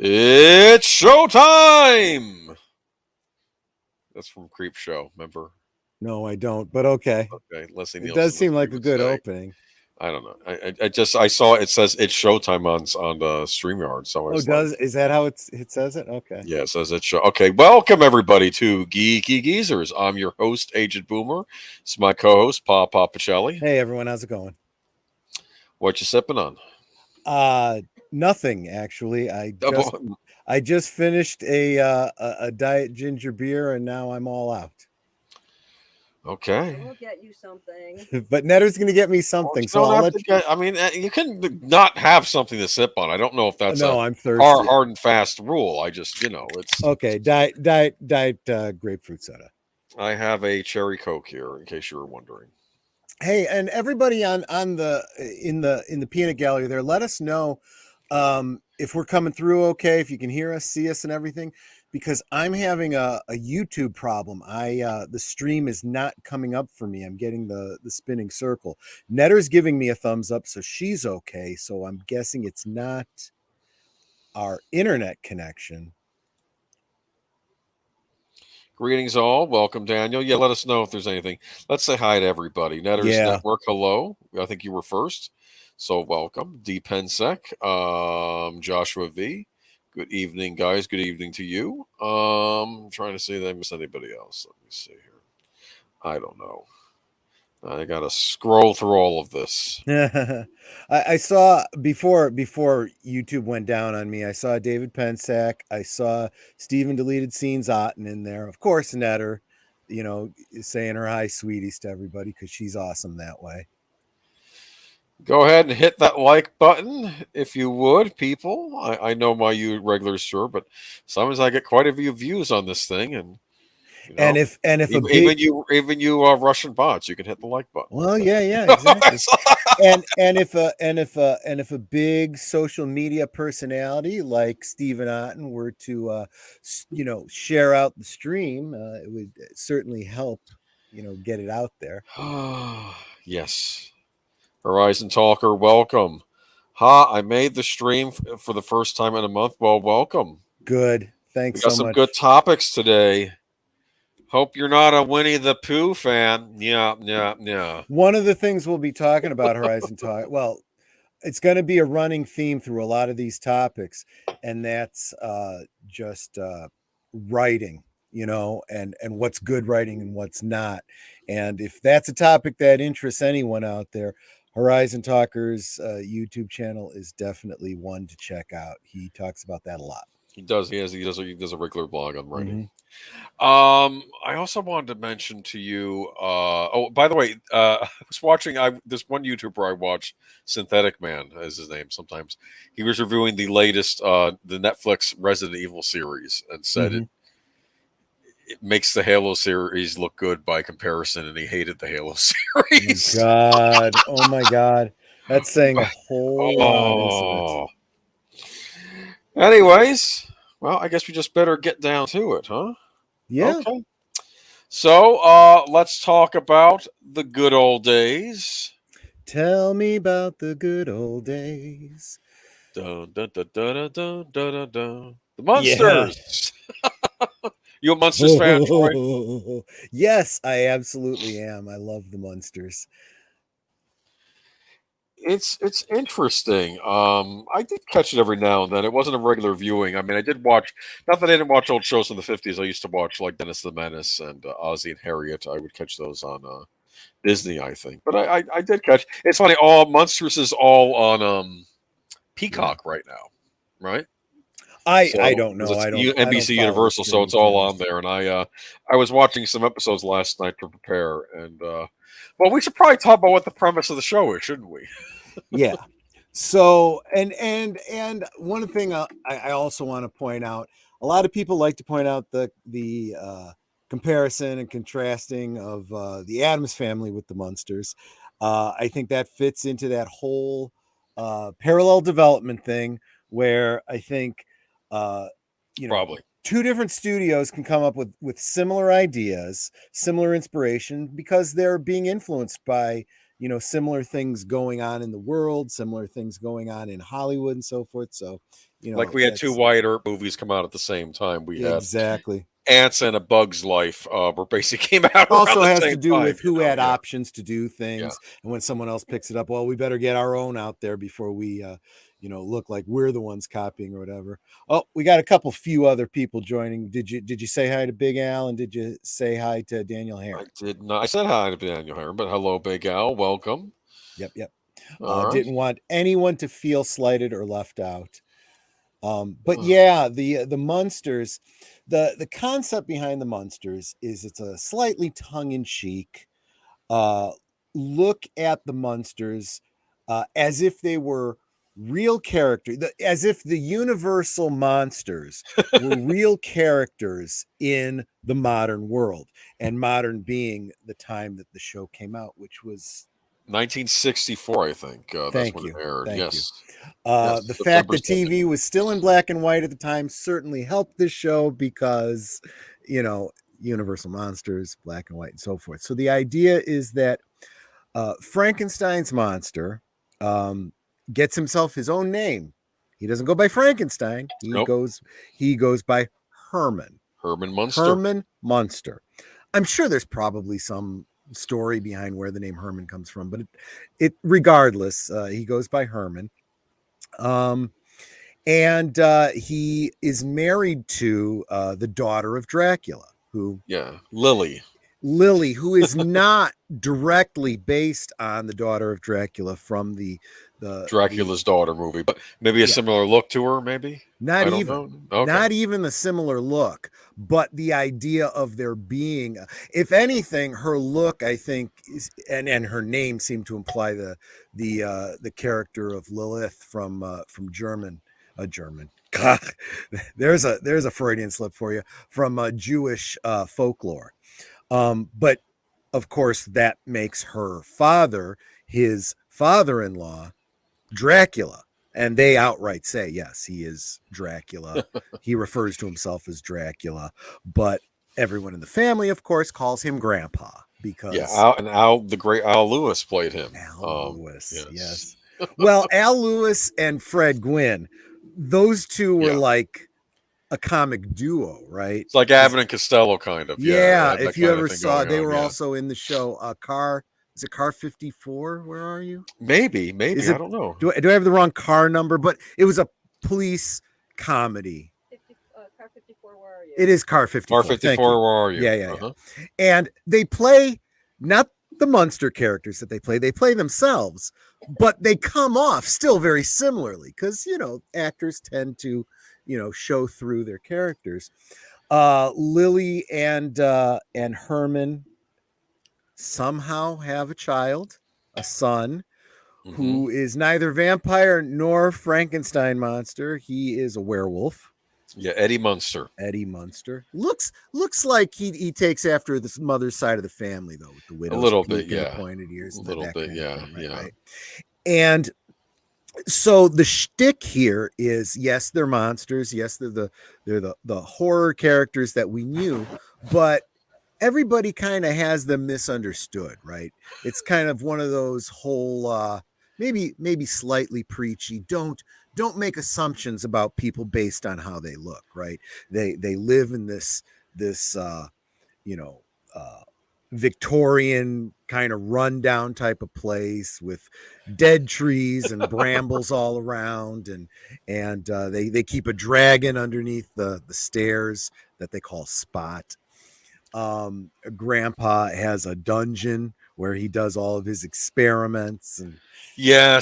It's showtime! That's from Creep Show, remember? No, I don't, but okay. Okay, Leslie It Nielsen. does seem like a good opening. I don't know. I saw it says it's showtime on the StreamYard. So is that how it says it? Okay. Yeah, it says it's show. Okay, welcome everybody to Geeky Geezers. I'm your host, Agent Boomer. It's my co-host, PaPa Pacelli. Hey everyone, how's it going? What you sipping on? Nothing actually. I just finished a diet ginger beer, and now I'm all out. Okay. We'll get you something. But Netter's going to get me something. So I'll let you. I mean, you can not have something to sip on. I don't know if that's I'm thirsty. hard and fast rule. I just, it's okay. Diet grapefruit soda. I have a cherry Coke here, in case you were wondering. Hey, and everybody in the peanut gallery there, let us know if we're coming through okay, if you can hear us, see us, and everything. Because I'm having a YouTube problem. The stream is not coming up for me. I'm getting the spinning circle. Netter's giving me a thumbs up, so she's okay. So I'm guessing it's not our internet connection. Greetings all. Welcome, Daniel. Yeah, let us know if there's anything. Let's say hi to everybody. Netter's Network, hello. I think you were first. So welcome. D Pensec, Joshua V. Good evening, guys. Good evening to you. I'm trying to see if I missed anybody else. Let me see here. I don't know. I gotta scroll through all of this. I saw before YouTube went down on me. I saw David Pensack. I saw Steven Deleted Scenes Otten in there. Of course, Netter, saying her hi, sweeties, to everybody because she's awesome that way. Go ahead and hit that like button if you would, people. I know you regulars, sure, but sometimes I get quite a few views on this thing, and if even you Russian bots, you can hit the like button. Well, yeah, exactly. and if a big social media personality like Steven Otten were to share out the stream, it would certainly help get it out there. Yes. Horizon Talker, welcome. I made the stream for the first time in a month. Well, welcome. Good. Thanks so much. We got some good topics today. Hope you're not a Winnie the Pooh fan. Yeah. One of the things we'll be talking about, Horizon Talk, well, it's going to be a running theme through a lot of these topics, and that's just writing, and what's good writing and what's not. And if that's a topic that interests anyone out there, Horizon Talker's YouTube channel is definitely one to check out. He talks about that a lot. He does. He does a regular blog on writing. Mm-hmm. I also wanted to mention to you. By the way, I was watching. This one YouTuber I watched, Synthetic Man is his name. Sometimes he was reviewing the latest, the Netflix Resident Evil series, and said it makes the Halo series look good by comparison, and he hated the Halo series. Oh my God. That's saying a whole lot, isn't it? Anyways, well, I guess we just better get down to it, huh? Yeah. Okay. So let's talk about the good old days. Tell me about the good old days. Dun, dun, dun, dun, dun, dun, dun. The Munsters. Yeah. You a Munsters fan, Troy? Yes, I absolutely am. I love the Munsters. It's interesting. I did catch it every now and then. It wasn't a regular viewing. I mean, I did watch. Not that I didn't watch old shows from the 50s. I used to watch like Dennis the Menace and Ozzie and Harriet. I would catch those on Disney, I think. But I did catch. It's funny. All Munsters is all on Peacock right now, right? I don't know. I don't. NBC Universal, so it's all on there. And I was watching some episodes last night to prepare, and well, we should probably talk about what the premise of the show is, shouldn't we? Yeah. So and one thing I also want to point out, a lot of people like to point out the comparison and contrasting of the Addams Family with the Munsters. I think that fits into that whole parallel development thing where I think probably two different studios can come up with similar ideas, similar inspiration because they're being influenced by similar things going on in the world, similar things going on in Hollywood and so forth. So, like we had two Wyatt Earp movies come out at the same time. We had exactly Ants and A Bug's Life, were basically came out. Also around has the same to do time, with who had options to do things, Yeah. and when someone else picks it up, well, we better get our own out there before we, look like we're the ones copying or whatever. Oh, we got a few other people joining. Did you say hi to Big Al, and did you say hi to Daniel Hare? I did not. I said hi to Daniel Hare, but hello, Big Al. Welcome. Yep. All Didn't want anyone to feel slighted or left out. But Ugh. yeah, the Munsters, the concept behind the Munsters is it's a slightly tongue-in-cheek look at the Munsters as if they were real characters, as if the universal monsters were real characters in the modern world, and modern being the time that the show came out, which was 1964, I think. That's when it aired. Yes. The fact that TV was still in black and white at the time certainly helped this show because, Universal Monsters, black and white, and so forth. So the idea is that Frankenstein's monster gets himself his own name. He doesn't go by Frankenstein. He goes by Herman. Herman Munster. Herman Munster. I'm sure there's probably some story behind where the name Herman comes from, but it regardless, he goes by Herman. And he is married to the daughter of Dracula, Lily, who is not directly based on the daughter of Dracula from the Dracula's daughter movie, but maybe a similar look to her, maybe. Not even the similar look, but the idea of there being, if anything, her look, I think, is, and her name seemed to imply the character of Lilith from German. God, there's a Freudian slip for you, from Jewish folklore. But of course, that makes her father, his father-in-law, Dracula. And they outright say, yes, he is Dracula. He refers to himself as Dracula. But everyone in the family, of course, calls him Grandpa because... Yeah, the great Al Lewis played him. Al Lewis, yes. Well, Al Lewis and Fred Gwynn, those two were like a comic duo, right? It's like Abbott and Costello, kind of. Yeah, if you ever saw, they were also in the show Is it Car 54? Where are you? Maybe. I don't know. Do I have the wrong car number? But it was a police comedy. Car 54, where are you? It is Car 54. Car 54, where are you? Yeah. And they play not the Munster characters that they play themselves, but they come off still very similarly because, actors tend to, show through their characters. Lily and Herman somehow have a son, who is neither vampire nor Frankenstein monster. He is a werewolf. Yeah, Eddie Munster. Looks like he takes after the mother's side of the family, though, with the widow's a little peak bit, and the pointed ears. A little bit, right? And so the shtick here is, yes, they're monsters. Yes, they're the horror characters that we knew, but everybody kind of has them misunderstood, right? It's kind of one of those whole maybe slightly preachy. Don't make assumptions about people based on how they look, right? They live in this Victorian kind of rundown type of place with dead trees and brambles all around, and they keep a dragon underneath the stairs that they call Spot. Grandpa has a dungeon where he does all of his experiments and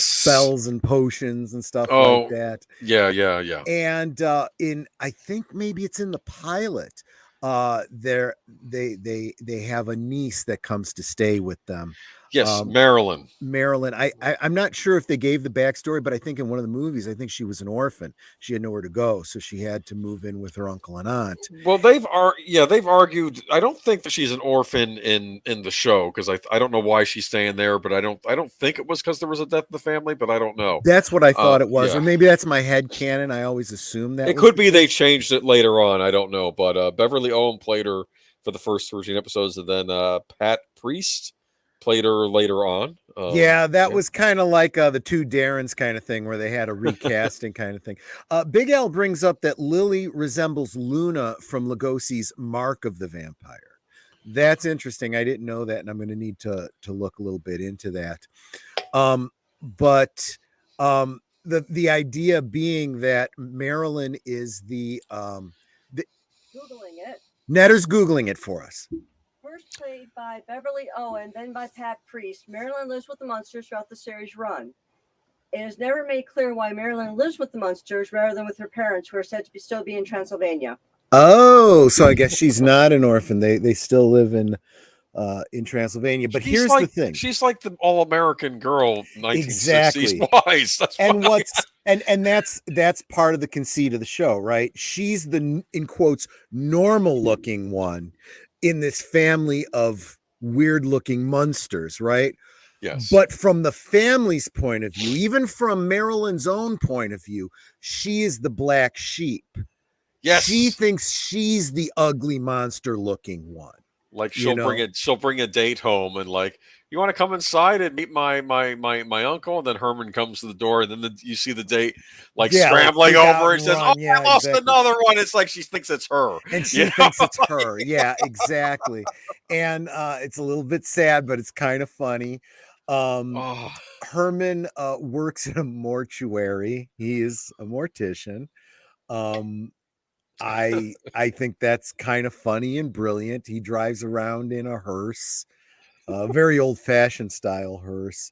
spells and potions and stuff like that. Yeah. And I think maybe it's in the pilot, they have a niece that comes to stay with them. Yes, Marilyn. I'm not sure if they gave the backstory, but I think in one of the movies, I think she was an orphan. She had nowhere to go, so she had to move in with her uncle and aunt. Well, they've argued. I don't think that she's an orphan in the show, because I don't know why she's staying there, but I don't think it was because there was a death in the family, but I don't know. That's what I thought it was, or maybe that's my head canon. I always assume that it could be they changed it later on. I don't know, but Beverly Owen played her for the first 13 episodes, and then Pat Priest played her later on. That was kind of like the two Darrens kind of thing, where they had a recasting kind of thing. Big Al brings up that Lily resembles Luna from Lugosi's Mark of the Vampire. That's interesting. I didn't know that, and I'm going to need to look a little bit into that. But the idea being that Marilyn is the Googling it. Netter's Googling it for us. First played by Beverly Owen, then by Pat Priest, Marilyn lives with the Munsters throughout the series run. It is never made clear why Marilyn lives with the Munsters rather than with her parents, who are said to still be in Transylvania. Oh, so I guess she's not an orphan. They still live in Transylvania. But here's the thing: she's like the all-American girl, 1960s exactly. wise. That's and funny. that's part of the conceit of the show, right? She's the, in quotes, normal-looking one in this family of weird-looking Munsters, right? Yes. But from the family's point of view, even from Marilyn's own point of view, she is the black sheep. Yes. She thinks she's the ugly monster-looking one. Like she'll bring a date home and like, you want to come inside and meet my uncle, and then Herman comes to the door, and then you see the date scrambling over and says, I lost another one. It's like she thinks it's her, and she thinks it's her. Yeah, exactly. And it's a little bit sad, but it's kind of funny. Herman works in a mortuary. He is a mortician. I think that's kind of funny and brilliant. He drives around in a hearse, very old-fashioned style hearse,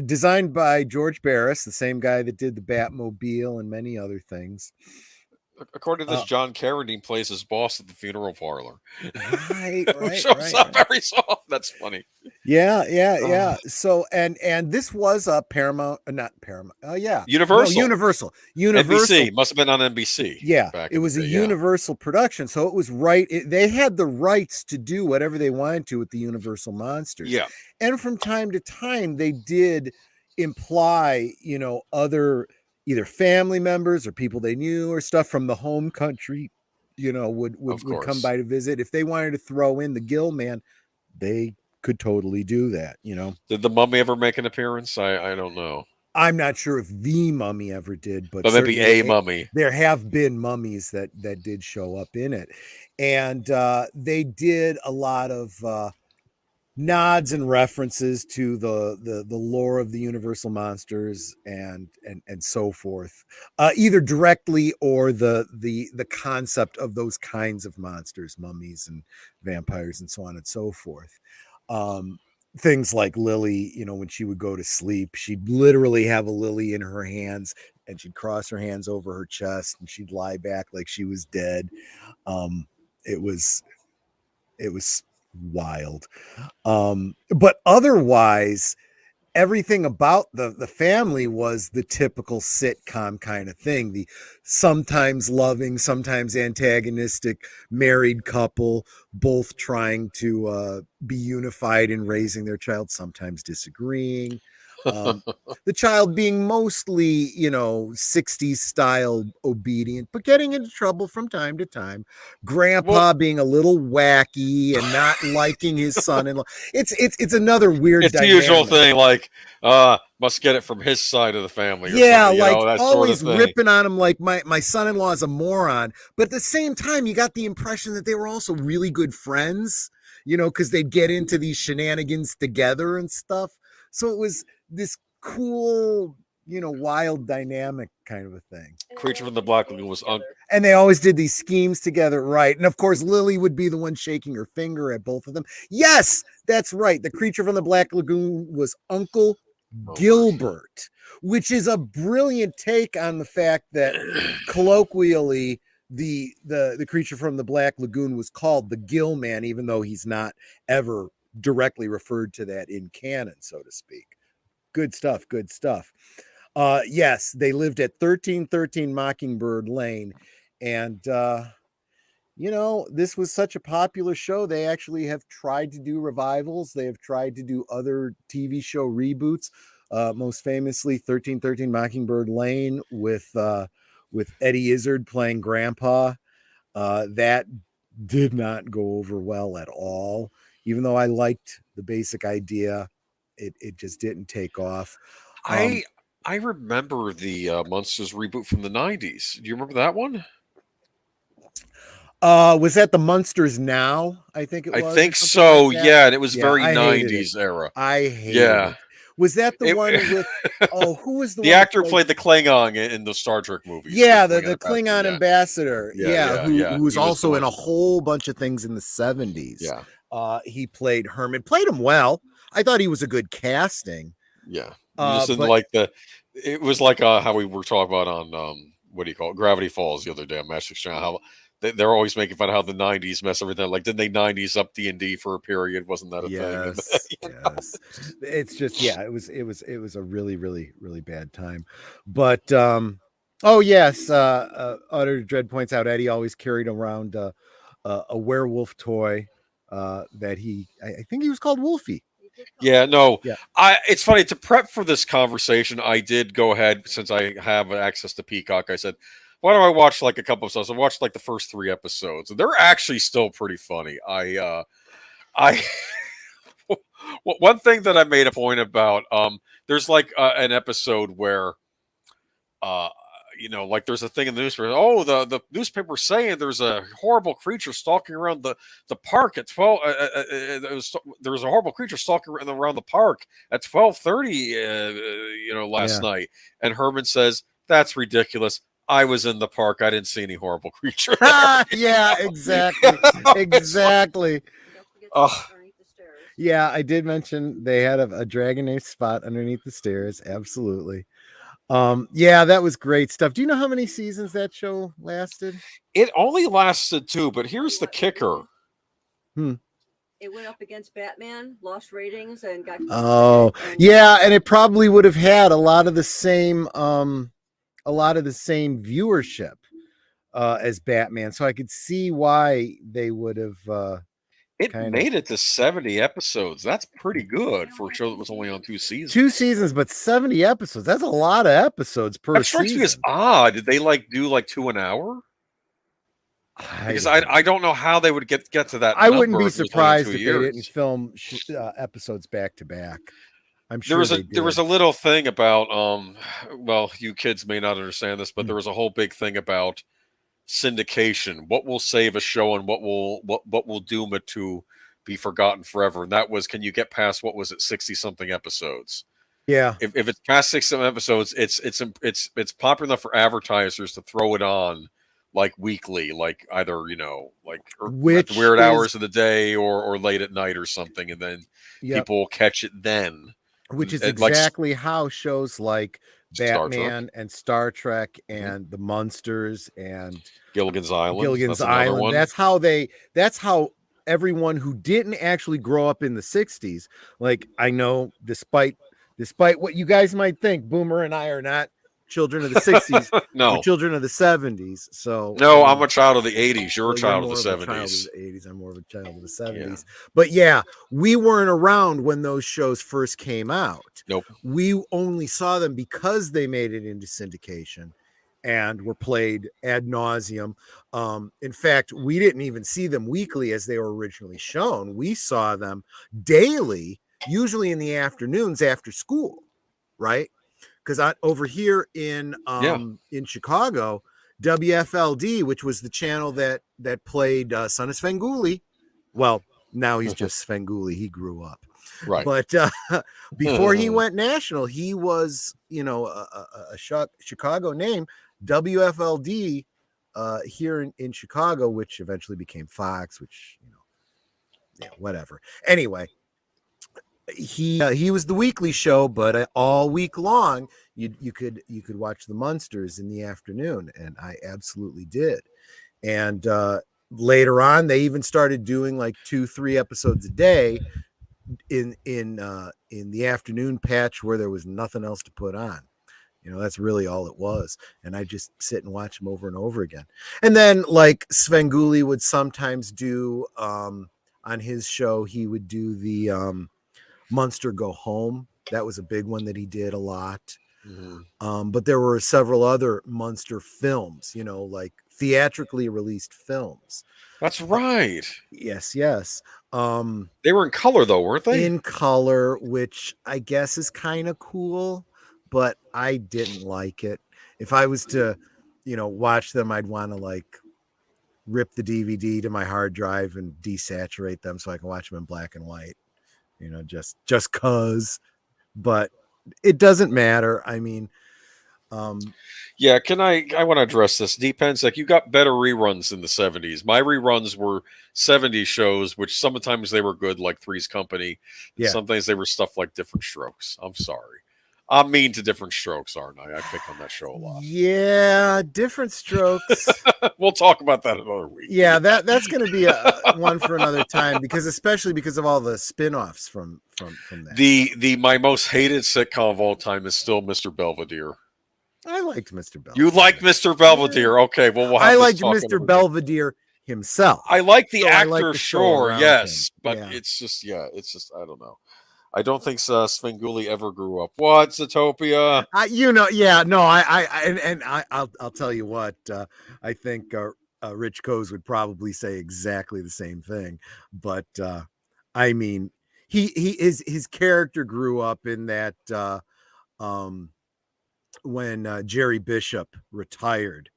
designed by George Barris, the same guy that did the Batmobile and many other things. According to this, John Carradine plays his boss at the funeral parlor. Right, Who shows up every so often. That's funny. Yeah. So and this was a Paramount, not Paramount. Universal. NBC must have been on NBC. Yeah, it was a Universal production, so it was right. They had the rights to do whatever they wanted to with the Universal monsters. Yeah, and from time to time they did imply, other either family members or people they knew or stuff from the home country, would come by to visit. If they wanted to throw in the Gill Man, they could totally do that. Did the Mummy ever make an appearance? I don't know. I'm not sure if the Mummy ever did, but maybe a mummy. There have been mummies that did show up in it, and they did a lot of nods and references to the lore of the Universal monsters and so forth, either directly or the concept of those kinds of monsters, mummies and vampires and so on and so forth. Things like Lily, when she would go to sleep, she'd literally have a lily in her hands, and she'd cross her hands over her chest, and she'd lie back like she was dead. It was wild. But otherwise, everything about the family was the typical sitcom kind of thing. The sometimes loving, sometimes antagonistic married couple, both trying to be unified in raising their child, sometimes disagreeing. The child being mostly, 60s style obedient, but getting into trouble from time to time. Grandpa being a little wacky and not liking his son-in-law. It's another weird dynamic. The usual thing, like must get it from his side of the family. Yeah, that always sort of ripping on him like my son-in-law is a moron. But at the same time, you got the impression that they were also really good friends, because they'd get into these shenanigans together and stuff. So it was this cool, wild dynamic kind of a thing. Creature from the Black Lagoon was and they always did these schemes together, right? And of course, Lily would be the one shaking her finger at both of them. Yes, that's right. The Creature from the Black Lagoon was Uncle Gilbert, which is a brilliant take on the fact that colloquially the Creature from the Black Lagoon was called the Gill Man, even though he's not ever directly referred to that in canon, so to speak. Good stuff. Yes, they lived at 1313 Mockingbird Lane, and this was such a popular show. They actually have tried to do revivals. They have tried to do other TV show reboots, most famously 1313 Mockingbird Lane with Eddie Izzard playing Grandpa. That did not go over well at all, even though I liked the basic idea. It just didn't take off. I remember the Munsters reboot from the 90s. Do you remember that one? Was that the Munsters Now? I think it was. I think so. Like yeah, and it was very 90s era. I hated it. Was that the one with? Oh, who was the one actor played the Klingon in the Star Trek movies? Yeah, the Klingon ambassador. Who was also in a whole bunch of things in the 70s. Yeah, he played Herman. Played him well. I thought he was a good casting. Yeah, just in like it was like how we were talking about on what do you call it? Gravity Falls the other day on Master Channel. How they're always making fun of how the 90s mess everything. Like, didn't they 90s up D&D for a period? Wasn't that a thing? Yes. It's just, it was a really, really, really bad time. But, oh yes. Utter Dread points out Eddie always carried around a werewolf toy that I think he was called Wolfie. Yeah, no. Yeah. It's funny, to prep for this conversation, I did go ahead, since I have access to Peacock, I said, why don't I watch like a couple of episodes? I watched like the first 3 episodes. They're actually still pretty funny. One thing that I made a point about, there's like an episode where, like there's a thing in the newspaper. Oh, the newspaper's saying there's a horrible creature stalking around the park at 12. There was a horrible creature stalking around the park at 12:30. Last night. And Herman says, "That's ridiculous. I was in the park. I didn't see any horrible creature." Yeah, exactly. Exactly. Yeah, I did mention they had a dragon named Spot underneath the stairs. Absolutely. Yeah, that was great stuff. Do you know how many seasons that show lasted? It only lasted 2, but here's the kicker. It went up against Batman, lost ratings, and got. Yeah, and it probably would have had a lot of the same viewership as Batman, so I could see why they would have. It made it to 70 episodes. That's pretty good for a show that was only on 2 seasons. 2 seasons, but 70 episodes. That's a lot of episodes per season. That strikes me as odd. Did they do like 2 an hour? Because I don't know how they would get to that. I wouldn't be surprised if they didn't film episodes back to back. I'm sure there was a little thing about well, you kids may not understand this, but there was a whole big thing about syndication. What will save a show and what will doom it to be forgotten forever? And that was, can you get past, what was it, 60 something episodes? Yeah. If it's past 60 something episodes, it's popular enough for advertisers to throw it on like weekly, like either at the weird hours of the day or late at night or something, and then people will catch it then. Which is exactly how shows like Batman and Star Trek and the Munsters and Gilligan's Island. That's how everyone who didn't actually grow up in the 60s, like, I know despite what you guys might think, Boomer and I are not children of the 60s. No, we're children of the 70s. So no, I'm a child of the 80s. You're a child of the 70s. I'm more of a child of the 70s. But yeah, we weren't around when those shows first came out. Nope. We only saw them because they made it into syndication and were played ad nauseum. In fact, we didn't even see them weekly as they were originally shown. We saw them daily, usually in the afternoons after school, right? Because over here in Chicago, WFLD, which was the channel that played Son of Svengoolie. Well, now he's just Svengoolie. He grew up. Right. But before he went national, he was, a Chicago name. WFLD here in Chicago, which eventually became Fox, which, whatever. Anyway. He was the weekly show, but all week long you could watch the Munsters in the afternoon, and I absolutely did. And later on, they even started doing like 2-3 episodes a day in the afternoon patch where there was nothing else to put on. That's really all it was. And I just sit and watch them over and over again. And then like Svengoolie would sometimes do on his show, he would do the Munster Go Home. That was a big one that he did a lot. But there were several other Munster films, like theatrically released films. That's right. Yes. They were in color, though, weren't they? In color, which I guess is kind of cool, but I didn't like it. If I was to, watch them, I'd want to like rip the DVD to my hard drive and desaturate them so I can watch them in black and white, just cause. But it doesn't matter. I mean, yeah, I want to address this. Depends. Like, you got better reruns in the 70s. My reruns were 70s shows, which sometimes they were good, like Three's Company. Yeah. Sometimes they were stuff like Different Strokes. I'm sorry. I'm mean to Different Strokes, aren't I? I pick on that show a lot. Yeah, Different Strokes. We'll talk about that another week. Yeah, that's going to be a one for another time, especially because of all the spin-offs from that. My most hated sitcom of all time is still Mr. Belvedere. I liked Mr. Belvedere. You like Mr. Belvedere? Okay, well, we'll have I liked Mr. Belvedere himself. I like the actor, sure, yes, him. but it's just I don't know. I don't think Svengoolie ever grew up. What, Zootopia? I'll tell you what. I think Rich Coase would probably say exactly the same thing. But I mean, his character grew up in that when Jerry Bishop retired,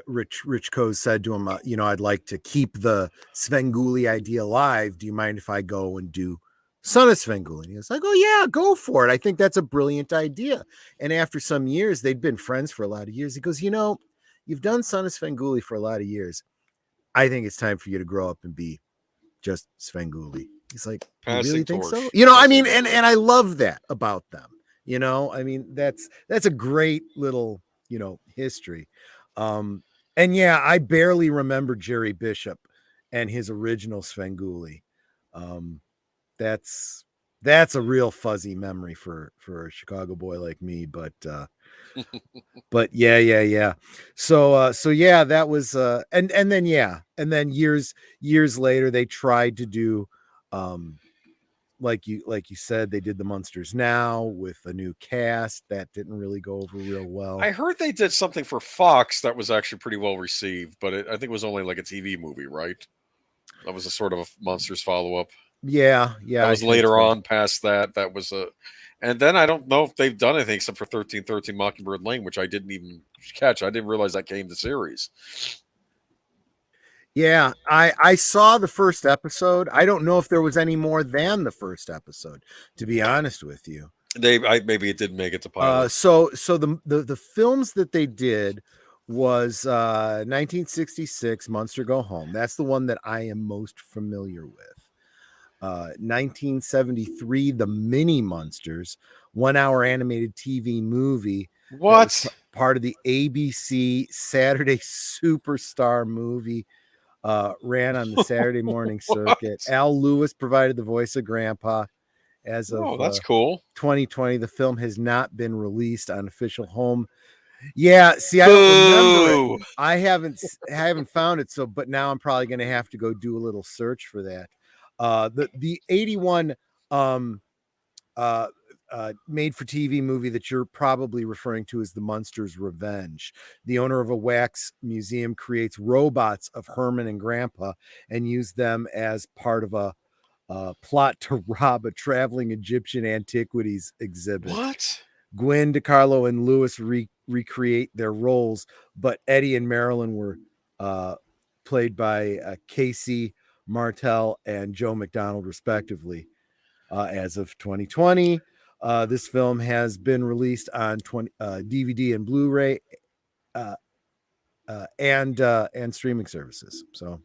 Rich Coase said to him, I'd like to keep the Svengoolie idea alive. Do you mind if I go and do Son of Svengoolie? And he was like, oh yeah, go for it. I think that's a brilliant idea. And after some years, they'd been friends for a lot of years. He goes, you've done Son of Svengoolie for a lot of years. I think it's time for you to grow up and be just Svengoolie. He's like, you really think so? I mean, and I love that about them. I mean, that's a great little, history. And yeah, I barely remember Jerry Bishop and his original Svengoolie. That's a real fuzzy memory for a Chicago boy like me, but yeah. So yeah, that was and then years later they tried to do like you said, they did the Munsters Now with a new cast that didn't really go over real well. I heard they did something for Fox that was actually pretty well received, but I think it was only like a TV movie, right? That was a sort of a Munsters follow-up. Yeah. That was later on past that. That was and then I don't know if they've done anything except for 1313 Mockingbird Lane, which I didn't even catch. I didn't realize that came to series. Yeah, I saw the first episode. I don't know if there was any more than the first episode, to be honest with you. Maybe it didn't make it to pilot. So the films that they did was 1966 Munster Go Home. That's the one that I am most familiar with. 1973 The Mini Munsters, 1 hour animated TV movie. What? Part of the ABC Saturday Superstar movie. Ran on the Saturday morning circuit. Al Lewis provided the voice of Grandpa. As of that's cool. 2020, the film has not been released on official home. Yeah, see, I don't remember it. I haven't found it. But now I'm probably going to have to go do a little search for that. The 81 made for TV movie that you're probably referring to is The Munsters Revenge. The owner of a wax museum creates robots of Herman and Grandpa and use them as part of a plot to rob a traveling Egyptian antiquities exhibit. What? Gwen, DiCarlo, and Lewis recreate their roles, but Eddie and Marilyn were played by Casey Martell and Joe McDonald, respectively. As of 2020, this film has been released on DVD and Blu-ray and streaming services. So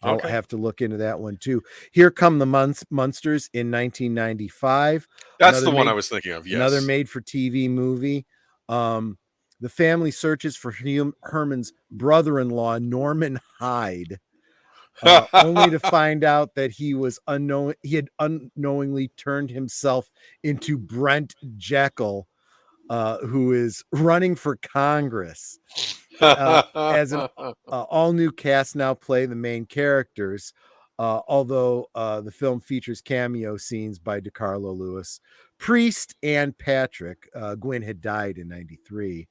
I'll have to look into that one too. Here Come the Munsters in 1995. That's the one I was thinking of. Yes. Another made-for-TV movie. The family searches for Herman's brother-in-law, Norman Hyde. Only to find out that he had unknowingly turned himself into Brent Jekyll, who is running for Congress. As an all new cast now play the main characters. although the film features cameo scenes by DeCarlo Lewis, Priest, and Patrick. Gwyn had died in 93.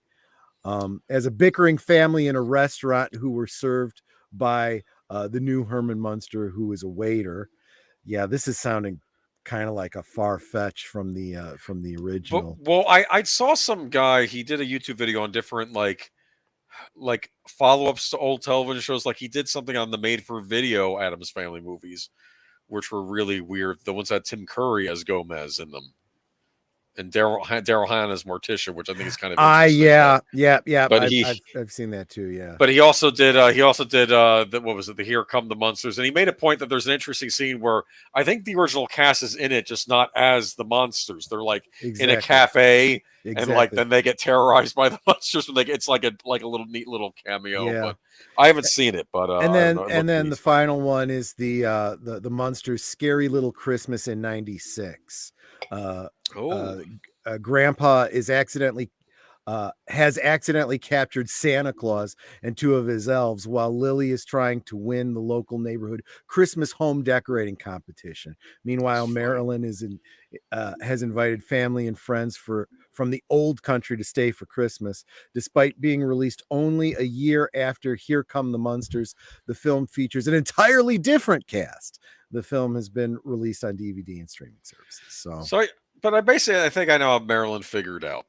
As a bickering family in a restaurant who were served by the new Herman Munster, who was a waiter. Yeah, this is sounding kind of like a far fetch from the original. Well, I saw some guy, he did a YouTube video on different like follow-ups to old television shows. Like he did something on the made-for-video Addams Family movies, which were really weird. The ones that had Tim Curry as Gomez in them, and Daryl Hannah as Morticia, which I think is kind of interesting. Yeah. But I've seen that too. Yeah. But he also did what was it? The Here Come the Munsters, and he made a point that there's an interesting scene where I think the original cast is in it, just not as the monsters. They're like in a cafe, and like then they get terrorized by the monsters when it's like a little neat little cameo. Yeah. But I haven't seen it. But and then the final one is the Munsters' Scary Little Christmas in '96. Grandpa has accidentally captured Santa Claus and two of his elves while Lily is trying to win the local neighborhood Christmas home decorating competition. Meanwhile, Marilyn has invited family and friends from the old country to stay for Christmas. Despite being released only a year after Here Come the Munsters, the film features an entirely different cast. The film has been released on DVD and streaming services. But I think I know how Marilyn figured out.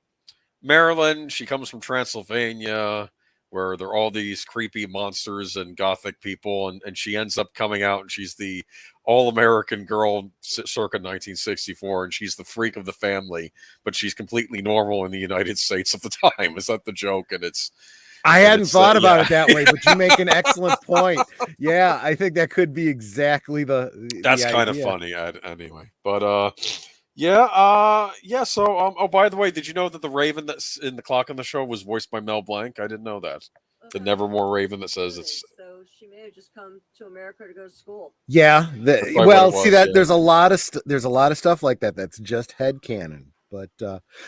Marilyn, she comes from Transylvania, where there are all these creepy monsters and gothic people, and she ends up coming out, and she's the all-American girl circa 1964, and she's the freak of the family, but she's completely normal in the United States at the time. Is that the joke? And I hadn't thought about it that way, but you make an excellent point. Yeah, I think that could be exactly that's kind of funny anyway. But So, by the way, did you know that the Raven that's in the clock on the show was voiced by Mel Blanc? I didn't know that. The Nevermore Raven that says it's. So she may have just come to America to go to school. Yeah. There's a lot of stuff like that. That's just headcanon. But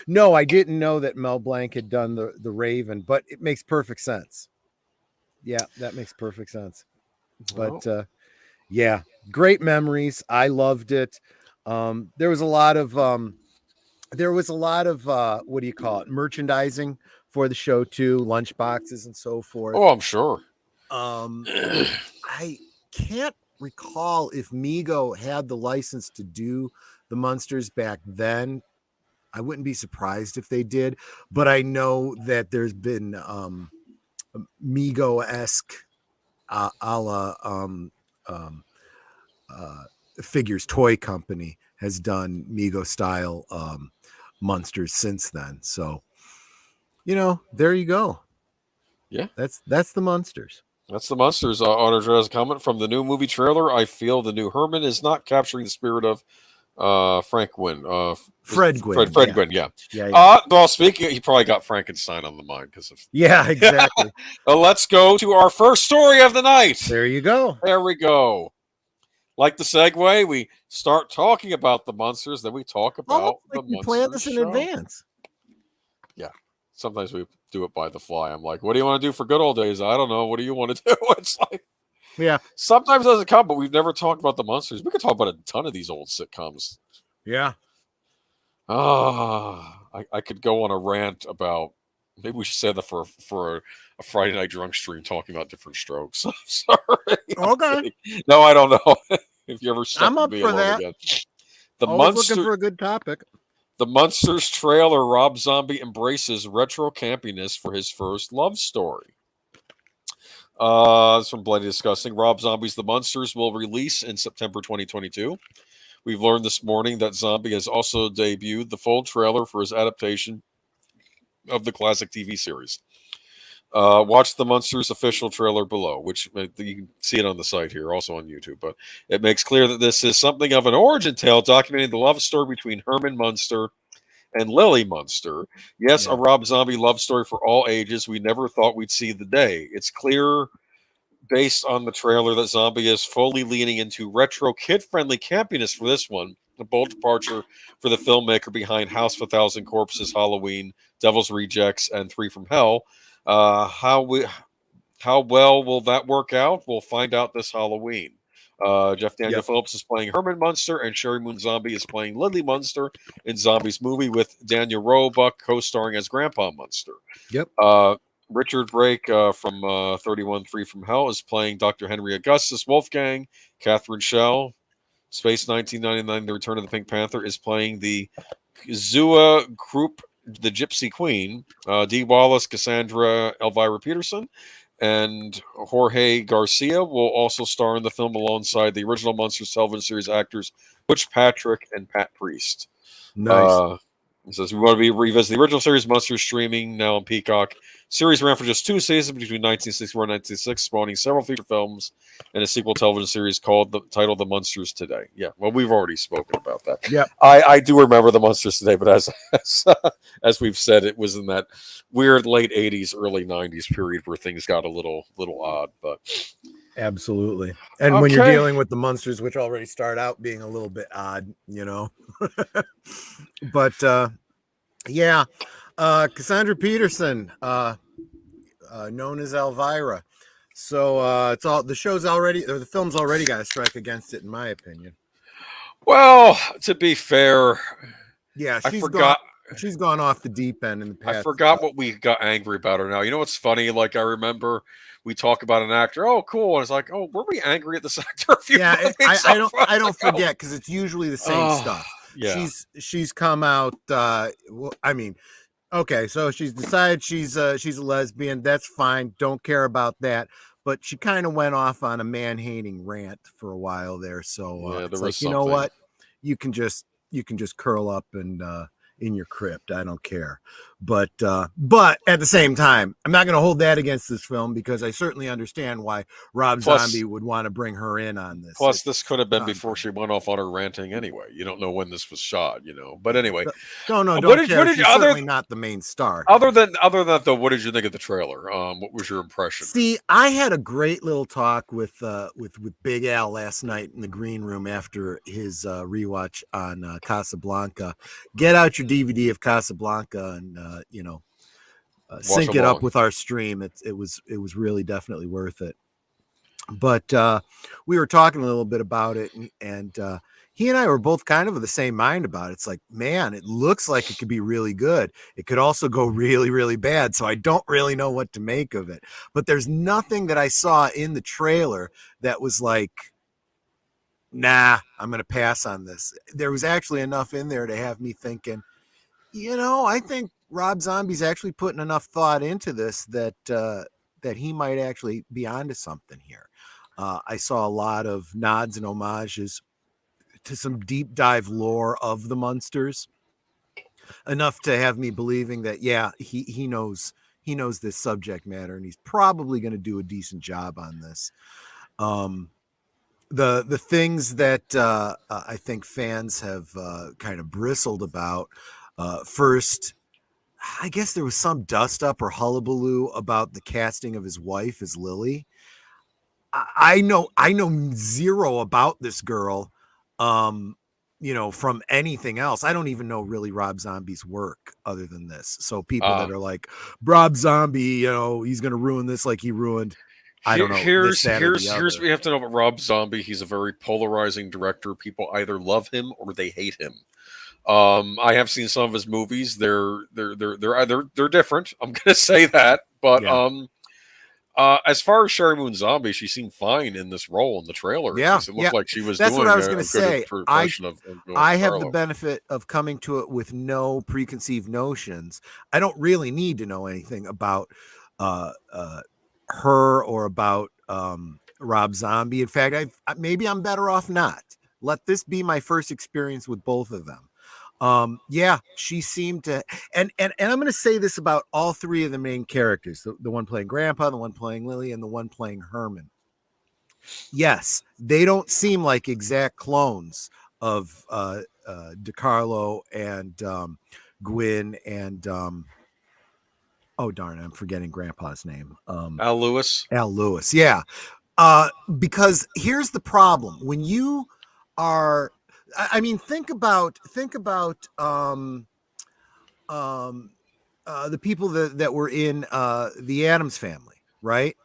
no, I didn't know that Mel Blanc had done the Raven, but it makes perfect sense. Yeah, that makes perfect sense. But yeah, great memories. I loved it. There was a lot of what do you call it, merchandising for the show too, lunch boxes and so forth. Oh, I'm sure. I can't recall if Mego had the license to do the Munsters back then. I wouldn't be surprised if they did, but I know that there's been Mego-esque a la Figures Toy Company has done Mego style Munsters since then. So, there you go. Yeah, that's the Munsters. That's the Munsters. Auditor has a comment from the new movie trailer. I feel the new Herman is not capturing the spirit of Frank Gwynn. Fred Gwynn. Fred Gwynn, yeah. Well, speaking, he probably got Frankenstein on the mind because of. Yeah, exactly. Let's go to our first story of the night. There you go. There we go. Like the segue, we start talking about the Munsters, then we talk about the Munsters. We plan this in advance. Yeah. Sometimes we do it by the fly. I'm like, what do you want to do for good old days? I don't know. What do you want to do? It's like, yeah. Sometimes it doesn't come, but we've never talked about the Munsters. We could talk about a ton of these old sitcoms. Yeah. I could go on a rant about. Maybe we should say that for a Friday night drunk stream, talking about different strokes. I'm sorry. Okay. No, I don't know. If you ever stuck I'm up me for that. Again. Looking for a good topic. The Munsters trailer. Rob Zombie embraces retro campiness for his first love story. This from Bloody Disgusting. Rob Zombie's The Munsters will release in September 2022. We've learned this morning that Zombie has also debuted the full trailer for his adaptation of the classic TV series. Watch the Munsters official trailer below, which you can see it on the site here, also on YouTube. But it makes clear that this is something of an origin tale documenting the love story between Herman Munster and Lily Munster. Yes, a Rob Zombie love story for all ages. We never thought we'd see the day. It's clear, based on the trailer, that Zombie is fully leaning into retro, kid-friendly campiness for this one. A bold departure for the filmmaker behind House of a Thousand Corpses, Halloween, Devil's Rejects, and Three from Hell. How well will that work out? We'll find out this Halloween. Jeff Daniel Phillips is playing Herman Munster, and Sherry Moon Zombie is playing Lily Munster in Zombies movie, with Daniel Roebuck co-starring as Grandpa Munster. Yep. Richard Brake from 31-3 from Hell is playing Dr. Henry Augustus Wolfgang. Catherine Schell, Space 1999, The Return of the Pink Panther, is playing the Zua Group, the Gypsy Queen. Dee Wallace, Cassandra Elvira Peterson, and Jorge Garcia will also star in the film alongside the original Munsters television series actors Butch Patrick and Pat Priest. Nice. It says we want to revisit the original series Munsters, streaming now on Peacock. Series ran for just 2 seasons between 1964 and 1966, spawning several feature films and a sequel television series titled The Munsters Today. Yeah, well, we've already spoken about that. Yeah, I do remember The Munsters Today, but as we've said, it was in that weird late 80s, early 90s period where things got a little odd. But absolutely. And when you're dealing with the Munsters, which already start out being a little bit odd, but yeah. Cassandra Peterson, known as Elvira. So it's all the film's already got a strike against it, in my opinion. Well, to be fair, yeah, she's gone off the deep end in the past. I forgot what we got angry about her now. You know what's funny? Like, I remember we talk about an actor. Oh, cool. And it's like, oh, were we angry at this actor? I don't forget, because it's usually the same stuff. Yeah, she's come out. Okay, so she's decided she's a lesbian. That's fine. Don't care about that. But she kind of went off on a man-hating rant for a while there. So it's like, you know what? You can just curl up and in your crypt. I don't care. But at the same time, I'm not going to hold that against this film, because I certainly understand why Rob Zombie would want to bring her in on this. Plus, this could have been before she went off on her ranting anyway. You don't know when this was shot, But anyway, she's certainly not the main star. Other than that, though, what did you think of the trailer? What was your impression? See, I had a great little talk with Big Al last night in the green room after his rewatch on Casablanca. Get out your DVD of Casablanca and sync it up with our stream. It was really definitely worth it. But we were talking a little bit about it, and he and I were both kind of the same mind about it. It's like, man, it looks like it could be really good. It could also go really, really bad. So I don't really know what to make of it. But there's nothing that I saw in the trailer that was like, nah, I'm going to pass on this. There was actually enough in there to have me thinking, I think Rob Zombie's actually putting enough thought into this that he might actually be onto something here. I saw a lot of nods and homages to some deep dive lore of the Munsters, enough to have me believing that, yeah, he knows this subject matter, and he's probably going to do a decent job on this. The things that I think fans have kind of bristled about. First, I guess there was some dust up or hullabaloo about the casting of his wife as Lily. I know zero about this girl, from anything else. I don't even know really Rob Zombie's work other than this. So people that are like, Rob Zombie, he's going to ruin this like he ruined. I don't know. Here's what we have to know about Rob Zombie. He's a very polarizing director. People either love him or they hate him. I have seen some of his movies. They're different. I'm gonna say that, but as far as Sherry Moon Zombie, she seemed fine in this role in the trailer. Yeah, it looked like she was. That's doing what I was gonna say. I have Carlo. the benefit of coming to it with no preconceived notions. I don't really need to know anything about her or about Rob Zombie. In fact, maybe I'm better off not. Let this be my first experience with both of them. She seemed to, and I'm going to say this about all three of the main characters, the one playing Grandpa, the one playing Lily, and the one playing Herman. Yes, they don't seem like exact clones of DiCarlo and Gwyn and oh darn, I'm forgetting Grandpa's name. Al Lewis. Yeah. Because here's the problem. When you are, think about the people that were in the Addams Family, right?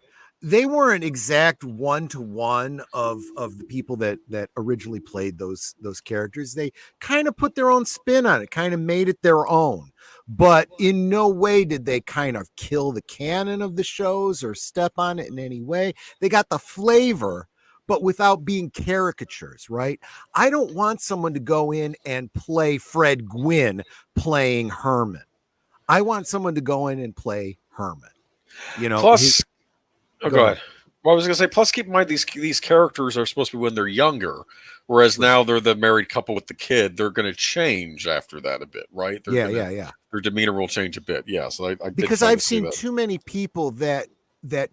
they weren't exact one-to-one of the people that originally played those characters. They kind of put their own spin on it, kind of made it their own, but in no way did they kind of kill the canon of the shows or step on it in any way. They got the flavor, but without being caricatures, right? I don't want someone to go in and play Fred Gwynn playing Herman. I want someone to go in and play Herman. You know, plus, go ahead. ahead. Well, I was going to say, plus keep in mind these characters are supposed to be when they're younger, whereas now they're the married couple with the kid. They're going to change after that a bit, right? Yeah. Their demeanor will change a bit. Yeah, so I because I've seen too many people that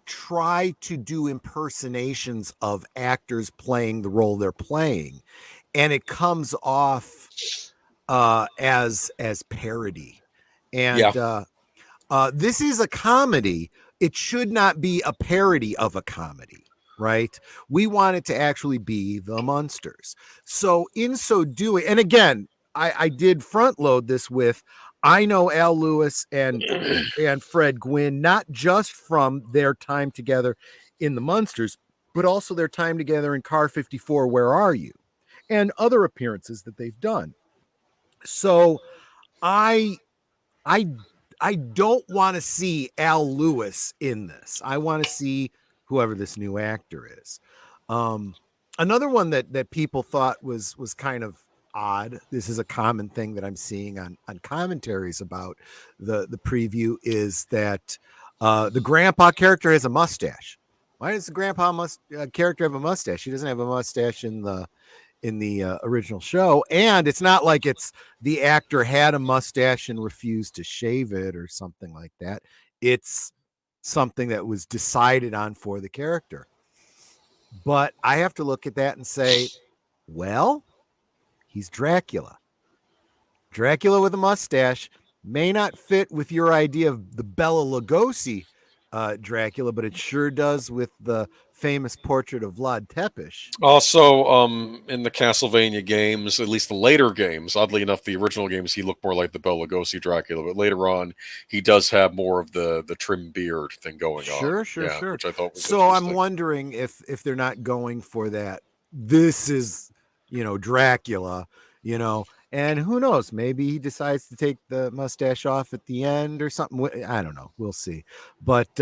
try to do impersonations of actors playing the role they're playing, and it comes off as parody. And this is a comedy. It should not be a parody of a comedy, right? We want it to actually be the Munsters. So in so doing, and again, I did front load this with, I know Al Lewis and Fred Gwynn, not just from their time together in the Munsters, but also their time together in Car 54, Where Are You? And other appearances that they've done. So I don't want to see Al Lewis in this. I want to see whoever this new actor is. Another one that people thought was kind of odd. This is a common thing that I'm seeing on commentaries about the preview, is that the grandpa character has a mustache. Why does the grandpa character have a mustache? He doesn't have a mustache in the original show, and it's not like it's the actor had a mustache and refused to shave it or something like that. It's something that was decided on for the character. But I have to look at that and say, well, he's Dracula. Dracula with a mustache may not fit with your idea of the Bela Lugosi Dracula, but it sure does with the famous portrait of Vlad Tepes. Also, in the Castlevania games, at least the later games, oddly enough, the original games, he looked more like the Bela Lugosi Dracula, but later on, he does have more of the trim beard thing going on. Sure. Which I thought was so. I'm wondering if they're not going for that. This is, Dracula, and who knows? Maybe he decides to take the mustache off at the end or something. I don't know. We'll see. But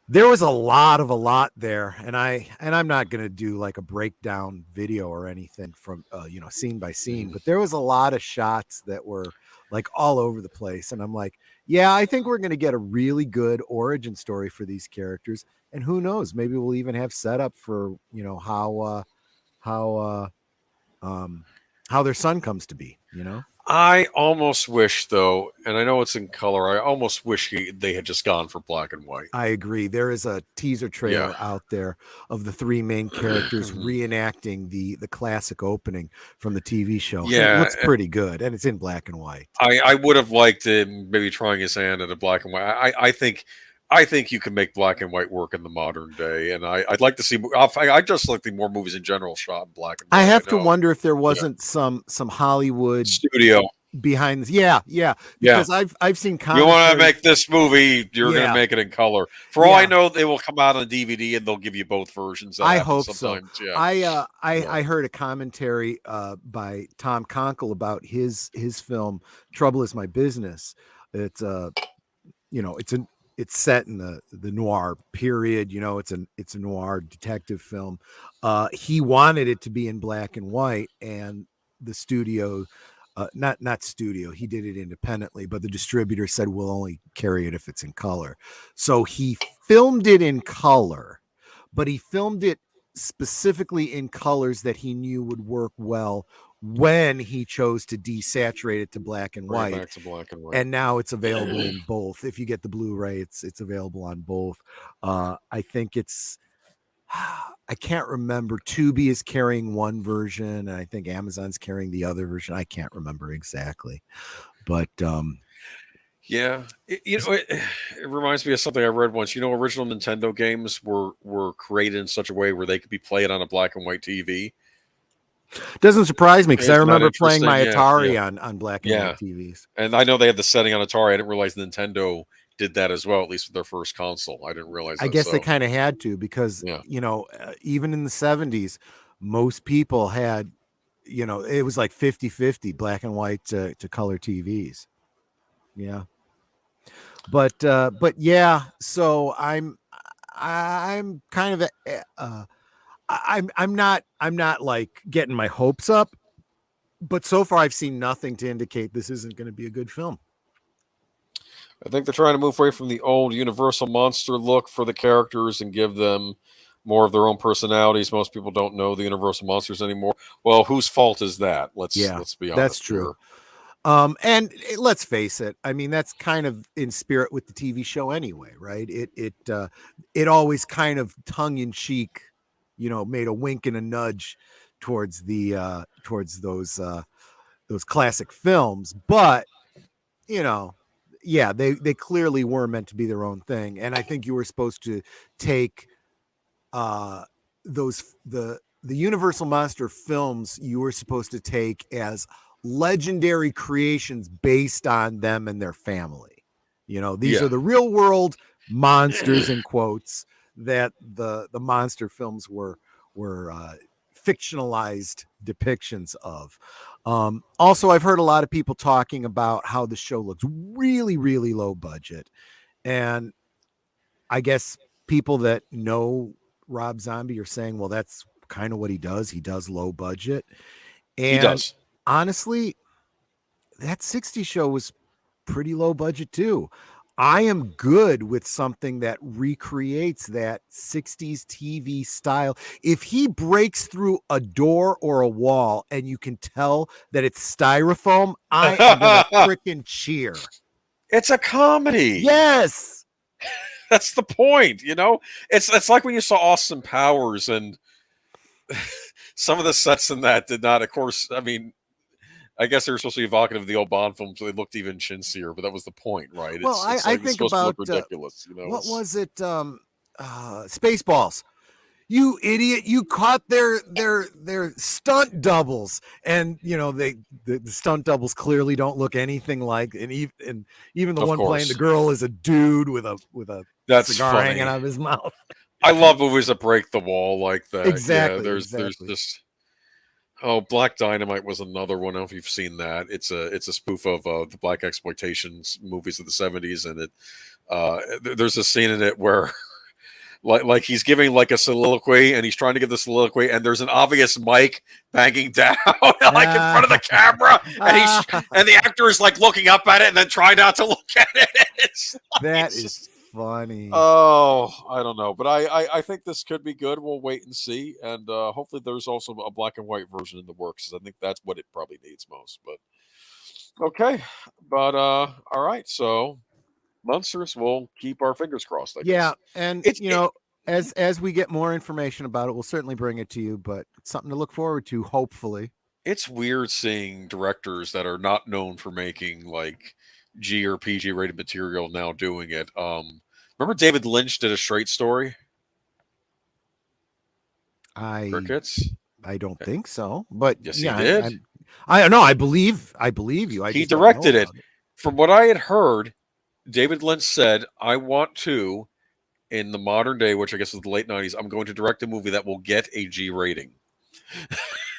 there was a lot there, and I'm not going to do like a breakdown video or anything from scene by scene, but there was a lot of shots that were like all over the place, and I'm like, yeah, I think we're going to get a really good origin story for these characters, and who knows, maybe we'll even have setup for how their son comes to be. I almost wish, though, and I know it's in color, I almost wish they had just gone for black and white. I agree. There is a teaser trailer out there of the three main characters reenacting the classic opening from the TV show. Yeah. It looks pretty good, and it's in black and white. I would have liked him maybe trying his hand at a black and white. I think you can make black and white work in the modern day, and I'd like to see. I just like the more movies in general shot in black and white. I have to wonder if there wasn't some Hollywood studio behind this. Yeah. Because I've seen. You want to make this movie? You're going to make it in color. For all I know, they will come out on DVD and they'll give you both versions. I hope so. Yeah. I heard a commentary by Tom Conkle about his film "Trouble Is My Business." It's it's set in the noir period. It's a noir detective film. He wanted it to be in black and white, and the studio, not studio, he did it independently, but the distributor said, we'll only carry it if it's in color. So he filmed it in color, but he filmed it specifically in colors that he knew would work well when he chose to desaturate it to black and white. Back to black and white. And now it's available in both. If you get the Blu-ray, it's available on both. I think I can't remember. Tubi is carrying one version, and I think Amazon's carrying the other version. I can't remember exactly, but yeah, it reminds me of something I read once. Original Nintendo games were created in such a way where they could be played on a black and white TV. Doesn't surprise me because I remember playing my Atari on black and white TVs. And I know they had the setting on Atari. I didn't realize Nintendo did that as well, at least with their first console. I didn't realize that. I guess they kind of had to, because, even in the 70s, most people had, it was like 50-50 black and white to color TVs. Yeah. But yeah, so I'm kind of I'm not like getting my hopes up, but so far I've seen nothing to indicate this isn't going to be a good film. I think they're trying to move away from the old Universal monster look for the characters and give them more of their own personalities. Most people don't know the Universal monsters anymore. Well, whose fault is that? Let's be honest. That's true. And let's face it. I mean, that's kind of in spirit with the TV show anyway, right? It always kind of tongue in cheek, made a wink and a nudge towards those classic films. But, yeah, they clearly were meant to be their own thing. And I think you were supposed to take the Universal Monster films, you were supposed to take as legendary creations based on them and their family. These are the real world monsters, in quotes, that the monster films were fictionalized depictions of. Also, I've heard a lot of people talking about how the show looks really, really low budget. And I guess people that know Rob Zombie are saying, well, that's kind of what he does. He does low budget. And he does. Honestly, that 60s show was pretty low budget too. I am good with something that recreates that 60s TV style. If he breaks through a door or a wall and you can tell that it's styrofoam, I am going to freaking cheer. It's a comedy. Yes. That's the point, It's like when you saw Austin Powers, and some of the sets in that did not, of course, I mean, I guess they were supposed to be evocative of the old Bond films, so they looked even chintzier, but that was the point, right? I think about ridiculous. What was it? Spaceballs. You idiot! You caught their stunt doubles, and the stunt doubles clearly don't look anything like, and even the one playing the girl is a dude with a cigar hanging out of his mouth. I love movies that break the wall like that. Exactly. Yeah, there's this. Oh, Black Dynamite was another one. I don't know if you've seen that. It's a spoof of the black exploitation movies of the 70s, and there's a scene in it where like he's giving like a soliloquy, and he's trying to give the soliloquy, and there's an obvious mic banging down like in front of the camera, and the actor is like looking up at it and then trying not to look at it. That is funny. Oh, I don't know, but I think this could be good. We'll wait and see, and hopefully there's also a black and white version in the works. I think that's what it probably needs most. But okay, but all right. So Munsters, we'll keep our fingers crossed. I guess. And as we get more information about it, we'll certainly bring it to you. But it's something to look forward to. Hopefully, it's weird seeing directors that are not known for making like G or PG rated material now doing it. Remember David Lynch did A Straight Story? Crickets? I don't think so, but yes, he did. I know. I believe you. He directed it. From what I had heard, David Lynch said, "I want to, in the modern day, which I guess is the late 90s, I'm going to direct a movie that will get a G rating."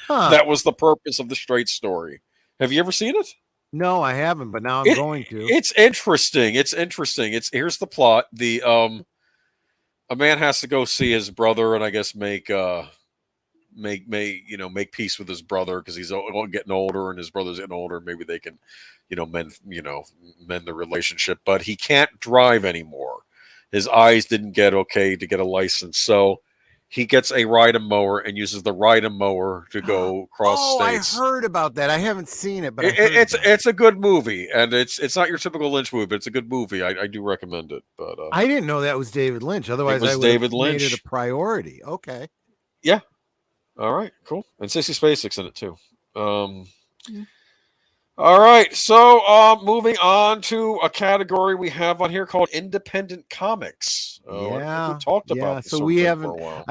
That was the purpose of The Straight Story. Have you ever seen it? No, I haven't, but now I'm going to. It's interesting. Here's the plot. A man has to go see his brother and I guess make peace with his brother because he's getting older and his brother's getting older. Maybe they can, mend the relationship. But he can't drive anymore. His eyes didn't get okay to get a license, so he gets a ride-a-mower and uses the ride-a-mower to go cross states. I heard about that. I haven't seen it, but it's a good movie, and it's not your typical Lynch movie, but it's a good movie. I do recommend it. But I didn't know that was David Lynch. Otherwise, I would have made it a priority. Okay. Yeah. All right. Cool. And Sissy Spacek's in it too. All right. So moving on to a category we have on here called independent comics. We've talked about this so we haven't. for a while.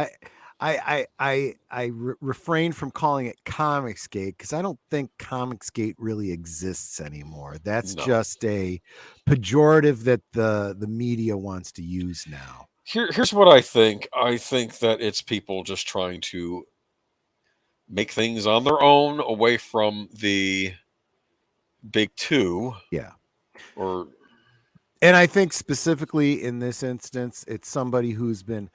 refrain from calling it Comicsgate because I don't think Comicsgate really exists anymore. That's just a pejorative that the media wants to use now. Here's what I think. I think that it's people just trying to make things on their own away from the big two. Yeah. And I think specifically in this instance, it's somebody who's been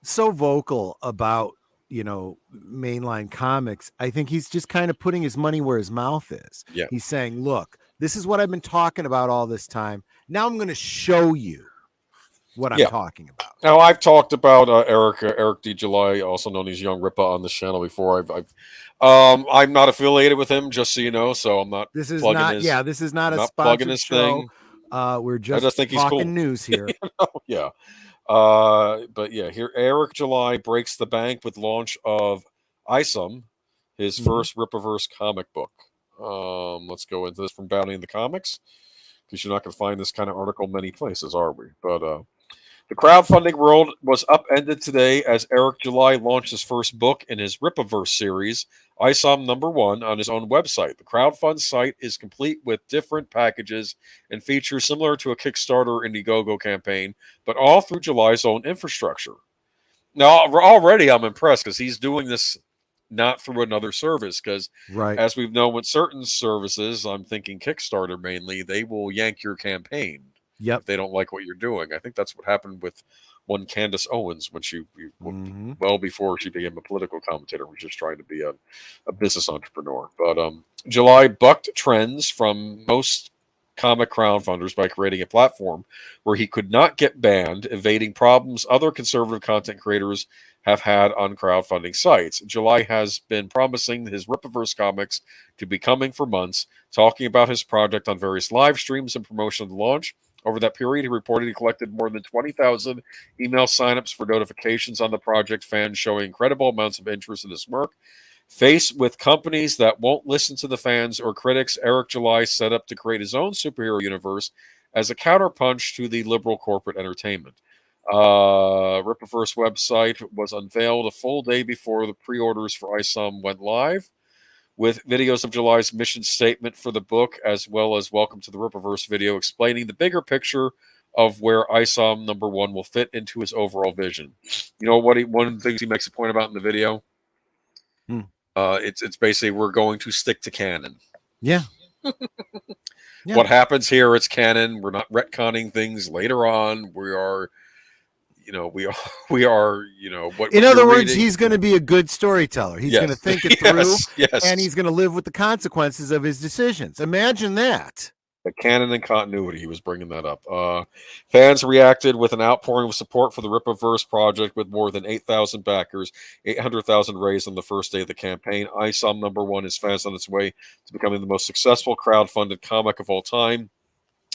so vocal about, mainline comics. I think he's just kind of putting his money where his mouth is. Yeah. He's saying, look, this is what I've been talking about all this time. Now I'm going to show you what I'm talking about. Now, I've talked about Eric D. July, also known as Young Ripa, on this channel before. I'm not affiliated with him, just so you know. So I'm not. This is not. This is not a sponsored show. We're just think talking he's cool. News here. Yeah. But yeah, here Eric July breaks the bank with launch of Isom, his first Ripaverse comic book. Let's go into this from Bounty in the Comics, because you're not going to find this kind of article many places, are we? But the crowdfunding world was upended today as Eric July launched his first book in his Ripaverse series, Isom #1, on his own website. The crowdfund site is complete with different packages and features similar to a Kickstarter Indiegogo campaign, but all through July's own infrastructure. Now, already I'm impressed because he's doing this not through another service, because as we've known with certain services, I'm thinking Kickstarter mainly, they will yank your campaign. Yep. If they don't like what you're doing. I think that's what happened with one Candace Owens when she, well before she became a political commentator, was just trying to be a business entrepreneur. But July bucked trends from most comic crowdfunders by creating a platform where he could not get banned, evading problems other conservative content creators have had on crowdfunding sites. July has been promising his Ripaverse comics to be coming for months, talking about his project on various live streams and promotion of the launch. Over that period, he reported he collected more than 20,000 email signups for notifications on the project, fans showing incredible amounts of interest in his work. Faced with companies that won't listen to the fans or critics, Eric July set up to create his own superhero universe as a counterpunch to the liberal corporate entertainment. Ripaverse website was unveiled a full day before the pre-orders for Isom went live, with videos of July's mission statement for the book, as well as Welcome to the Ripaverse video explaining the bigger picture of where Isom #1 will fit into his overall vision. You know what? One of the things he makes a point about in the video, it's basically, we're going to stick to canon. Yeah. What happens here, it's canon. We're not retconning things later on. We are, what. In other words, he's going to be a good storyteller. He's going to think it through, and he's going to live with the consequences of his decisions. Imagine that. The canon and continuity, he was bringing that up. Fans reacted with an outpouring of support for the Ripaverse project, with more than 8,000 backers, 800,000 raised on the first day of the campaign. Isom #1 is fast on its way to becoming the most successful crowdfunded comic of all time.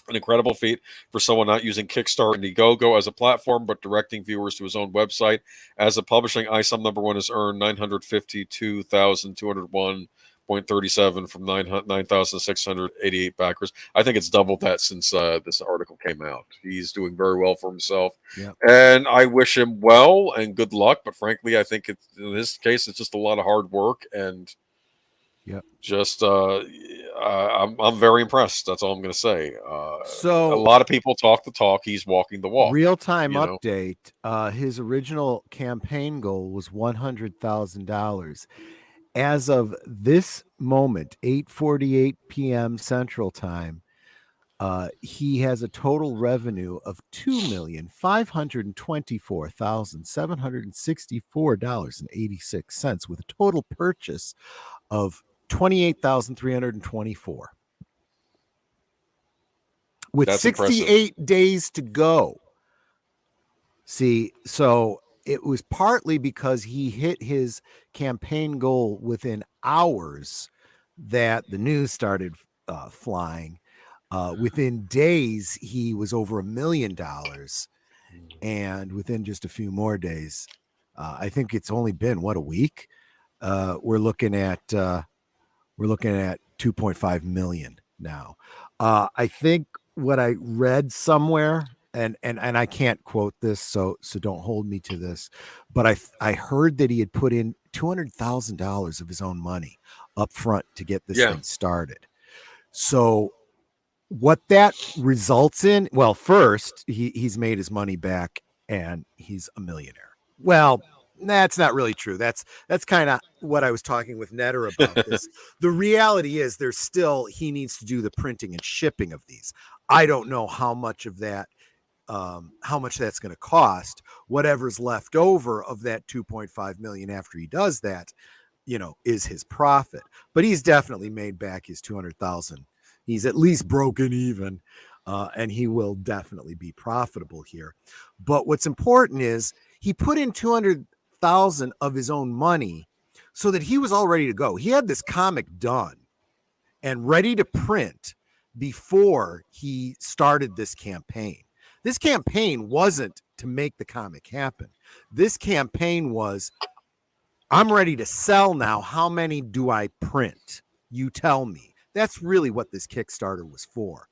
An incredible feat for someone not using Kickstarter and Indiegogo as a platform, but directing viewers to his own website. As a publishing, Isom #1 has earned 952,201.37 from 9,688 backers. I think it's doubled that since this article came out. He's doing very well for himself. Yep. And I wish him well and good luck. But frankly, I think in this case, it's just a lot of hard work. And just I'm very impressed. That's all I'm going to say. So a lot of people talk the talk. He's walking the walk. Real-time update. His original campaign goal was $100,000. As of this moment, 8:48 p.m. Central Time, he has a total revenue of $2,524,764.86, with a total purchase of $28,324. With That's 68 impressive. days to go. See, so it was partly because he hit his campaign goal within hours that the news started flying. Within days, he was over $1 million. And within just a few more days, I think it's only been, a week? We're looking at 2.5 million now. I think what I read somewhere, and I can't quote this, so don't hold me to this, but I heard that he had put in $200,000 of his own money up front to get this thing started. So what that results in, well, first he's made his money back and he's a millionaire. Well, that's not really true. That's kind of what I was talking with Netter about this. The reality is he needs to do the printing and shipping of these. I don't know how much of that, how much that's going to cost. Whatever's left over of that 2.5 million after he does that, is his profit. But he's definitely made back his 200,000. He's at least broken even, and he will definitely be profitable here. But what's important is he put in 200,000 of his own money so that he was all ready to go. He had this comic done and ready to print before he started this campaign. This campaign wasn't to make the comic happen. This campaign was, I'm ready to sell now. How many do I print? You tell me. That's really what this Kickstarter was for.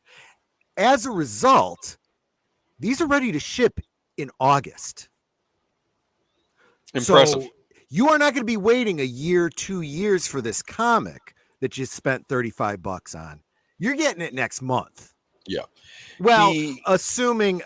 As a result, these are ready to ship in August. Impressive. So you are not going to be waiting a year, 2 years for this comic that you spent $35 on. You're getting it next month. Yeah. Well, assuming,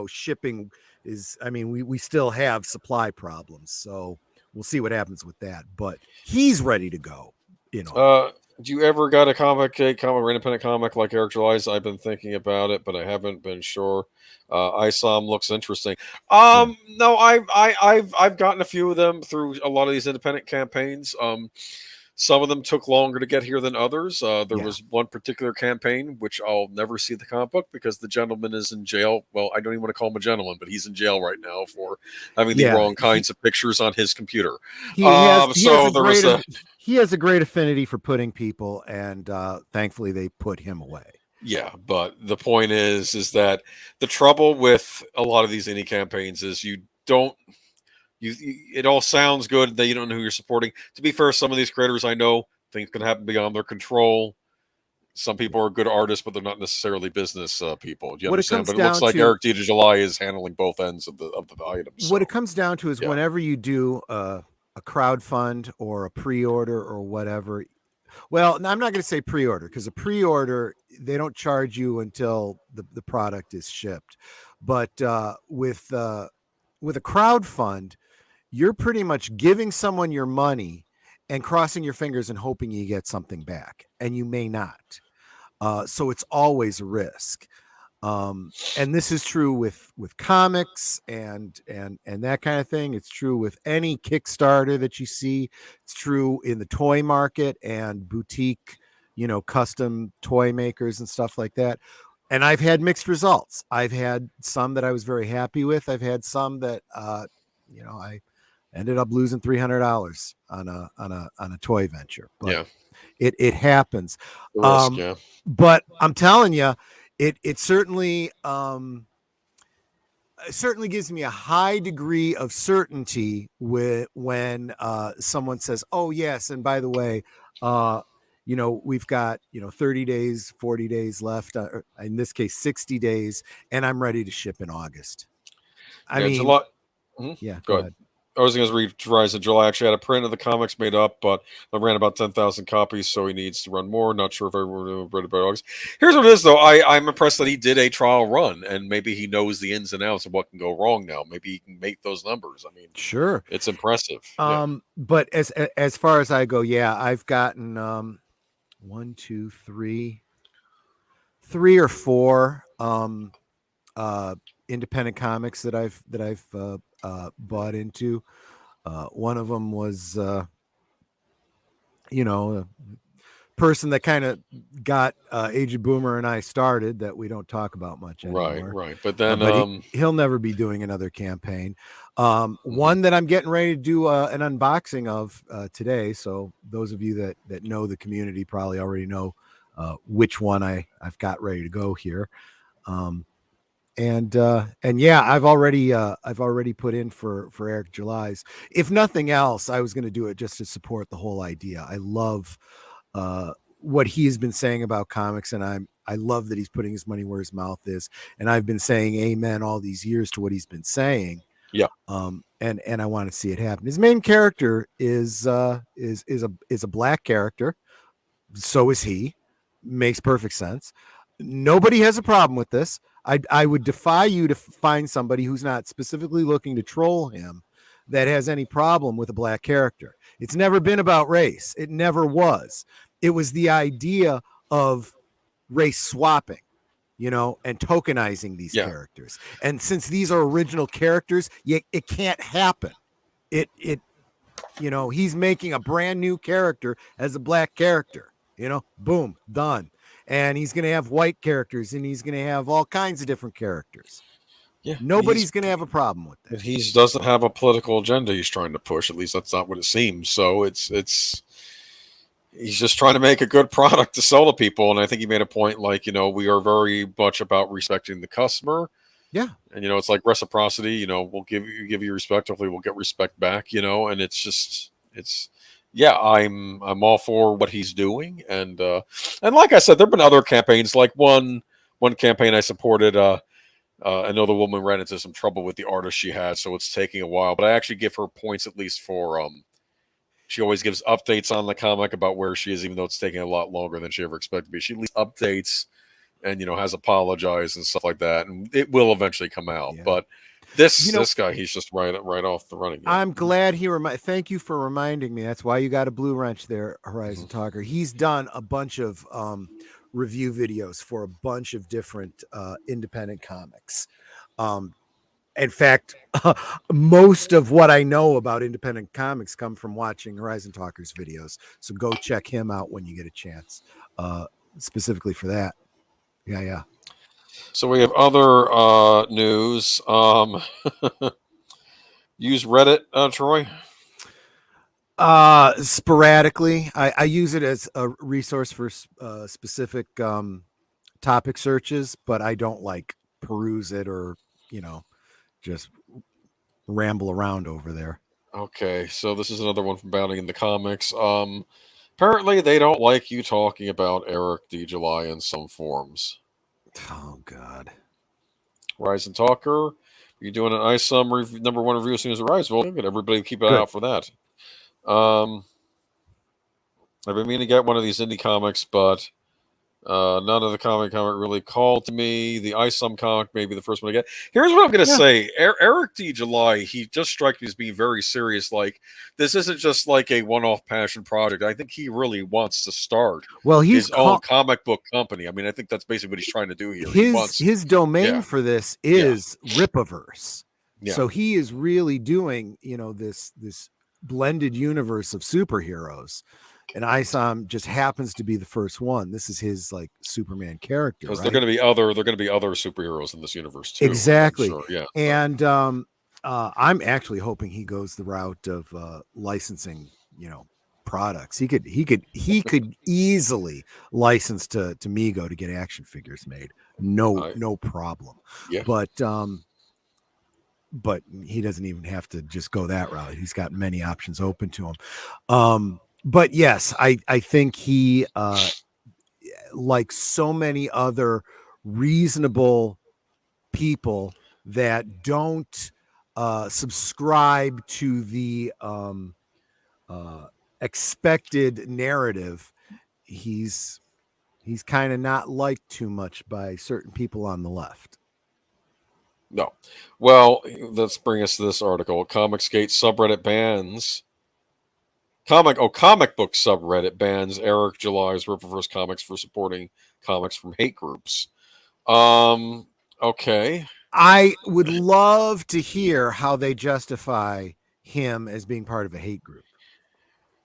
shipping is, we still have supply problems. So we'll see what happens with that. But he's ready to go. Do you ever got a comic or independent comic like Eric July's? I've been thinking about it, but I haven't been sure. I saw him, looks interesting. No, I've gotten a few of them through a lot of these independent campaigns. Some of them took longer to get here than others. There was one particular campaign which I'll never see the comic book because the gentleman is in jail. Well, I don't even want to call him a gentleman, but he's in jail right now for having the wrong kinds of pictures on his computer. He has a great affinity for putting people, and thankfully they put him away. Yeah, but the point is that the trouble with a lot of these indie campaigns is it all sounds good that you don't know who you're supporting. To be fair, some of these creators I know, things can happen beyond their control. Some people are good artists, but they're not necessarily business people. Do you understand? But it looks like Eric D. July is handling both ends of the items. What it comes down to is whenever you do a crowdfund or a pre-order or whatever. Well, I'm not going to say pre-order because a pre-order, they don't charge you until the product is shipped. But with a crowdfund, you're pretty much giving someone your money and crossing your fingers and hoping you get something back, and you may not. So it's always a risk. And this is true with comics and that kind of thing. It's true with any Kickstarter that you see. It's true in the toy market and boutique, custom toy makers and stuff like that. And I've had mixed results. I've had some that I was very happy with. I've had some that, I ended up losing $300 on a toy venture. But it happens. But I'm telling you, it certainly gives me a high degree of certainty when someone says, "Oh yes, and by the way, we've got 30 days, 40 days left. In this case, 60 days, and I'm ready to ship in August." July. Go ahead. I was going to reprise that July actually had a print of the comics made up, but I ran about 10,000 copies, so he needs to run more. Not sure if everyone read about August. Here's what it is, though. I'm impressed that he did a trial run, and maybe he knows the ins and outs of what can go wrong now. Maybe he can make those numbers. Sure, it's impressive. But as far as I go, I've gotten 1, 2, 3 or 4 independent comics that I've bought into. One of them was a person that kind of got Aged Boomer and I started that we don't talk about much anymore. Right. But then he'll never be doing another campaign. One that I'm getting ready to do an unboxing of today. So those of you that know the community probably already know which one I've got ready to go here. And I've already put in for Eric July's. If nothing else, I was going to do it just to support the whole idea. I love what he has been saying about comics, and I love that he's putting his money where his mouth is, and I've been saying amen all these years to what he's been saying. Yeah. And I want to see it happen. His main character is a black character. So is he. Makes perfect sense. Nobody has a problem with this. I would defy you to find somebody who's not specifically looking to troll him that has any problem with a black character. It's never been about race. It never was. It was the idea of race swapping, and tokenizing these characters. And since these are original characters, it can't happen. He's making a brand new character as a black character, boom, done. And he's going to have white characters, and he's going to have all kinds of different characters. Yeah, nobody's going to have a problem with that. He doesn't have a political agenda he's trying to push. At least that's not what it seems. So he's just trying to make a good product to sell to people. And I think he made a point like, we are very much about respecting the customer. Yeah. And, it's like reciprocity, we'll give you respect. Hopefully we'll get respect back, and I'm all for what he's doing. And like I said, there've been other campaigns, like one campaign I supported, I know the woman ran into some trouble with the artist she had, so it's taking a while. But I actually give her points at least for she always gives updates on the comic about where she is, even though it's taking a lot longer than she ever expected to be. She at least updates and has apologized and stuff like that, and it will eventually come out. Yeah. But this guy, he's just right off the running. I'm glad thank you for reminding me. That's why you got a blue wrench there, Horizon Talker. He's done a bunch of review videos for a bunch of different independent comics. In fact, most of what I know about independent comics come from watching Horizon Talker's videos. So go check him out when you get a chance, specifically for that. Yeah. So we have other news. Use Reddit, Troy? Sporadically. I use it as a resource for specific topic searches, but I don't peruse it or just ramble around over there. Okay, so this is another one from Bounding in the Comics. Apparently they don't like you talking about Eric D. July in some forms. Oh God. Horizon Talker, you're doing an ISOM number 1 review as soon as it arrives. Well, good. Everybody keep an eye out for that. I've been meaning to get one of these indie comics, but none of the comic really called to me. The ISOM comic may be the first one to get. Here's what I'm going to say. Eric D. July, he just strikes me as being very serious. Like, this isn't just like a one-off passion project. I think he really wants to start his own comic book company. I mean, I think that's basically what he's trying to do here. His domain for this is Ripaverse. Yeah. So he is really doing, this blended universe of superheroes. And ISOM just happens to be the first one. This is his Superman character. Because they're going to be other superheroes in this universe too. Exactly. Sure. Yeah. And I'm actually hoping he goes the route of licensing, products. He could easily license to Mego to get action figures made. No problem. Yeah. But he doesn't even have to just go that route. He's got many options open to him. But yes, I think he, like so many other reasonable people that don't subscribe to the expected narrative, he's kind of not liked too much by certain people on the left. No. Well, let's bring us to this article. Comicsgate subreddit bans. Comic book subreddit bans Eric July's Riververse comics for supporting comics from hate groups. Okay. I would love to hear how they justify him as being part of a hate group.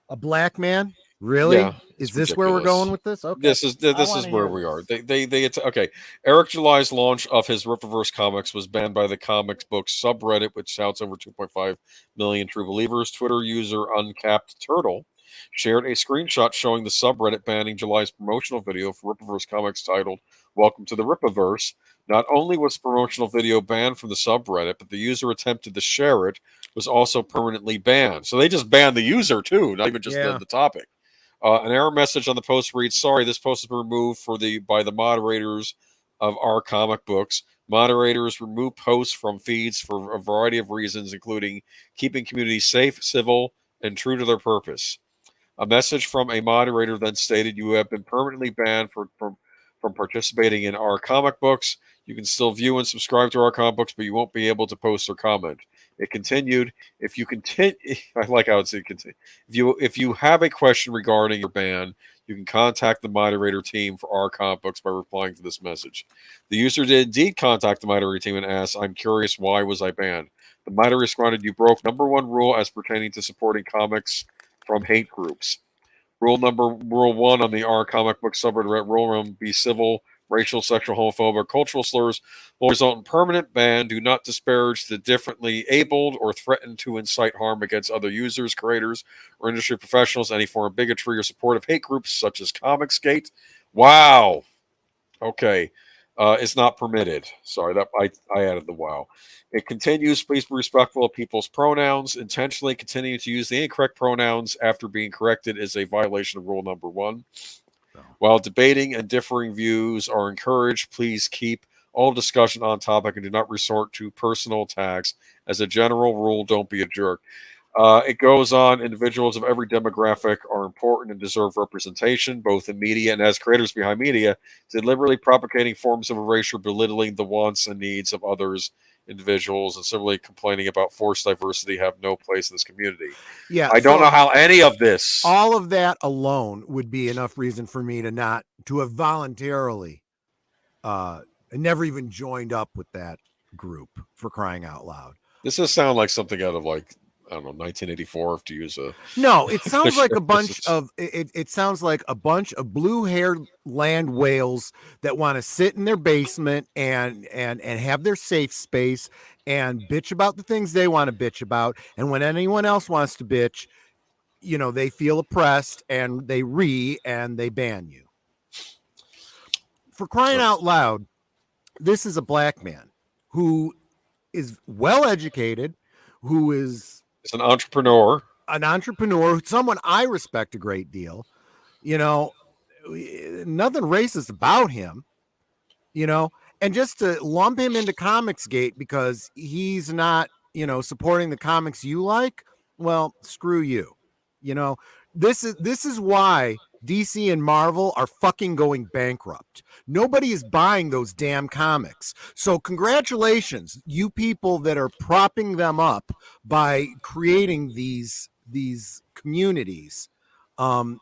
A black man? Really? Yeah, is this ridiculous. Where we're going with this? Okay. This is where we are. Okay. Eric July's launch of his Rippaverse comics was banned by the comics book subreddit, which touts over 2.5 million true believers. Twitter user Uncapped Turtle shared a screenshot showing the subreddit banning July's promotional video for Rippaverse comics titled "Welcome to the Rippaverse." Not only was the promotional video banned from the subreddit, but the user attempted to share it was also permanently banned. So they just banned the user too, not even just the topic. An error message on the post reads, "Sorry, this post has been removed by the moderators of our comic books. Moderators remove posts from feeds for a variety of reasons, including keeping communities safe, civil, and true to their purpose." A message from a moderator then stated, "You have been permanently banned from participating in our comic books. You can still view and subscribe to our comic books, but you won't be able to post or comment." It continued, "If you continue," I like how it said continue. If you have a question regarding your ban, you can contact the moderator team for our comic books by replying to this message. The user did indeed contact the moderator team and asked, "I'm curious, why was I banned?" The moderator responded, "You broke number one rule as pertaining to supporting comics from hate groups. Rule one on the R comic book subreddit, rule room: be civil. Racial, sexual, homophobic, cultural slurs will result in permanent ban. Do not disparage the differently abled or threaten to incite harm against other users, creators, or industry professionals. Any form of bigotry or support of hate groups such as Comicsgate." Wow. Okay. Is not permitted. Sorry, that I added the wow. It continues, "Please be respectful of people's pronouns. Intentionally continuing to use the incorrect pronouns after being corrected is a violation of rule number one. While debating and differing views are encouraged, please keep all discussion on topic and do not resort to personal attacks. As a general rule, don't be a jerk." It goes on, "Individuals of every demographic are important and deserve representation, both in media and as creators behind media. Deliberately propagating forms of erasure, belittling the wants and needs of others, individuals, and simply complaining about forced diversity have no place in this community." Yeah, I don't know how any of this. All of that alone would be enough reason for me to have voluntarily never even joined up with that group, for crying out loud. This does sound like something out of, like, I don't know, 1984, to use a. No, it sounds like a bunch of it sounds like a bunch of blue-haired land whales that want to sit in their basement and have their safe space and bitch about the things they want to bitch about. And when anyone else wants to bitch, they feel oppressed and they ban you. For crying out loud, this is a black man who is well educated, who is an entrepreneur, someone I respect a great deal. Nothing racist about him, and just to lump him into Comicsgate because he's not, supporting the comics you like. Well, screw you. This is why DC and Marvel are fucking going bankrupt. Nobody is buying those damn comics. So congratulations, you people that are propping them up by creating these communities and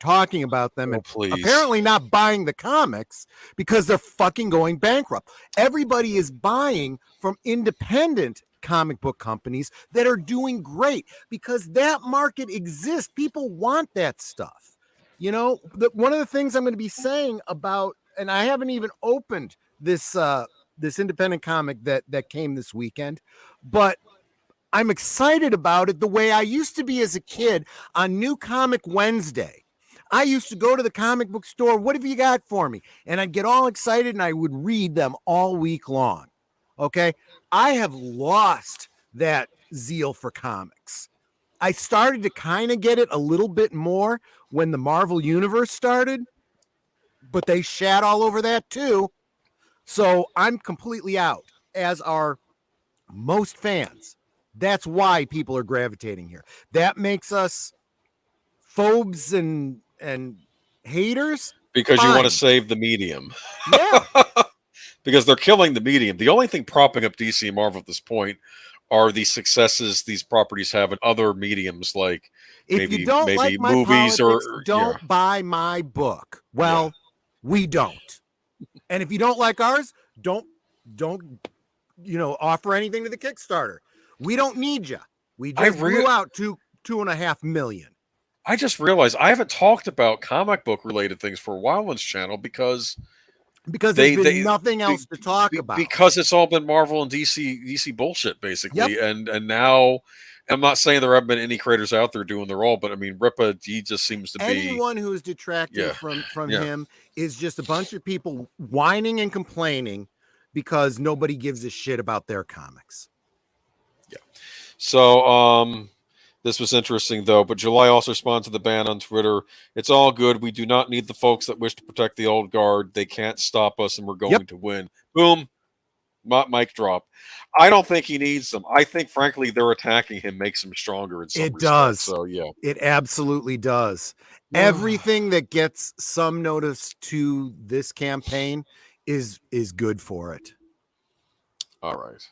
talking about them, and apparently not buying the comics because they're fucking going bankrupt. Everybody is buying from independent comic book companies that are doing great because that market exists. People want that stuff. One of the things I'm going to be saying about, and I haven't even opened this independent comic that came this weekend, but I'm excited about it the way I used to be as a kid on New Comic Wednesday. I used to go to the comic book store. "What have you got for me?" And I'd get all excited and I would read them all week long. Okay. I have lost that zeal for comics. I started to kind of get it a little bit more when the Marvel Universe started, but they shat all over that too. So I'm completely out, as are most fans. That's why people are gravitating here. That makes us phobes and haters. Because you want to save the medium. Yeah. Because they're killing the medium. The only thing propping up DC and Marvel at this point are the successes these properties have in other mediums, like maybe like movies, or don't buy my book. Well, we don't. And if you don't like ours, don't offer anything to the Kickstarter. We don't need you. We just blew out $2.5 million. I just realized I haven't talked about comic book related things for a while on this channel because there's been nothing else to talk about. Because it's all been Marvel and DC bullshit, basically. Yep. And now, I'm not saying there haven't been any creators out there doing their all, but I mean, Ripa, he just seems to be. Anyone who is detracting from him is just a bunch of people whining and complaining because nobody gives a shit about their comics. Yeah. So, This was interesting, though, but July also responded to the ban on Twitter. It's all good. We do not need the folks that wish to protect the old guard. They can't stop us, and we're going to win. Boom. Mic drop. I don't think he needs them. I think, frankly, they're attacking him makes him stronger in some respects. Does. So, yeah. It absolutely does. Everything that gets some notice to this campaign is good for it. All right.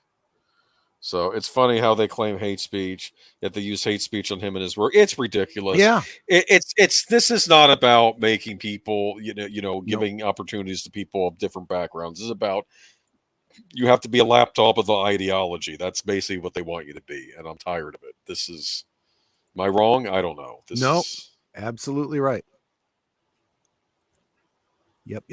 So it's funny how they claim hate speech, yet they use hate speech on him and his work. It's ridiculous. Yeah. It's this is not about making people, giving opportunities to people of different backgrounds. This is about you have to be a lapdog of the ideology. That's basically what they want you to be, and I'm tired of it. Am I wrong? I don't know. Absolutely right. Yep.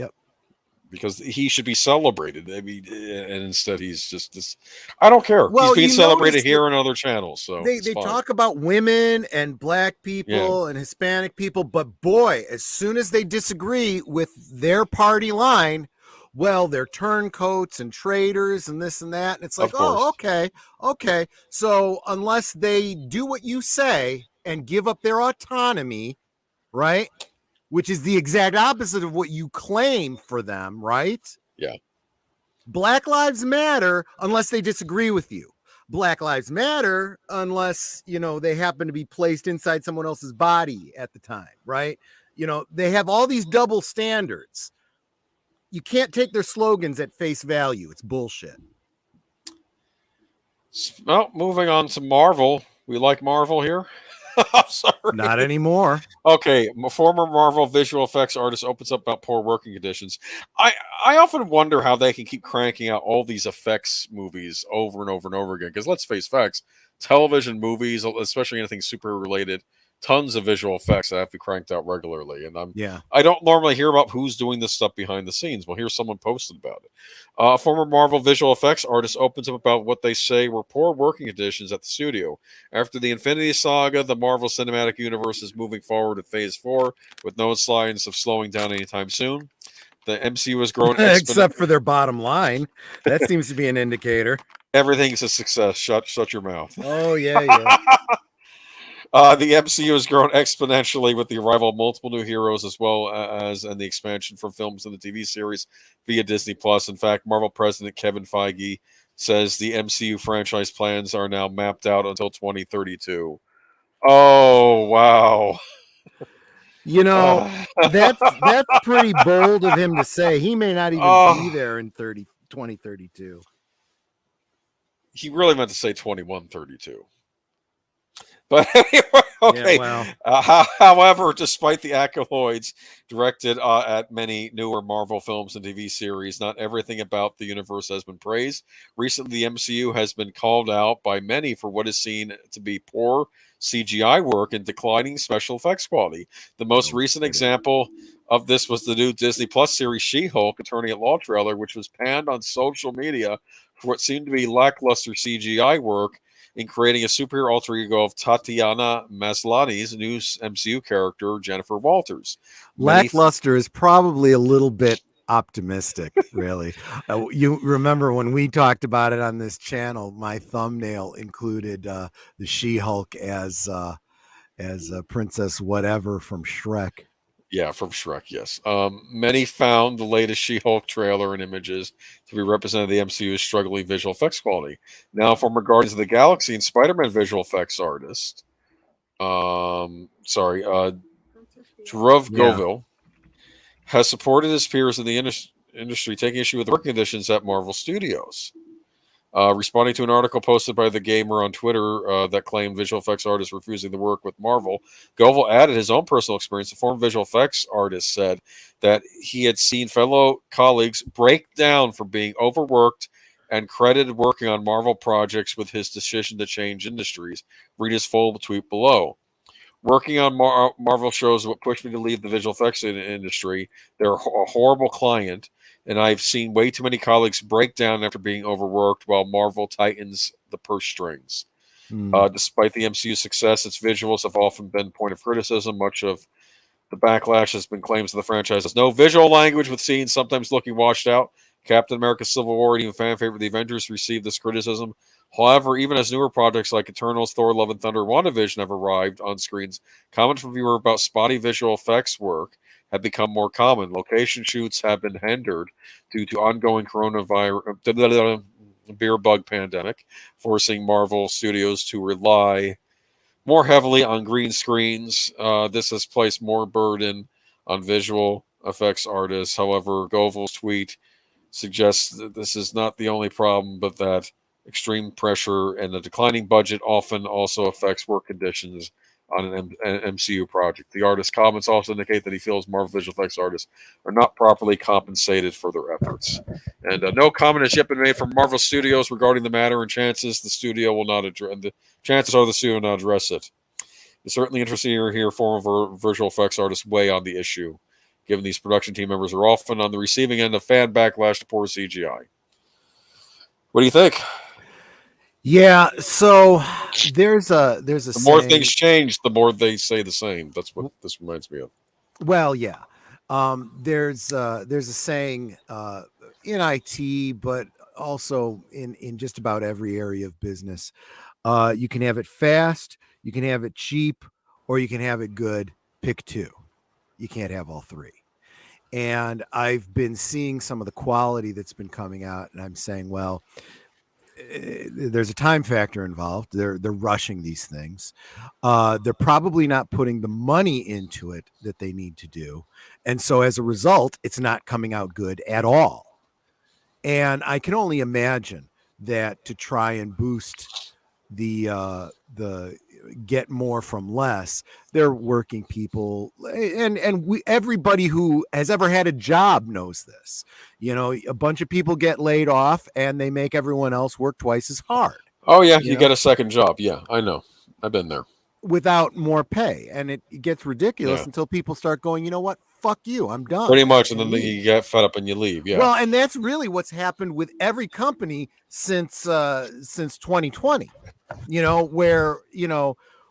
Because he should be celebrated. I mean, and instead he's just this. I don't care. Well, he's being celebrated here on other channels. So they talk about women and black people and Hispanic people, but boy, as soon as they disagree with their party line, well, they're turncoats and traitors and this and that. And it's like, okay. So unless they do what you say and give up their autonomy, right? Which is the exact opposite of what you claim for them, right? Yeah. Black Lives Matter unless they disagree with you. Black Lives Matter unless, they happen to be placed inside someone else's body at the time, right? They have all these double standards. You can't take their slogans at face value. It's bullshit. Well, moving on to Marvel. We like Marvel here. I'm sorry. Not anymore. Okay, former Marvel visual effects artist opens up about poor working conditions. I often wonder how they can keep cranking out all these effects movies over and over and over again. Because let's face facts, television movies, especially anything super related, tons of visual effects that have to be cranked out regularly. And I don't normally hear about who's doing this stuff behind the scenes. Well, here's someone posted about it. Former Marvel visual effects artist opens up about what they say were poor working conditions at the studio. After the Infinity Saga, the Marvel Cinematic Universe is moving forward with Phase 4 with no signs of slowing down anytime soon. The MCU has grown except for their bottom line. That seems to be an indicator. Everything's a success. Shut your mouth. Oh, yeah. The MCU has grown exponentially with the arrival of multiple new heroes as well as and the expansion from films and the TV series via Disney+. In fact, Marvel President Kevin Feige says the MCU franchise plans are now mapped out until 2032. Oh, wow. That's pretty bold of him to say. He may not even be there in 2032. He really meant to say 2132. But anyway, okay. Yeah, well. However, despite the accolades directed at many newer Marvel films and TV series, not everything about the universe has been praised. Recently, the MCU has been called out by many for what is seen to be poor CGI work and declining special effects quality. The most recent example of this was the new Disney Plus series She-Hulk Attorney at Law trailer, which was panned on social media for what seemed to be lackluster CGI work in creating a superhero alter ego of Tatiana Maslany's new MCU character, Jennifer Walters. Lackluster is probably a little bit optimistic, really. You remember when we talked about it on this channel, my thumbnail included the She-Hulk as Princess Whatever from Shrek. Yeah, from Shrek, yes. Many found the latest She-Hulk trailer and images to be representative of the MCU's struggling visual effects quality. Now, former Guardians of the Galaxy and Spider-Man visual effects artist, Dhruv Govil, has supported his peers in the industry taking issue with the working conditions at Marvel Studios. Responding to an article posted by The Gamer on Twitter that claimed visual effects artists refusing to work with Marvel, Govil added his own personal experience. The former visual effects artist said that he had seen fellow colleagues break down for being overworked and credited working on Marvel projects with his decision to change industries. Read his full tweet below. Working on Marvel shows is what pushed me to leave the visual effects industry. They're a horrible client, and I've seen way too many colleagues break down after being overworked while Marvel tightens the purse strings. Despite the MCU's success, its visuals have often been point of criticism. Much of the backlash has been claims that the franchise has no visual language, with scenes sometimes looking washed out. Captain America Civil War and even fan favorite The Avengers received this criticism. However, even as newer projects like Eternals, Thor, Love and Thunder, WandaVision have arrived on screens, comments from viewers about spotty visual effects work have become more common. Location shoots have been hindered due to ongoing coronavirus beer bug pandemic, forcing Marvel Studios to rely more heavily on green screens. This has placed more burden on visual effects artists. However, Govel's tweet suggests that this is not the only problem, but that extreme pressure and a declining budget often also affects work conditions on an MCU project. The artist's comments also indicate that he feels Marvel visual effects artists are not properly compensated for their efforts. And no comment has yet been made from Marvel Studios regarding the matter, and chances the studio will not address. The chances are the studio will not address it. It's certainly interesting to hear former visual effects artists weigh on the issue, given these production team members are often on the receiving end of fan backlash to poor CGI. What do you think? Yeah, so there's a the more saying, things change, the more they say the same. That's what this reminds me of. Well, yeah. There's a saying in IT, but also in just about every area of business. You can have it fast, you can have it cheap, or you can have it good. Pick two. You can't have all three. And I've been seeing some of the quality that's been coming out, and I'm saying, well, there's a time factor involved. They're rushing these things. They're probably not putting the money into it that they need to do. And so as a result, it's not coming out good at all. And I can only imagine that to try and boost the get more from less, they're working people, and everybody who has ever had a job knows this. You know, a bunch of people get laid off and they make everyone else work twice as hard. Oh yeah, you get a second job. Yeah, I know. I've been there. Without more pay, and it gets ridiculous until people start going, you know what? Fuck you, I'm done. Pretty much, and then you get fed up and you leave. Yeah. Well, and that's really what's happened with every company since 2020. You know, where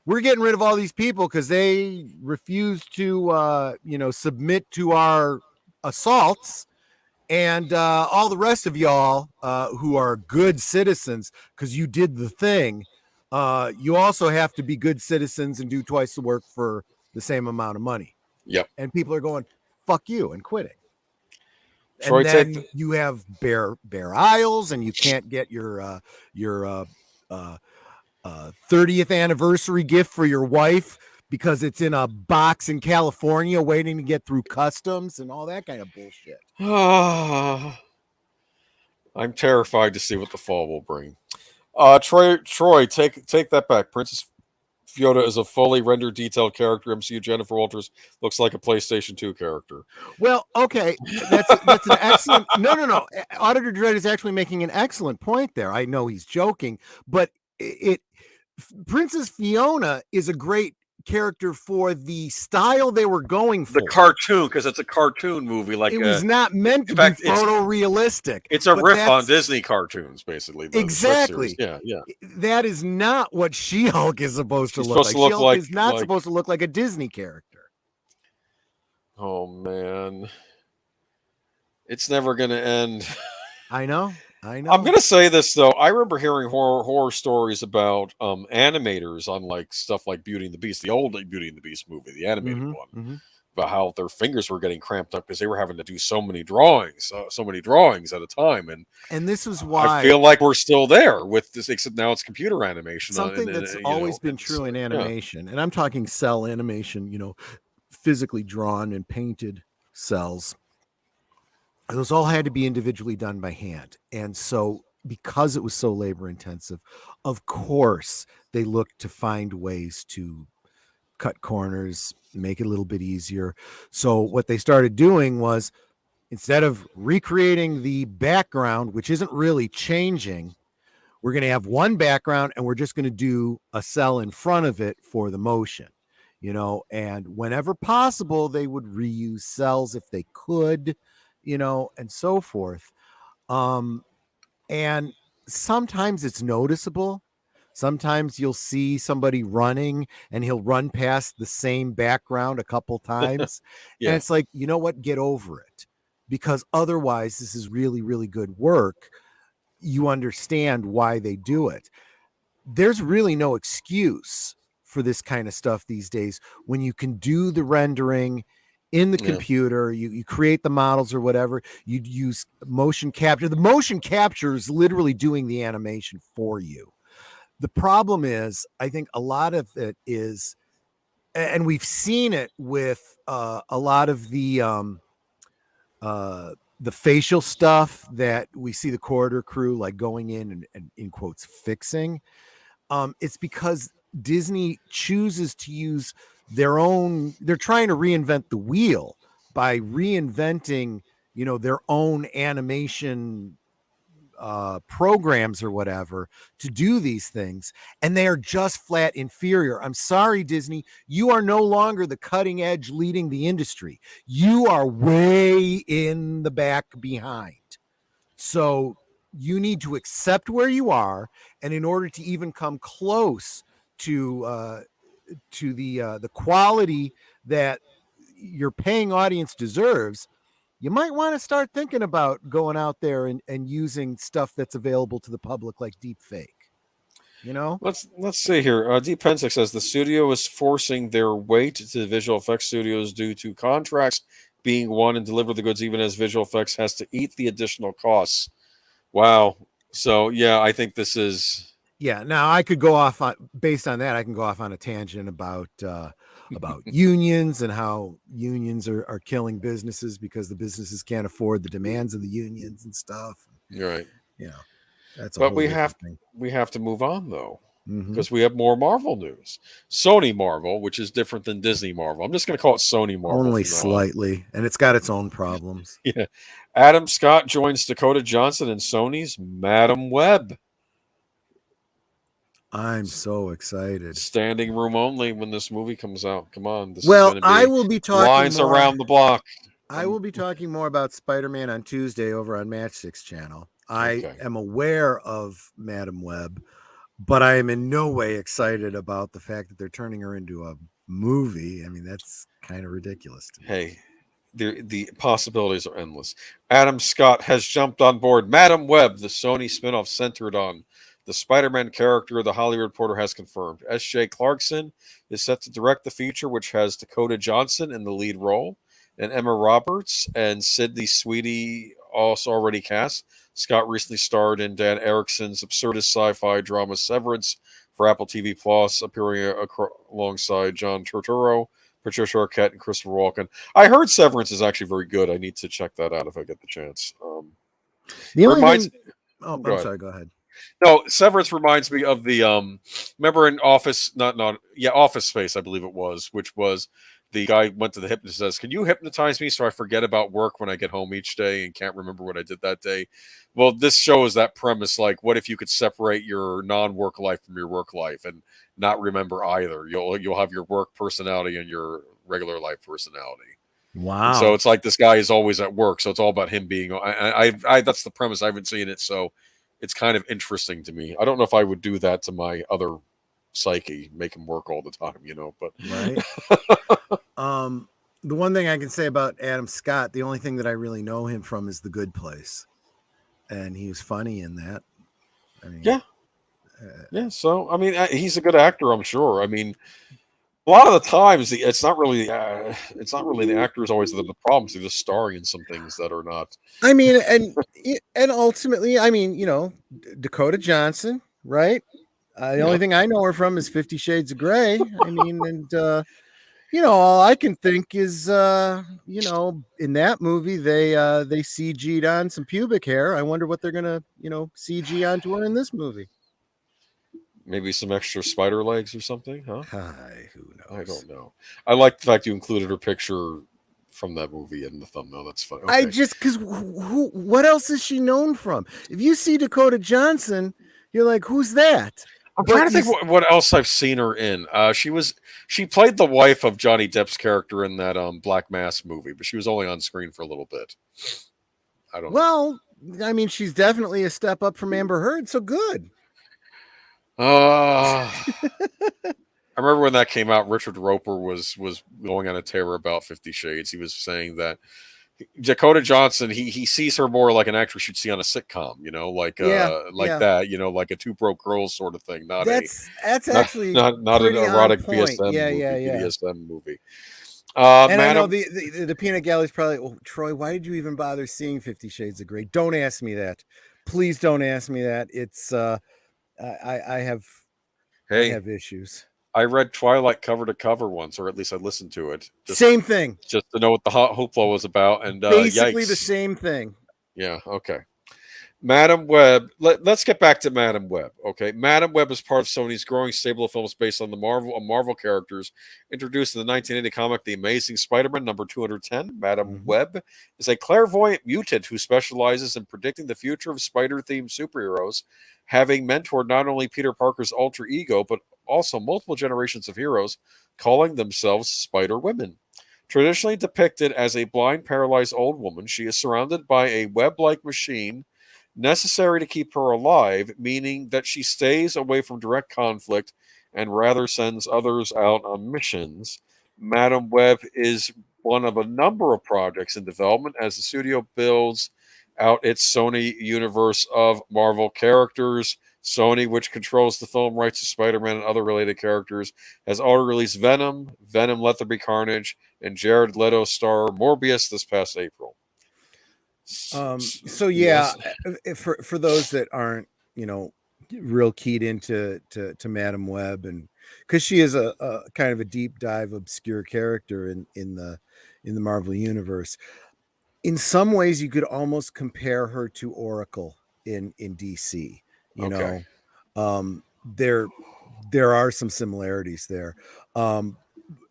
we're getting rid of all these people because they refuse to submit to our assaults, and all the rest of y'all who are good citizens because you did the thing. You also have to be good citizens and do twice the work for the same amount of money. Yep. And people are going, fuck you, and quitting. Troy, and then you have bare aisles, and you can't get your 30th anniversary gift for your wife because it's in a box in California waiting to get through customs and all that kind of bullshit. I'm terrified to see what the fall will bring. Troy, take that back. Princess Fiona is a fully rendered detailed character. MCU Jennifer Walters looks like a PlayStation 2 character. Well, okay, that's an excellent. No. Auditor Dredd is actually making an excellent point there. I know he's joking, but Princess Fiona is a great character for the style they were going for. The cartoon, because it's a cartoon movie. Like it was not meant to be photorealistic. It's a riff on Disney cartoons, basically. Exactly. Yeah. That is not what She-Hulk is supposed to look like. She-Hulk is not supposed to look like a Disney character. Oh man, it's never going to end. I know. I'm going to say this though. I remember hearing horror stories about animators on like stuff like Beauty and the Beast, the old Beauty and the Beast movie, the animated one, about how their fingers were getting cramped up because they were having to do so many drawings at a time. And this is why I feel like we're still there with this, except now it's computer animation. Something that's always been true in animation, and I'm talking cell animation. Physically drawn and painted cells. Those all had to be individually done by hand. And so because it was so labor intensive, of course, they looked to find ways to cut corners, make it a little bit easier. So what they started doing was, instead of recreating the background, which isn't really changing, we're going to have one background and we're just going to do a cell in front of it for the motion, and whenever possible, they would reuse cells if they could, and so forth. And sometimes it's noticeable. Sometimes you'll see somebody running and he'll run past the same background a couple times. And it's like, you know what? Get over it, because otherwise this is really, really good work. you understand why they do it. There's really no excuse for this kind of stuff these days when you can do the rendering in the computer, you create the models or whatever, you'd use motion capture. The motion capture is literally doing the animation for you. The problem is, I think a lot of it is, and we've seen it with a lot of the facial stuff that we see the corridor crew like going in and in quotes fixing. It's because Disney chooses to use their own, they're trying to reinvent the wheel by reinventing, their own animation programs or whatever to do these things, and they are just flat inferior. I'm sorry, Disney, you are no longer the cutting edge leading the industry. You are way in the back behind. So you need to accept where you are, and in order to even come close to the quality that your paying audience deserves, you might want to start thinking about going out there and using stuff that's available to the public, like deep fake. Let's see here. Deep Pensick says the studio is forcing their weight to the visual effects studios due to contracts being won and deliver the goods, even as visual effects has to eat the additional costs. Wow. So yeah, I think this is. Yeah. Now I could go off on, based on that, I can go off on a tangent about unions and how unions are killing businesses because the businesses can't afford the demands of the unions and stuff. You're right. That's. But we have to move on though, because we have more Marvel news. Sony Marvel, which is different than Disney Marvel. I'm just going to call it Sony Marvel. Only slightly, and it's got its own problems. Yeah. Adam Scott joins Dakota Johnson in Sony's Madam Webb. I'm so excited. Standing room only when this movie comes out. Come on. I will be talking lines more, around the block. I will be talking more about Spider-Man on Tuesday over on Matchstick's channel. I am aware of Madam Webb, but I am in no way excited about the fact that they're turning her into a movie. I mean, that's kind of ridiculous to me. Hey, the possibilities are endless. Adam Scott has jumped on board Madam Webb, the Sony spinoff centered on the Spider-Man character. The Hollywood Reporter has confirmed. S.J. Clarkson is set to direct the feature, which has Dakota Johnson in the lead role, and Emma Roberts and Sydney Sweeney also already cast. Scott recently starred in Dan Erickson's absurdist sci-fi drama Severance for Apple TV Plus, appearing alongside John Turturro, Patricia Arquette, and Christopher Walken. I heard Severance is actually very good. I need to check that out if I get the chance. The only thing... Oh, I'm sorry. Go ahead. No, Severance reminds me of the remember in Office, Office Space, I believe it was, which was the guy went to the hypnotist and says, "Can you hypnotize me so I forget about work when I get home each day and can't remember what I did that day?" Well, this shows that premise. Like, what if you could separate your non-work life from your work life and not remember either? You'll have your work personality and your regular life personality. Wow. And so it's like this guy is always at work, so it's all about him being. I that's the premise. I haven't seen it, so it's kind of interesting to me. I don't know if I would do that to my other psyche, make him work all the time, but right. The one thing I can say about Adam Scott, the only thing that I really know him from is The Good Place, and he was funny in that. I mean, yeah. So I mean, he's a good actor, I'm sure. I mean, a lot of the times it's not really the actors always the problems. They're just starring in some things that are not. I mean, and ultimately, I mean, Dakota Johnson, right? The only thing I know her from is 50 Shades of Grey. I mean, and all I can think is, in that movie they CG'd on some pubic hair. I wonder what they're gonna, CG onto her in this movie. Maybe some extra spider legs or something, huh? Who knows? I don't know. I like the fact you included her picture from that movie in the thumbnail. That's funny. Okay. I just because what else is she known from? If you see Dakota Johnson, you're like, who's that? I'm trying to think what else I've seen her in. She played the wife of Johnny Depp's character in that Black Mass movie, but she was only on screen for a little bit. I don't know. Well, I mean, she's definitely a step up from Amber Heard, so good. I remember when that came out, Richard Roper was going on a tear about 50 Shades. He was saying that Dakota Johnson, he sees her more like an actress you'd see on a sitcom, like that, like a Two Broke Girls sort of thing. That's actually not an erotic BSM BDSM movie. And I know the peanut gallery is probably, Troy, why did you even bother seeing 50 Shades of Grey? Don't ask me that. Please don't ask me that. It's I have issues. I read Twilight cover to cover once, or at least I listened to it. Same thing. Just to know what the hoopla was about. And basically yikes. The same thing. Yeah, okay. Madam Webb. Let's get back to Madam Webb. Okay, Madam Webb is part of Sony's growing stable of films based on the Marvel characters introduced in the 1980 comic The Amazing Spider-Man number 210. Madam Webb is a clairvoyant mutant who specializes in predicting the future of spider-themed superheroes, having mentored not only Peter Parker's alter ego, but also multiple generations of heroes, calling themselves Spider Women. Traditionally depicted as a blind, paralyzed old woman, she is surrounded by a web-like machine necessary to keep her alive, meaning that she stays away from direct conflict and rather sends others out on missions. Madam Webb is one of a number of projects in development as the studio builds out its Sony universe of Marvel characters. Sony, which controls the film rights to Spider-Man and other related characters, has already released Venom, Let There Be Carnage, and Jared Leto star Morbius this past April. So yeah, for those that aren't real keyed into Madam Webb, and because she is a kind of a deep dive obscure character in the Marvel universe, in some ways you could almost compare her to Oracle in DC. There are some similarities there,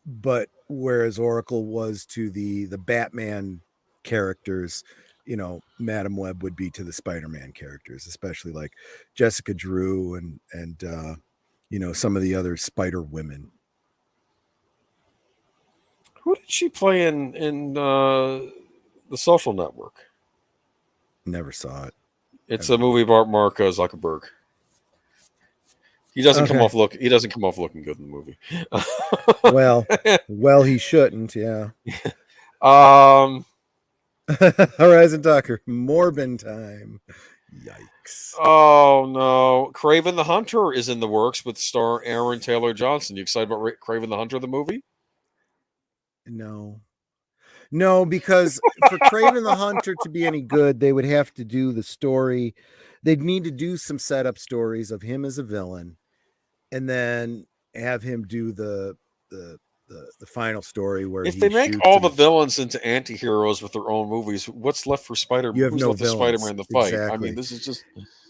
but whereas Oracle was to the Batman characters, Madam Webb would be to the Spider-Man characters, especially like Jessica Drew and some of the other Spider Women. Who did she play in The Social Network? Never saw it. It's a movie about Mark Zuckerberg. He doesn't come off looking good in the movie. well, he shouldn't. Yeah. Horizon Talker, Morbin time. Yikes. Oh no. Kraven the Hunter is in the works with star Aaron Taylor Johnson. You excited about Kraven the Hunter, the movie? No, because for Kraven the Hunter to be any good, they would have to do the story. They'd need to do some setup stories of him as a villain, and then have him do the final story where if they make all the villains into anti-heroes with their own movies, what's left for Spider-Man? You have no Spider-Man to fight. Exactly. I mean, this is just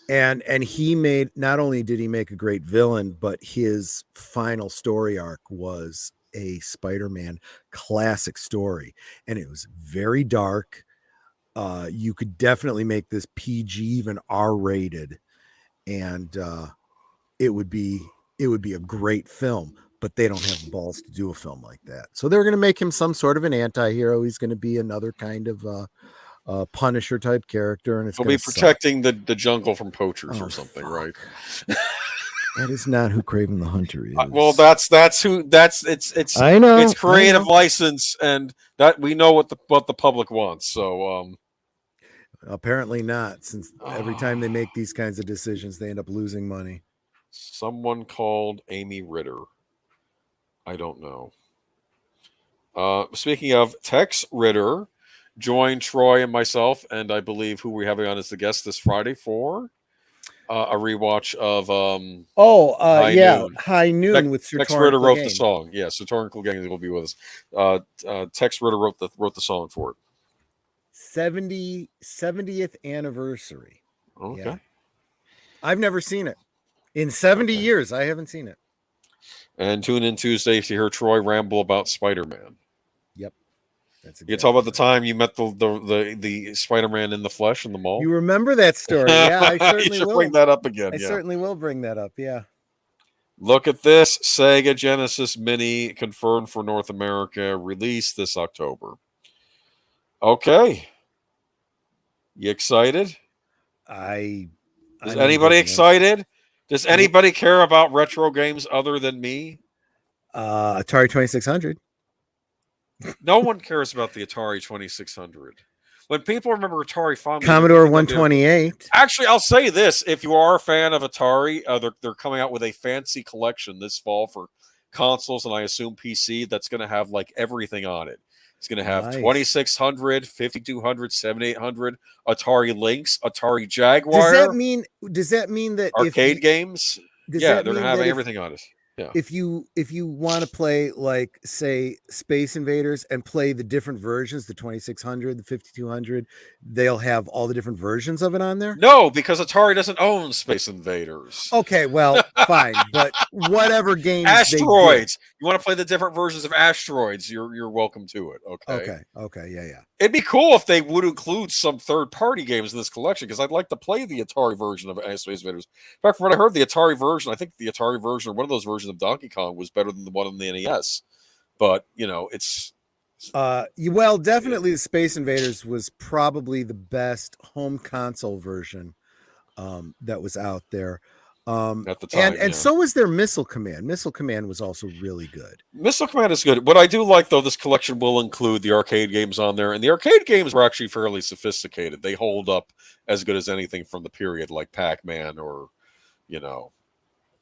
and he made, not only did he make a great villain, but his final story arc was a Spider-Man classic story, and it was very dark. You could definitely make this PG, even R-rated, and it would be a great film. But they don't have the balls to do a film like that. So they're going to make him some sort of an anti-hero. He's going to be another kind of Punisher type character, and he'll be protecting the jungle from poachers or something, right? That is not who Kraven the Hunter is. Well, it's I know it's creative license, and that we know what the public wants. So apparently not, since every time they make these kinds of decisions, they end up losing money. Someone called Amy Ritter. I don't know. Speaking of, Tex Ritter joined Troy and myself, and I believe who we're having on as the guest this Friday for a rewatch of High Noon with Sir Tex Ritter wrote the song. Yeah, Sir Torrin Clegane will be with us. Tex Ritter wrote the song for it. 70th anniversary. Okay. Yeah. I've never seen it. In 70 years, I haven't seen it. And tune in Tuesday to hear Troy ramble about Spider-Man. Yep. You talk about the time you met the Spider-Man in the flesh in the mall. You remember that story? Yeah, I certainly you should will bring that up again. I certainly will bring that up. Yeah. Look at this. Sega Genesis Mini confirmed for North America, released this October. Okay. You excited? Is anybody excited? Does anybody care about retro games other than me? Atari 2600. No one cares about the Atari 2600. when people remember Atari fondly, Commodore 128. Actually, I'll say this: if you are a fan of Atari, they're coming out with a fancy collection this fall for consoles, and I assume PC. That's going to have like everything on it. It's going to have 2600, 5200, 7800, Atari Lynx, Atari Jaguar. Does that mean that arcade games? Yeah, they're going to have everything on it. Yeah. If you want to play, like, say, Space Invaders and play the different versions, the 2600, the 5200, they'll have all the different versions of it on there? No, because Atari doesn't own Space Invaders. Okay, well, fine, but whatever games Asteroids. You want to play the different versions of Asteroids, you're welcome to it. Okay, yeah. It'd be cool if they would include some third-party games in this collection, because I'd like to play the Atari version of Space Invaders. In fact, from what I heard, the Atari version, I think the Atari version, or one of those versions of Donkey Kong, was better than the one on the NES. But, it's... well, definitely the Space Invaders was probably the best home console version that was out there. At the time, and so was their Missile Command. Missile Command was also really good. Missile Command is good. What I do like, though, this collection will include the arcade games on there, and the arcade games were actually fairly sophisticated. They hold up as good as anything from the period, like Pac-Man or,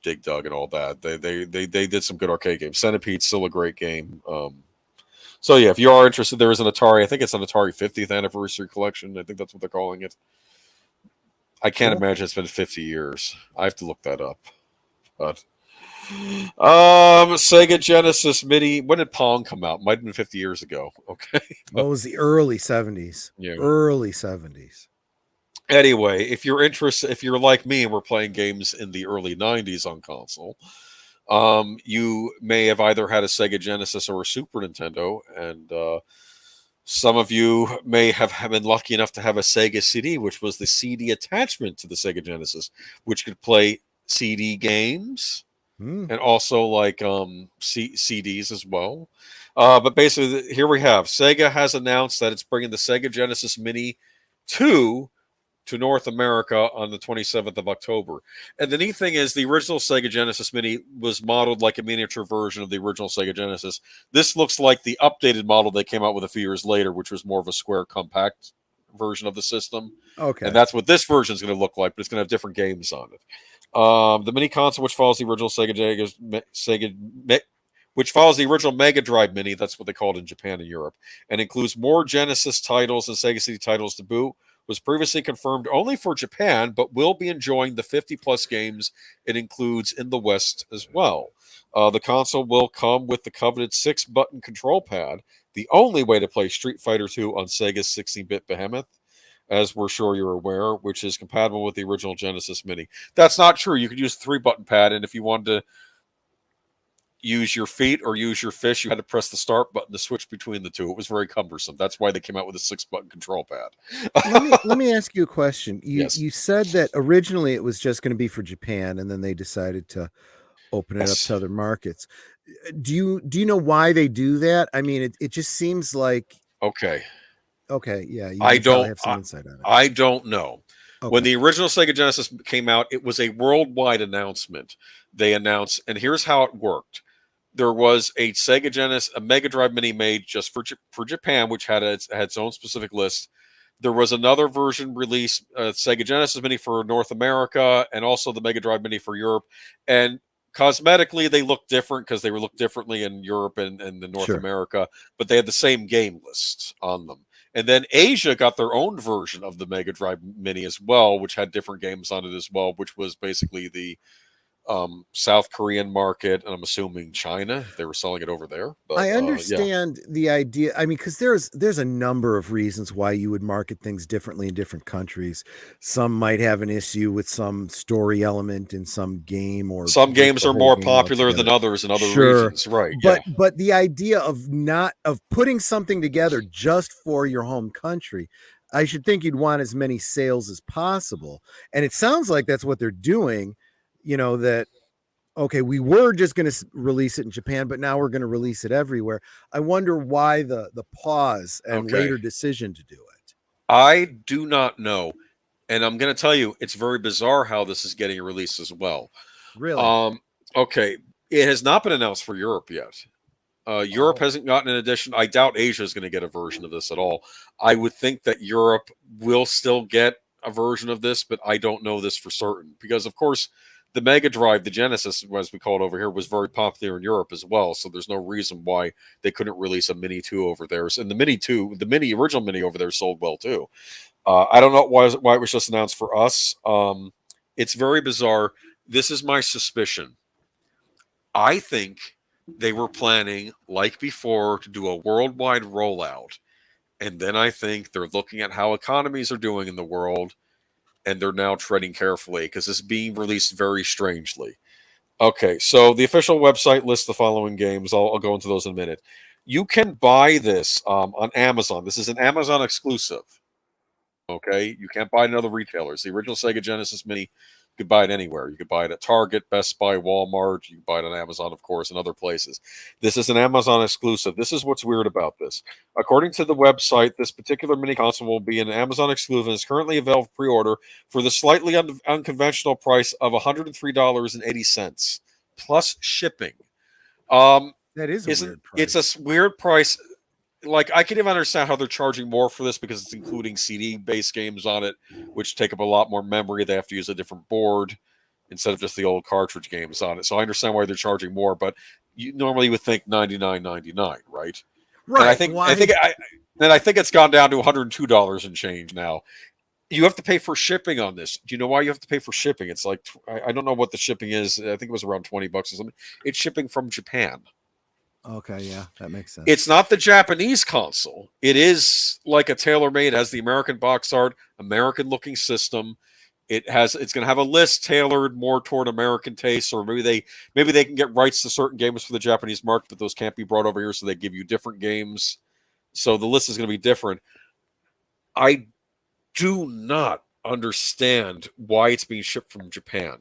Dig Dug and all that. They did some good arcade games. Centipede's still a great game. So yeah, if you are interested, there is an Atari. I think it's an Atari 50th anniversary collection. I think that's what they're calling it. I can't imagine it's been 50 years. I have to look that up. But Sega Genesis Mini. When did Pong come out? Might have been 50 years ago. Okay. Well, it was the early 70s. Yeah. Early 70s. Anyway, if you're interested, if you're like me and we're playing games in the early 90s on console, you may have either had a Sega Genesis or a Super Nintendo, and some of you may have been lucky enough to have a Sega CD, which was the CD attachment to the Sega Genesis, which could play CD games and also like CDs as well. But basically, here we have Sega has announced that it's bringing the Sega Genesis Mini 2 to North America on the 27th of October. And the neat thing is the original Sega Genesis Mini was modeled like a miniature version of the original Sega Genesis. This looks like the updated model they came out with a few years later, which was more of a square compact version of the system. Okay. And that's what this version is going to look like, but it's going to have different games on it. The mini console, which follows the original which follows the original Mega Drive Mini, that's what they called it in Japan and Europe, and includes more Genesis titles and Sega CD titles to boot, was previously confirmed only for Japan, but will be enjoying the 50-plus games it includes in the West as well. The console will come with the coveted 6-button control pad, the only way to play Street Fighter II on Sega's 16-bit behemoth, as we're sure you're aware, which is compatible with the original Genesis Mini. That's not true. You could use a 3-button pad, and if you wanted to use your feet or use your fish, you had to press the start button to switch between the two. It was very cumbersome. That's why they came out with a 6-button control pad. let me ask you a question. You said that originally it was just going to be for Japan, and then they decided to open it up to other markets. Do you know why they do that? I mean, it just seems like okay, yeah. I don't have some insight on it. I don't know. Okay. When the original Sega Genesis came out, it was a worldwide announcement. They announced, and here's how it worked. There was a Sega Genesis, a Mega Drive Mini made just for Japan, which had its own specific list. There was another version released, Sega Genesis Mini for North America, and also the Mega Drive Mini for Europe. And cosmetically, they looked different because they were looked differently in Europe and the North America, but they had the same game lists on them. And then Asia got their own version of the Mega Drive Mini as well, which had different games on it as well, which was basically the South Korean market, and I'm assuming China. They were selling it over there. But, I understand the idea. I mean, because there's a number of reasons why you would market things differently in different countries. Some might have an issue with some story element in some game, or some games are more popular than others in other regions, right? But the idea of putting something together just for your home country, I should think you'd want as many sales as possible, and it sounds like that's what they're doing. That, okay, we were just going to release it in Japan, but now we're going to release it everywhere. I wonder why the pause and later decision to do it. I do not know. And I'm going to tell you, it's very bizarre how this is getting released as well. Really? Okay. It has not been announced for Europe yet. Europe hasn't gotten an edition. I doubt Asia is going to get a version of this at all. I would think that Europe will still get a version of this, but I don't know this for certain because, of course, the Mega Drive, the Genesis, as we call it over here, was very popular in Europe as well. So there's no reason why they couldn't release a Mini 2 over there. And the Mini 2, the original Mini over there sold well too. I don't know why it was just announced for us. It's very bizarre. This is my suspicion. I think they were planning, like before, to do a worldwide rollout. And then I think they're looking at how economies are doing in the world, and they're now treading carefully because it's being released very strangely. Okay, so the official website lists the following games. I'll go into those in a minute. You can buy this on Amazon. This is an Amazon exclusive. Okay, you can't buy it in other retailers. The original Sega Genesis Mini, you could buy it anywhere. You could buy it at Target, Best Buy, Walmart. You can buy it on Amazon, of course, and other places. This is an Amazon exclusive. This is what's weird about this. According to the website, this particular mini console will be an Amazon exclusive and is currently available pre-order for the slightly unconventional price of $103.80 plus shipping. That is a weird price. It's a weird price. Like, I can even understand how they're charging more for this because it's including CD-based games on it, which take up a lot more memory. They have to use a different board instead of just the old cartridge games on it. So I understand why they're charging more, but you normally would think $99.99, right? Right. And I think it's gone down to $102 and change now. You have to pay for shipping on this. Do you know why you have to pay for shipping? It's like, I don't know what the shipping is. I think it was around $20 or something. It's shipping from Japan. Okay, yeah, that makes sense. It's not the Japanese console. It is like a tailor-made, has the American box art, American-looking system. It's going to have a list tailored more toward American tastes, or maybe they can get rights to certain games for the Japanese market, but those can't be brought over here, so they give you different games. So the list is going to be different. I do not understand why it's being shipped from Japan.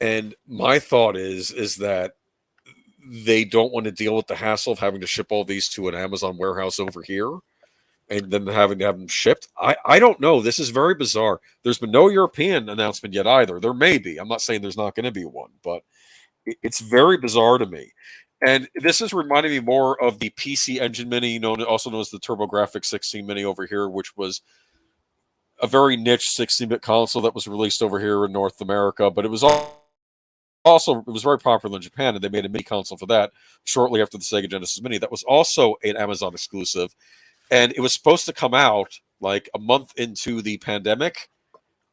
And my thought is that they don't want to deal with the hassle of having to ship all these to an Amazon warehouse over here and then having to have them shipped. I don't know. This is very bizarre. There's been no European announcement yet either. There may be. I'm not saying there's not going to be one, but it's very bizarre to me. And this is reminding me more of the PC Engine Mini, also known as the TurboGrafx 16 Mini over here, which was a very niche 16-bit console that was released over here in North America, but it was also, it was very popular in Japan, and they made a mini console for that shortly after the Sega Genesis Mini. That was also an Amazon exclusive, and it was supposed to come out like a month into the pandemic,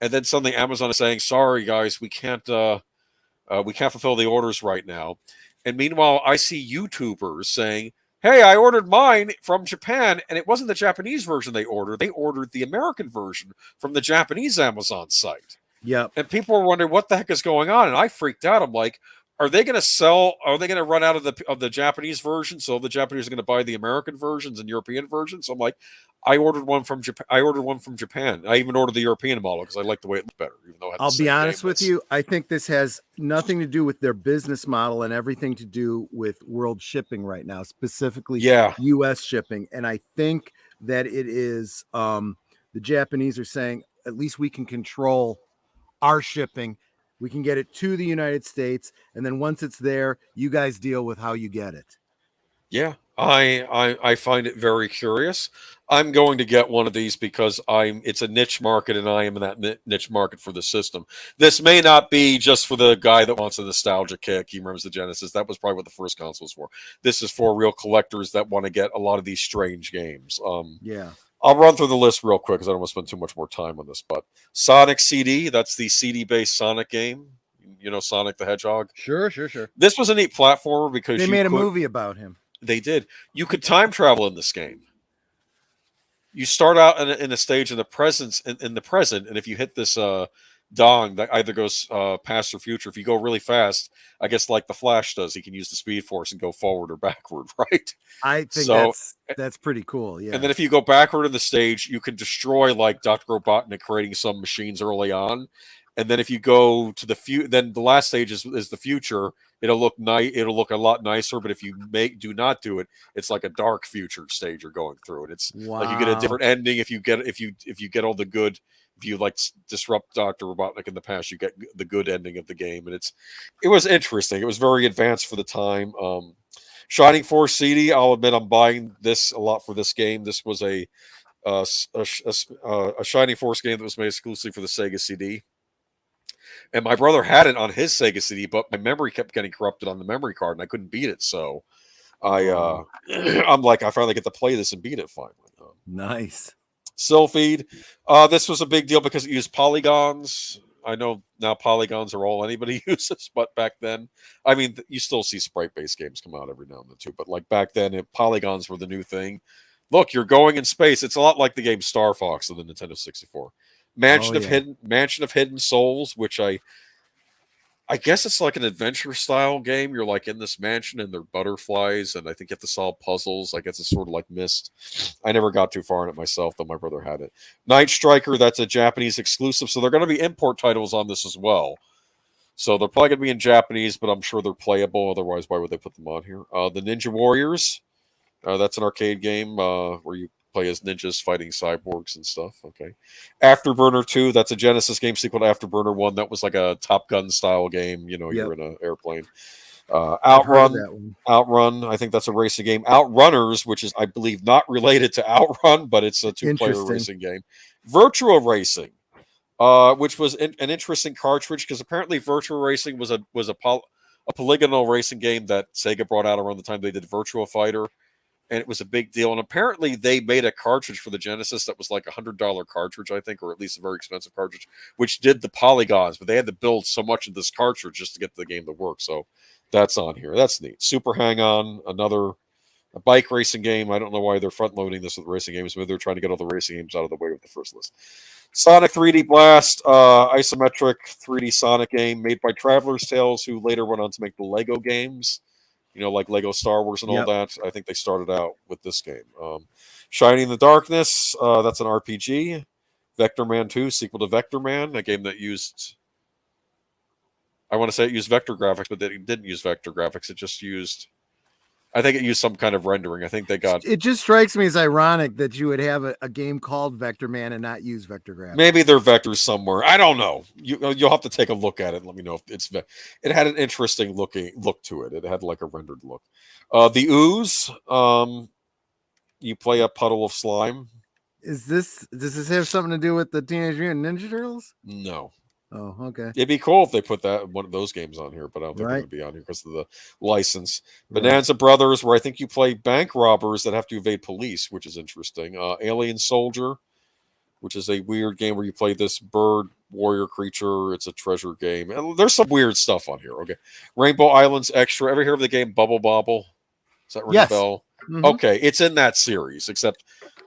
and then suddenly Amazon is saying, "Sorry, guys, we can't fulfill the orders right now." And meanwhile, I see YouTubers saying, "Hey, I ordered mine from Japan, and it wasn't the Japanese version they ordered. They ordered the American version from the Japanese Amazon site." Yeah. And people were wondering what the heck is going on. And I freaked out. I'm like, are they going to run out of the Japanese version? So the Japanese are going to buy the American versions and European versions. So I'm like, I ordered one from Japan. I even ordered the European model because I like the way it looked better, even though I'll be honest with you. I think this has nothing to do with their business model and everything to do with world shipping right now, specifically US shipping. And I think that it is the Japanese are saying, at least we can control our shipping. We can get it to the United States, and then once it's there, you guys deal with how you get it. Yeah, I find it very curious. I'm going to get one of these because it's a niche market, and I am in that niche market for the system. This may not be just for the guy that wants a nostalgia kick. He remembers the Genesis. That was probably what the first console was for. This is for real collectors that want to get a lot of these strange games. Yeah. I'll run through the list real quick because I don't want to spend too much more time on this. But Sonic CD, that's the CD-based Sonic game. You know, Sonic the Hedgehog? Sure. This was a neat platformer because they made a movie about him. They did. You could time travel in this game. You start out in a stage in the present, and if you hit this dong that either goes past or future, if you go really fast, I guess like the Flash does, he can use the Speed Force and go forward or backward, right? I think that's pretty cool. Yeah. And then if you go backward in the stage, you can destroy like Dr. Robotnik creating some machines early on. And then if you go to then the last stage is the future. It'll look It'll look a lot nicer. But if you do not do it, it's like a dark future stage you're going through. And it's like you get a different ending if you get all the good. If you like disrupt Dr. Robotnik in the past, you get the good ending of the game. And it was interesting. It was very advanced for the time. Shining Force CD. I'll admit I'm buying this a lot for this game. This was a Shining Force game that was made exclusively for the Sega CD. And my brother had it on his Sega CD, but my memory kept getting corrupted on the memory card, and I couldn't beat it. So I'm like, I finally get to play this and beat it finally. Nice. Sylpheed. This was a big deal because it used polygons. I know now polygons are all anybody uses, but back then, I mean, you still see sprite-based games come out every now and then too. But like back then, polygons were the new thing. Look, you're going in space. It's a lot like the game Star Fox on the Nintendo 64. Mansion of Hidden Souls, which I guess it's like an adventure style game. You're like in this mansion and they're butterflies, and I think you have to solve puzzles. I guess it's sort of like Myst. I never got too far in it myself, though my brother had it. Night Striker, that's a Japanese exclusive, so they're going to be import titles on this as well. So they're probably going to be in Japanese, but I'm sure they're playable. Otherwise, why would they put them on here? The Ninja Warriors, that's an arcade game where you play as ninjas fighting cyborgs and stuff. Okay. Afterburner 2, that's a Genesis game sequel to Afterburner 1. That was like a Top Gun style game. You know, you're in an airplane. Outrun, I think that's a racing game. Outrunners, which is, I believe, not related to Outrun, but it's a 2-player racing game. Virtua Racing, which was an interesting cartridge because apparently Virtua Racing was a polygonal racing game that Sega brought out around the time they did Virtua Fighter. And it was a big deal. And apparently they made a cartridge for the Genesis that was like $100 cartridge, I think, or at least a very expensive cartridge, which did the polygons. But they had to build so much of this cartridge just to get the game to work. So that's on here. That's neat. Super Hang-On, a bike racing game. I don't know why they're front-loading this with racing games. Maybe they're trying to get all the racing games out of the way with the first list. Sonic 3D Blast, isometric 3D Sonic game made by Traveler's Tales, who later went on to make the Lego games. You know, like Lego Star Wars and all that. I think they started out with this game. Shining in the Darkness, that's an RPG. Vector Man 2, sequel to Vector Man, a game that used... I want to say it used vector graphics, but it didn't use vector graphics. It just used... I think it used some kind of rendering. I think they got... It just strikes me as ironic that you would have a game called Vector Man and not use vector graphics. Maybe they're vectors somewhere. I don't know. You'll have to take a look at it and let me know if it's... It had an interesting look to it. It had like a rendered look. The Ooze, you play a puddle of slime. Does this have something to do with the Teenage Mutant Ninja Turtles? No. Oh, okay. It'd be cool if they put one of those games on here, but I don't think they're going to be on here because of the license. Bonanza Brothers, where I think you play bank robbers that have to evade police, which is interesting. Alien Soldier, which is a weird game where you play this bird warrior creature. It's a treasure game. And there's some weird stuff on here. Okay. Rainbow Islands Extra. Ever hear of the game Bubble Bobble? Does that ring a bell? Mm-hmm. Okay, it's in that series, except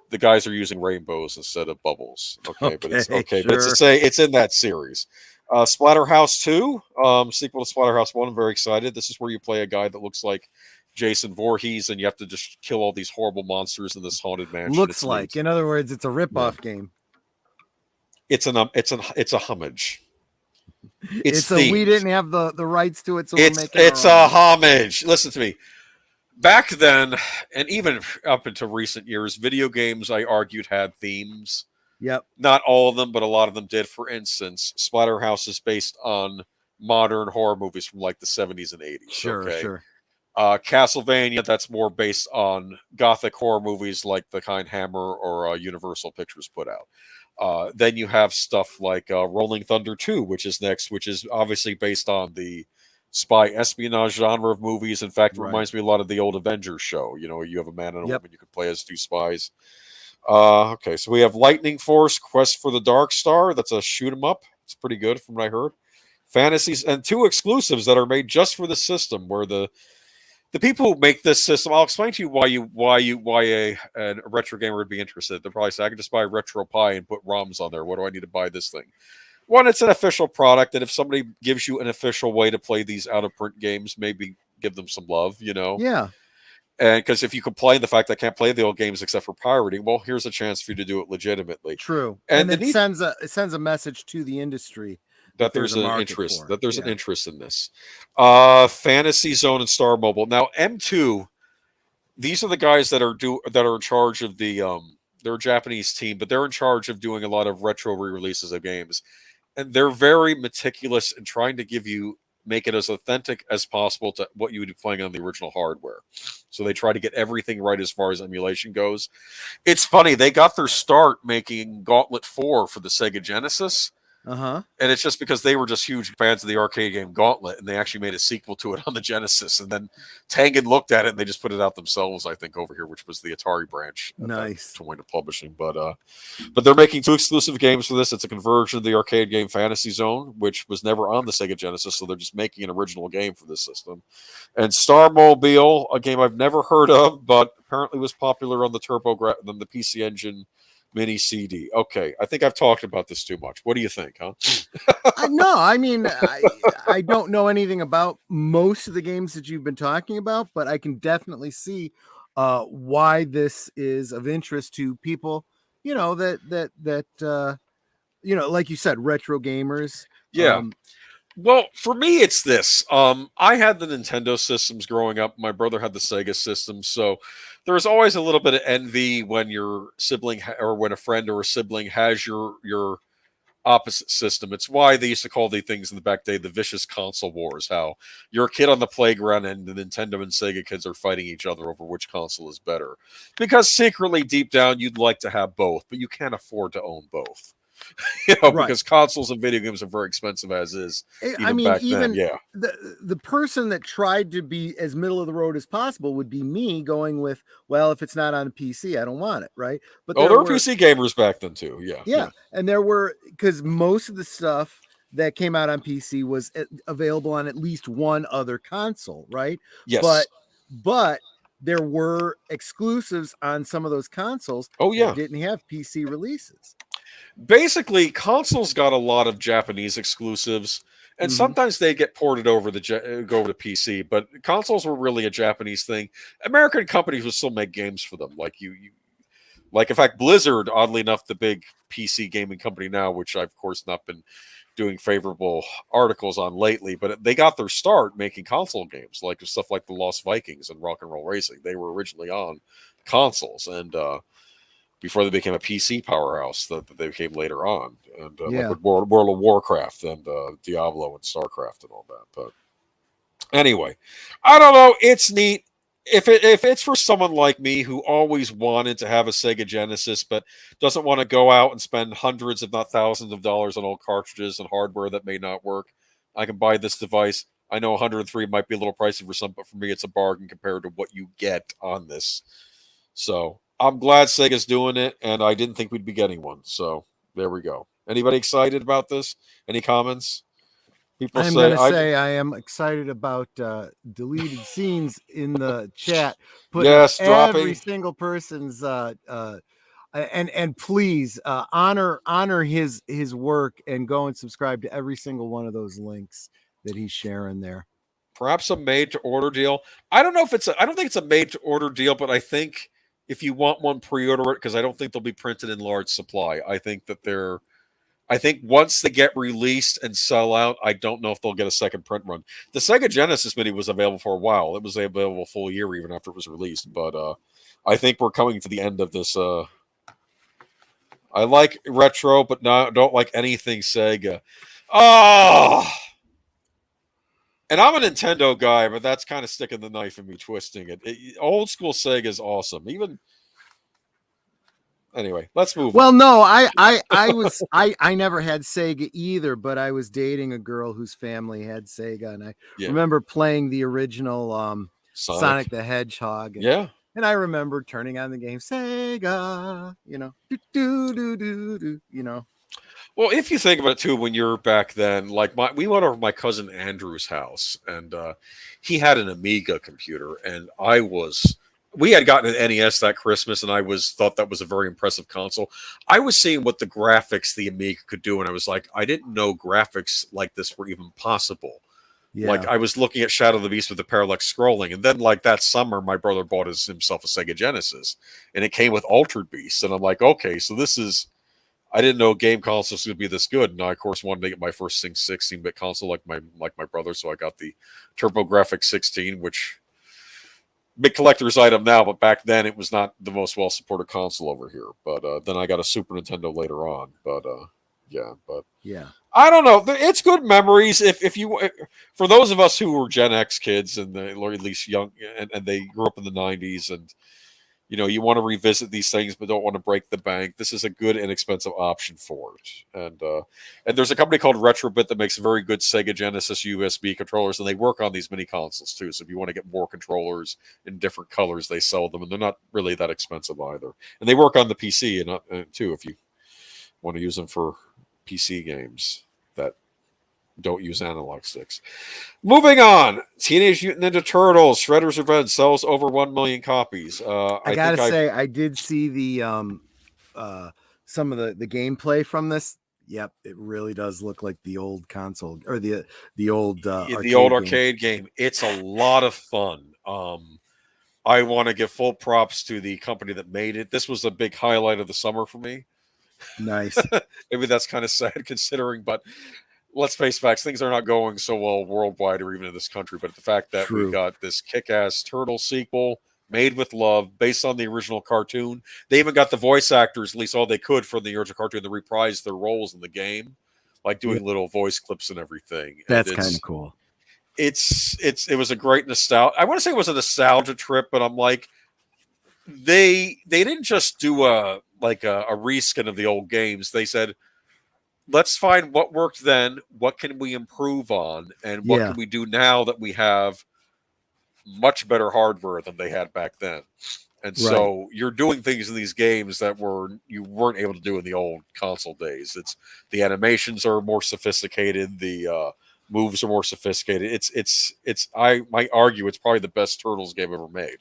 the guys are using rainbows instead of bubbles. Okay, but it's okay. Sure. But it's in that series. Splatterhouse 2, sequel to Splatterhouse 1. I'm very excited. This is where you play a guy that looks like Jason Voorhees, and you have to just kill all these horrible monsters in this haunted mansion. Looks like, in other words, it's a rip-off game. It's a homage. It's we didn't have the rights to it, so it's a homage. Listen to me. Back then, and even up into recent years, video games, I argued, had themes. Yep. Not all of them, but a lot of them did. For instance, Splatterhouse is based on modern horror movies from like the 70s and 80s. Sure. Castlevania, that's more based on gothic horror movies like the kind Hammer or Universal Pictures put out. Then you have stuff like Rolling Thunder 2, which is next, which is obviously based on the spy espionage genre of movies. In fact, it reminds me a lot of the old Avengers show. You know, you have a man and a woman, you can play as two spies. Okay, so we have Lightning Force, Quest for the Dark Star. That's a shoot 'em up. It's pretty good from what I heard. Fantasies, and 2 exclusives that are made just for the system, where the people who make this system, I'll explain to you why a retro gamer would be interested. They're probably say, I can just buy a RetroPie and put ROMs on there. What do I need to buy this thing? One, it's an official product, and if somebody gives you an official way to play these out-of-print games, maybe give them some love, you know? Yeah. And because if you complain the fact that I can't play the old games except for pirating, well, here's a chance for you to do it legitimately. True. And it sends a message to the industry that there's an interest, an interest in this. Fantasy Zone and Star Mobile. Now, M2, these are the guys that are in charge of the they're a Japanese team, but they're in charge of doing a lot of retro re-releases of games. And they're very meticulous in trying to give you make it as authentic as possible to what you would be playing on the original hardware. So they try to get everything right as far as emulation goes. It's funny, they got their start making Gauntlet 4 for the Sega Genesis. Uh-huh. And it's just because they were just huge fans of the arcade game Gauntlet, and they actually made a sequel to it on the Genesis. And then Tangen looked at it, and they just put it out themselves, I think, over here, which was the Atari branch. Nice. To Winter Publishing. But they're making 2 exclusive games for this. It's a conversion of the arcade game Fantasy Zone, which was never on the Sega Genesis, so they're just making an original game for this system. And Starmobile, a game I've never heard of, but apparently was popular on the the PC Engine Mini CD. Okay, I think I've talked about this too much. What do you think, huh? No, I mean, I don't know anything about most of the games that you've been talking about, but I can definitely see why this is of interest to people, that like you said, retro gamers. Yeah. Well, for me, it's this. I had the Nintendo systems growing up. My brother had the Sega system. So there was always a little bit of envy when your sibling or when a friend or a sibling has your opposite system. It's why they used to call the things in the back day the vicious console wars. How you're a kid on the playground and the Nintendo and Sega kids are fighting each other over which console is better. Because secretly, deep down, you'd like to have both, but you can't afford to own both. Right. Because consoles and video games are very expensive as is. The person that tried to be as middle of the road as possible would be me, going with, well, if it's not on a PC, I don't want it, right? But there were PC gamers back then too. Yeah. And there were, because most of the stuff that came out on PC was available on at least one other console, right? Yes. But there were exclusives on some of those consoles. That didn't have PC releases. Basically, consoles got a lot of Japanese exclusives, and sometimes they get ported over go over to PC. But consoles were really a Japanese thing. American companies would still make games for them, like in fact, Blizzard, oddly enough, the big PC gaming company now, which I've of course not been doing favorable articles on lately, but they got their start making console games, like stuff like the Lost Vikings and Rock and Roll Racing. They were originally on consoles, and before they became a PC powerhouse that they became later on, and like with World of Warcraft and Diablo and StarCraft and all that. But anyway, I don't know. It's neat. If it's for someone like me who always wanted to have a Sega Genesis but doesn't want to go out and spend hundreds, if not thousands of dollars on old cartridges and hardware that may not work, I can buy this device. I know 103 might be a little pricey for some, but for me, it's a bargain compared to what you get on this. So I'm glad Sega's doing it, and I didn't think we'd be getting one. So there we go. Anybody excited about this? Any comments? I'm going to say I am excited about deleted scenes in the chat. Every single person's and please honor his work and go and subscribe to every single one of those links that he's sharing there. Perhaps a made-to-order deal. I don't think it's a made-to-order deal, but I think if you want one, pre-order it, because I don't think they'll be printed in large supply. I think once they get released and sell out, I don't know if they'll get a second print run. The Sega Genesis Mini was available for a while. It was available a full year even after it was released. But I think we're coming to the end of this. I like retro, but don't like anything Sega. Oh! And I'm a Nintendo guy, but that's kind of sticking the knife in me, twisting it. Old school Sega is awesome. Anyway, let's move on. Well, no, I never had Sega either, but I was dating a girl whose family had Sega, and I remember playing the original Sonic the Hedgehog. And I remember turning on the game Sega, Well, if you think about it too, when you're back then, like we went over to my cousin Andrew's house, and he had an Amiga computer, and we had gotten an NES that Christmas, and I thought that was a very impressive console. I was seeing what the graphics the Amiga could do, and I was like, I didn't know graphics like this were even possible. Yeah. Like I was looking at Shadow of the Beast with the parallax scrolling, and then like that summer, my brother bought himself a Sega Genesis, and it came with Altered Beast, and I'm like, okay, so this is. I didn't know game consoles would be this good, and I of course wanted to get my first 16-bit console like my brother, so I got the TurboGrafx 16, which big collector's item now, but back then it was not the most well supported console over here. But then I got a Super Nintendo later on. But Yeah, but yeah. I don't know. It's good memories. If you, for those of us who were Gen X kids or at least young, and they grew up in the '90s, and you want to revisit these things but don't want to break the bank. This is a good, inexpensive option for it. And there's a company called Retrobit that makes very good Sega Genesis USB controllers, and they work on these mini consoles too. So if you want to get more controllers in different colors, they sell them, and they're not really that expensive either. And they work on the PC too, if you want to use them for PC games that don't use analog sticks. Moving on, Teenage Mutant Ninja Turtles: Shredder's Revenge sells over 1 million copies. I gotta say, I did see the some of the gameplay from this. Yep, it really does look like the old console or the old arcade game. It's a lot of fun. I want to give full props to the company that made it. This was a big highlight of the summer for me. Nice. Maybe that's kind of sad considering, but let's face facts, things are not going so well worldwide or even in this country. But the fact that we got this kick-ass Turtle sequel made with love, based on the original cartoon. They even got the voice actors, at least all they could from the original cartoon, to reprise their roles in the game, like doing little voice clips and everything. That's kind of cool. It was a great nostalgia. I want to say it was a nostalgia trip, but I'm like, they didn't just do a reskin of the old games. They said, let's find what worked then, what can we improve on, and what can we do now that we have much better hardware than they had back then. And so you're doing things in these games that you weren't able to do in the old console days. The animations are more sophisticated, the moves are more sophisticated. I might argue it's probably the best Turtles game ever made.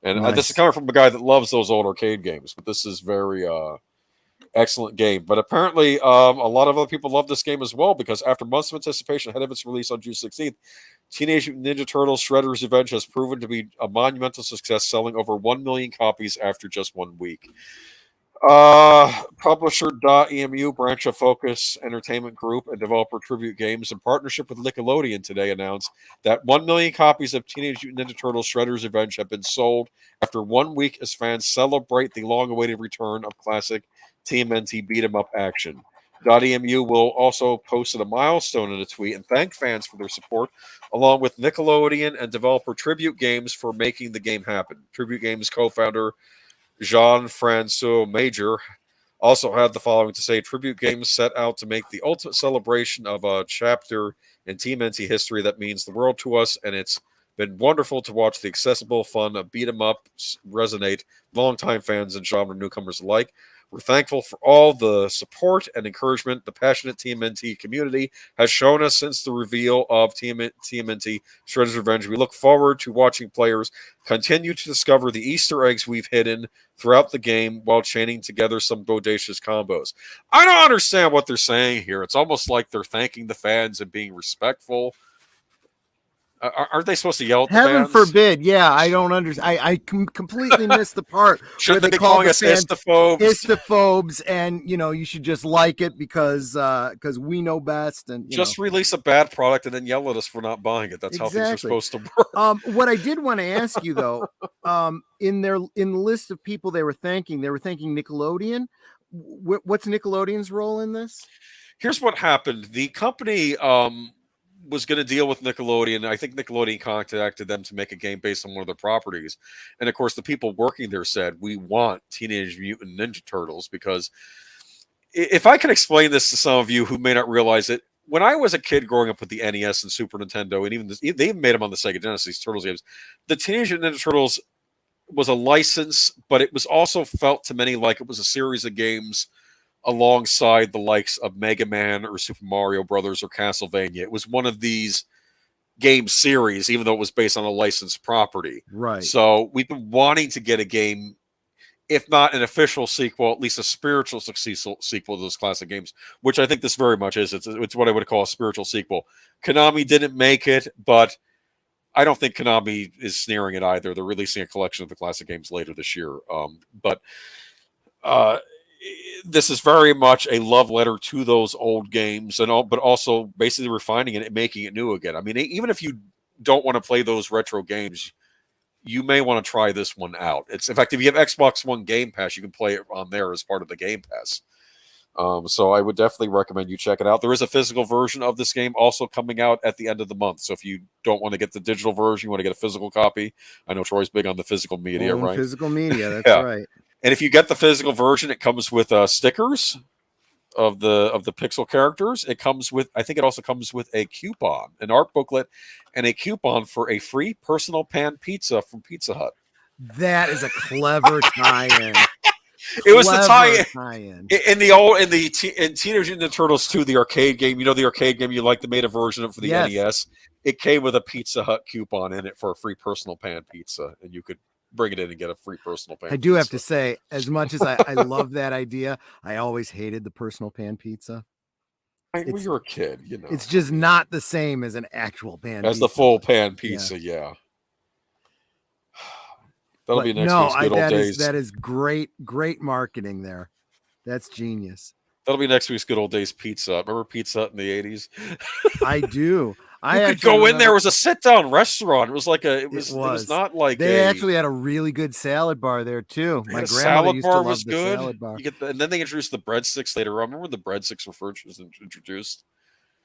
And this is coming from a guy that loves those old arcade games, but this is very excellent game. But apparently a lot of other people love this game as well, because after months of anticipation ahead of its release on June 16th, Teenage Mutant Ninja Turtles Shredder's Revenge has proven to be a monumental success, selling over 1 million copies after just 1 week. Publisher .emu, branch of Focus Entertainment Group and developer Tribute Games, in partnership with Nickelodeon, today announced that 1 million copies of Teenage Mutant Ninja Turtles Shredder's Revenge have been sold after 1 week as fans celebrate the long-awaited return of classic TMNT beat-em-up action. .emu will also posted a milestone in a tweet and thank fans for their support, along with Nickelodeon and developer Tribute Games for making the game happen. Tribute Games co-founder Jean-François Major also had the following to say: Tribute Games set out to make the ultimate celebration of a chapter in TMNT history that means the world to us, and it's been wonderful to watch the accessible fun of beat-em-ups resonate longtime fans and genre newcomers alike. We're thankful for all the support and encouragement the passionate TMNT community has shown us since the reveal of TMNT Shredder's Revenge. We look forward to watching players continue to discover the Easter eggs we've hidden throughout the game while chaining together some bodacious combos. I don't understand what they're saying here. It's almost like they're thanking the fans and being respectful. Aren't they supposed to yell at the Heaven fans? forbid. Yeah, I don't understand. I completely missed the part where they be calling us histophobes, and you should just like it because we know best. And just release a bad product and then yell at us for not buying it. That's how things are supposed to work. What I did want to ask you though, in the list of people they were thanking Nickelodeon. What's Nickelodeon's role in this? Here's what happened. The company was going to deal with Nickelodeon. I think Nickelodeon contacted them to make a game based on one of their properties. And of course, the people working there said, we want Teenage Mutant Ninja Turtles, because if I can explain this to some of you who may not realize it, when I was a kid growing up with the NES and Super Nintendo, and they even made them on the Sega Genesis Turtles games, the Teenage Mutant Ninja Turtles was a license, but it was also felt to many like it was a series of games alongside the likes of Mega Man or Super Mario Brothers or Castlevania. It was one of these game series, even though it was based on a licensed property. Right. So we've been wanting to get a game, if not an official sequel, at least a spiritual sequel to those classic games, which I think this very much is. It's what I would call a spiritual sequel. Konami didn't make it, but I don't think Konami is sneering it either. They're releasing a collection of the classic games later this year. This is very much a love letter to those old games, but also basically refining it and making it new again. I mean, even if you don't want to play those retro games, you may want to try this one out. In fact, if you have Xbox One Game Pass, you can play it on there as part of the Game Pass. So I would definitely recommend you check it out. There is a physical version of this game also coming out at the end of the month. So if you don't want to get the digital version, you want to get a physical copy. I know Troy's big on the physical media, right? Physical media, that's Yeah. right. And if you get the physical version, it comes with stickers of the pixel characters. It comes with, I think it also comes with a coupon, an art booklet, and a coupon for a free personal pan pizza from Pizza Hut. That is a clever tie-in. It was the tie-in in Teenage Mutant Ninja Turtles 2, the arcade game. You know the arcade game you like, they made a version of it for the NES. It came with a Pizza Hut coupon in it for a free personal pan pizza, and you could bring it in and get a free personal pan. I do have to say, as much as I love that idea, I always hated the personal pan pizza. When you're a kid, you know, it's just not the same as an actual pan as pizza. the full pan pizza. Yeah. That'll be next week's good old days. That is great marketing there. That's genius. That'll be next week's good old days pizza. Remember Pizza Hut in the 80s? I do. You could go in there. It was a sit-down restaurant. It was like it was not like they actually had a really good salad bar there too. My grandmother used to love the salad bar. And then they introduced the breadsticks later on. Remember the breadsticks were first introduced?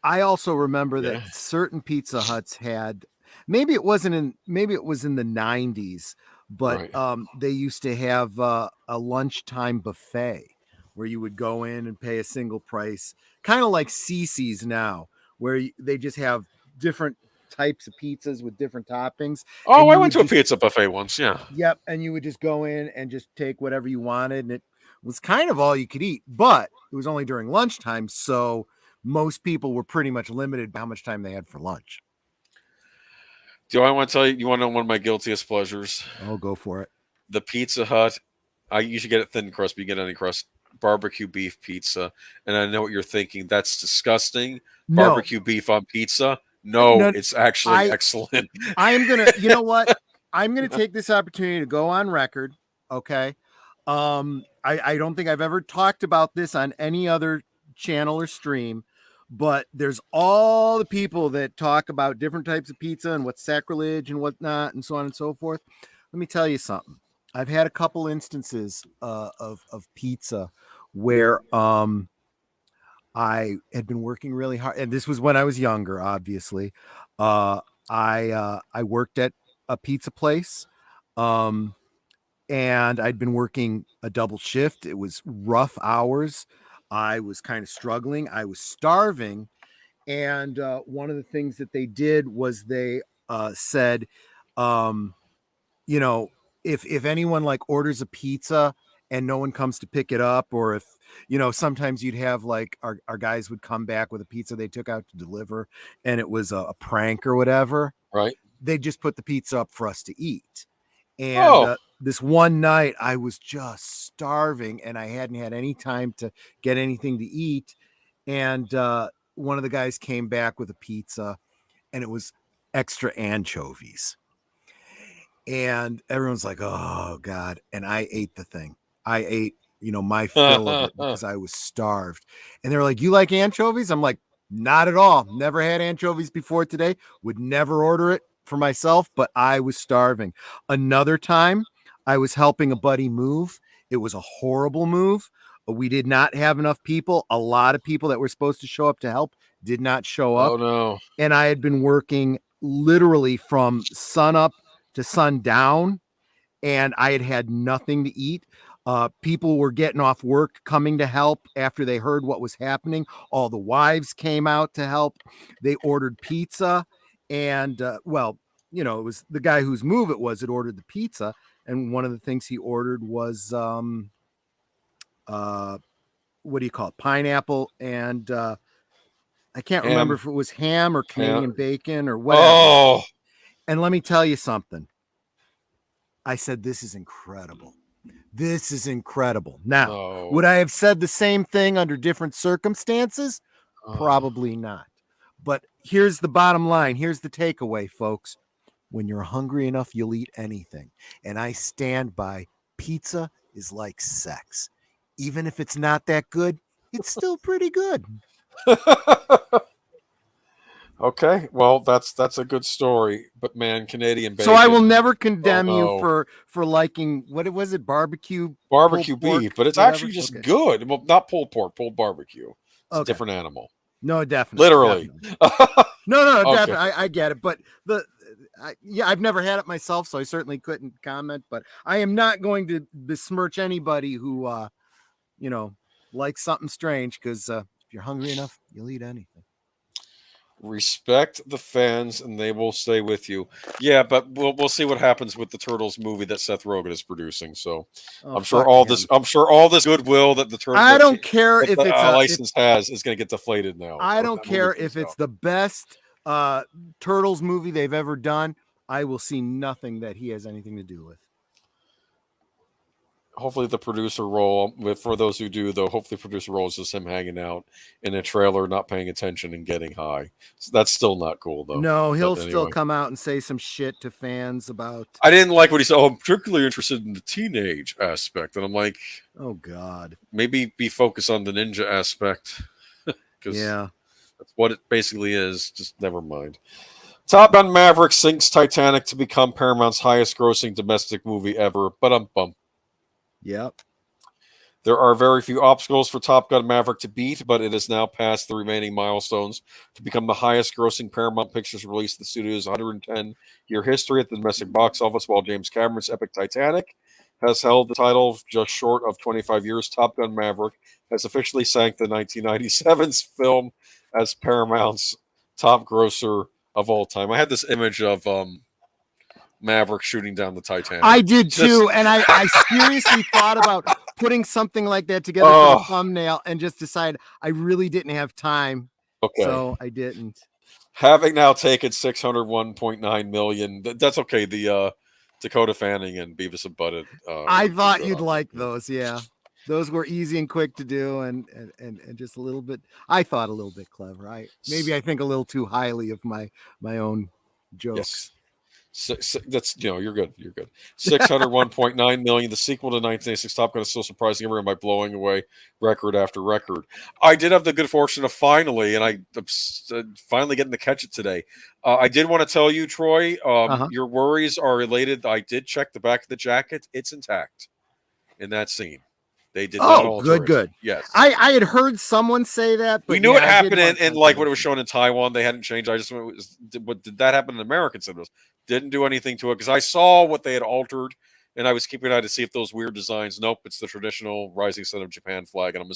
I also remember that certain Pizza Huts had, maybe it was in the 90s, but they used to have a lunchtime buffet where you would go in and pay a single price, kind of like CC's now, where they just have different types of pizzas with different toppings. Oh, I went to a pizza buffet once. Yeah. Yep. And you would just go in and just take whatever you wanted. And it was kind of all you could eat, but it was only during lunchtime. So most people were pretty much limited by how much time they had for lunch. Do I want to tell you, you want to know one of my guiltiest pleasures? Oh, go for it. The Pizza Hut. I usually get it thin crust, but you get any crust. Barbecue beef pizza. And I know what you're thinking. That's disgusting. No. Barbecue beef on pizza. No, it's actually excellent. I'm going to, you know what? I'm going to take this opportunity to go on record. Okay. I don't think I've ever talked about this on any other channel or stream, but there's all the people that talk about different types of pizza and what's sacrilege and whatnot and so on and so forth. Let me tell you something. I've had a couple instances of pizza where I had been working really hard, and this was when I was younger, obviously. I worked at a pizza place, and I'd been working a double shift. It was rough hours. I was kind of struggling. I was starving, and one of the things that they did was they said, you know, if anyone like orders a pizza and no one comes to pick it up, or if, you know, sometimes you'd have like our guys would come back with a pizza they took out to deliver and it was a prank or whatever. Right. They just put the pizza up for us to eat. And this one night I was just starving and I hadn't had any time to get anything to eat. And one of the guys came back with a pizza and it was extra anchovies. And everyone's like, oh God. And I ate the thing. I ate, you know, my fill of it because I was starved. And they were like, you like anchovies? I'm like, not at all. Never had anchovies before today. Would never order it for myself, but I was starving. Another time I was helping a buddy move. It was a horrible move. We did not have enough people. A lot of people that were supposed to show up to help did not show up. Oh no. And I had been working literally from sun up to sundown, and I had had nothing to eat. People were getting off work, coming to help after they heard what was happening. All the wives came out to help. They ordered pizza, and well, you know, it was the guy whose move it was that ordered the pizza. And one of the things he ordered was what do you call it? Pineapple and I can't remember if it was ham or Canadian bacon or whatever. Oh. And let me tell you something. I said, this is incredible. This is incredible. Now, would I have said the same thing under different circumstances? Probably not. But here's the bottom line. Here's the takeaway, folks. When you're hungry enough, you'll eat anything. And I stand by, pizza is like sex. Even if it's not that good, it's still pretty good. Okay, well, that's a good story, but man, Canadian bacon. So I will never condemn you for liking, what was it, barbecue beef, but it's whatever? actually just good. Well, not pulled pork, pulled barbecue. It's a different animal. No, definitely. Literally. Definitely. No, Okay. definitely. I get it, but I've never had it myself, so I certainly couldn't comment. But I am not going to besmirch anybody who, likes something strange, because if you're hungry enough, you'll eat anything. Respect the fans, and they will stay with you. Yeah, but we'll see what happens with the Turtles movie that Seth Rogen is producing. So I'm sure all this goodwill that the Turtles I don't care if it's a license has is going to get deflated now. I don't care if it's the best Turtles movie they've ever done. I will see nothing that he has anything to do with. Hopefully the producer role, for those who do, though, hopefully the producer role is just him hanging out in a trailer, not paying attention and getting high. So that's still not cool, though. No, he'll still come out and say some shit to fans about... I didn't like what he said. Oh, I'm particularly interested in the teenage aspect. And I'm like... Oh, God. Maybe be focused on the ninja aspect. Because that's what it basically is. Just never mind. Top Gun Maverick sinks Titanic to become Paramount's highest grossing domestic movie ever. But Yep. There are very few obstacles for Top Gun Maverick to beat, but it has now passed the remaining milestones to become the highest grossing Paramount Pictures release in the studio's 110-year history at the domestic box office, while James Cameron's epic Titanic has held the title just short of 25 years. Top Gun Maverick has officially sank the 1997's film as Paramount's top grosser of all time. I had this image of Maverick shooting down the Titanic. I did too, and I seriously thought about putting something like that together for a thumbnail, and just decided I really didn't have time. Okay. So I didn't. Having now taken $601.9 million, that's okay. The Dakota Fanning and Beavis and Butt-Head. I thought you'd like those, yeah. Those were easy and quick to do, and just a little bit. I thought a little bit clever. I think a little too highly of my own jokes. Yes. That's you're good. You're good. $601.9 million. The sequel to 1986 Top Gun is still surprising everyone by blowing away record after record. I did have the good fortune of finally getting to catch it today. I did want to tell you, Troy, your worries are related. I did check the back of the jacket; it's intact in that scene. They did not alter it. Good. Yes, I had heard someone say that, but we knew it happened in like when it was shown in Taiwan. They hadn't changed. I just did that happen in American cinemas? Didn't do anything to it because I saw what they had altered, and I was keeping an eye to see if those weird designs. Nope, it's the traditional Rising Sun of Japan flag, and I'm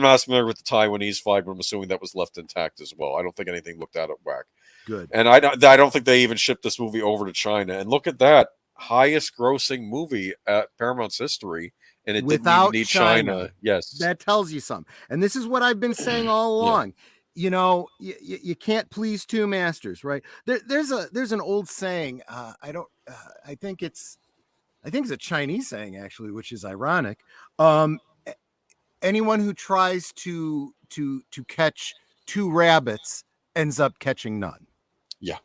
not familiar with the Taiwanese flag, but I'm assuming that was left intact as well. I don't think anything looked out of whack. Good, and I don't think they even shipped this movie over to China. And look at that, highest grossing movie at Paramount's history. And it didn't even need China. Yes. That tells you something. And this is what I've been saying all along. Yeah. You can't please two masters, right? There's an old saying. I think it's a Chinese saying, actually, which is ironic. Anyone who tries to catch two rabbits ends up catching none. Yeah.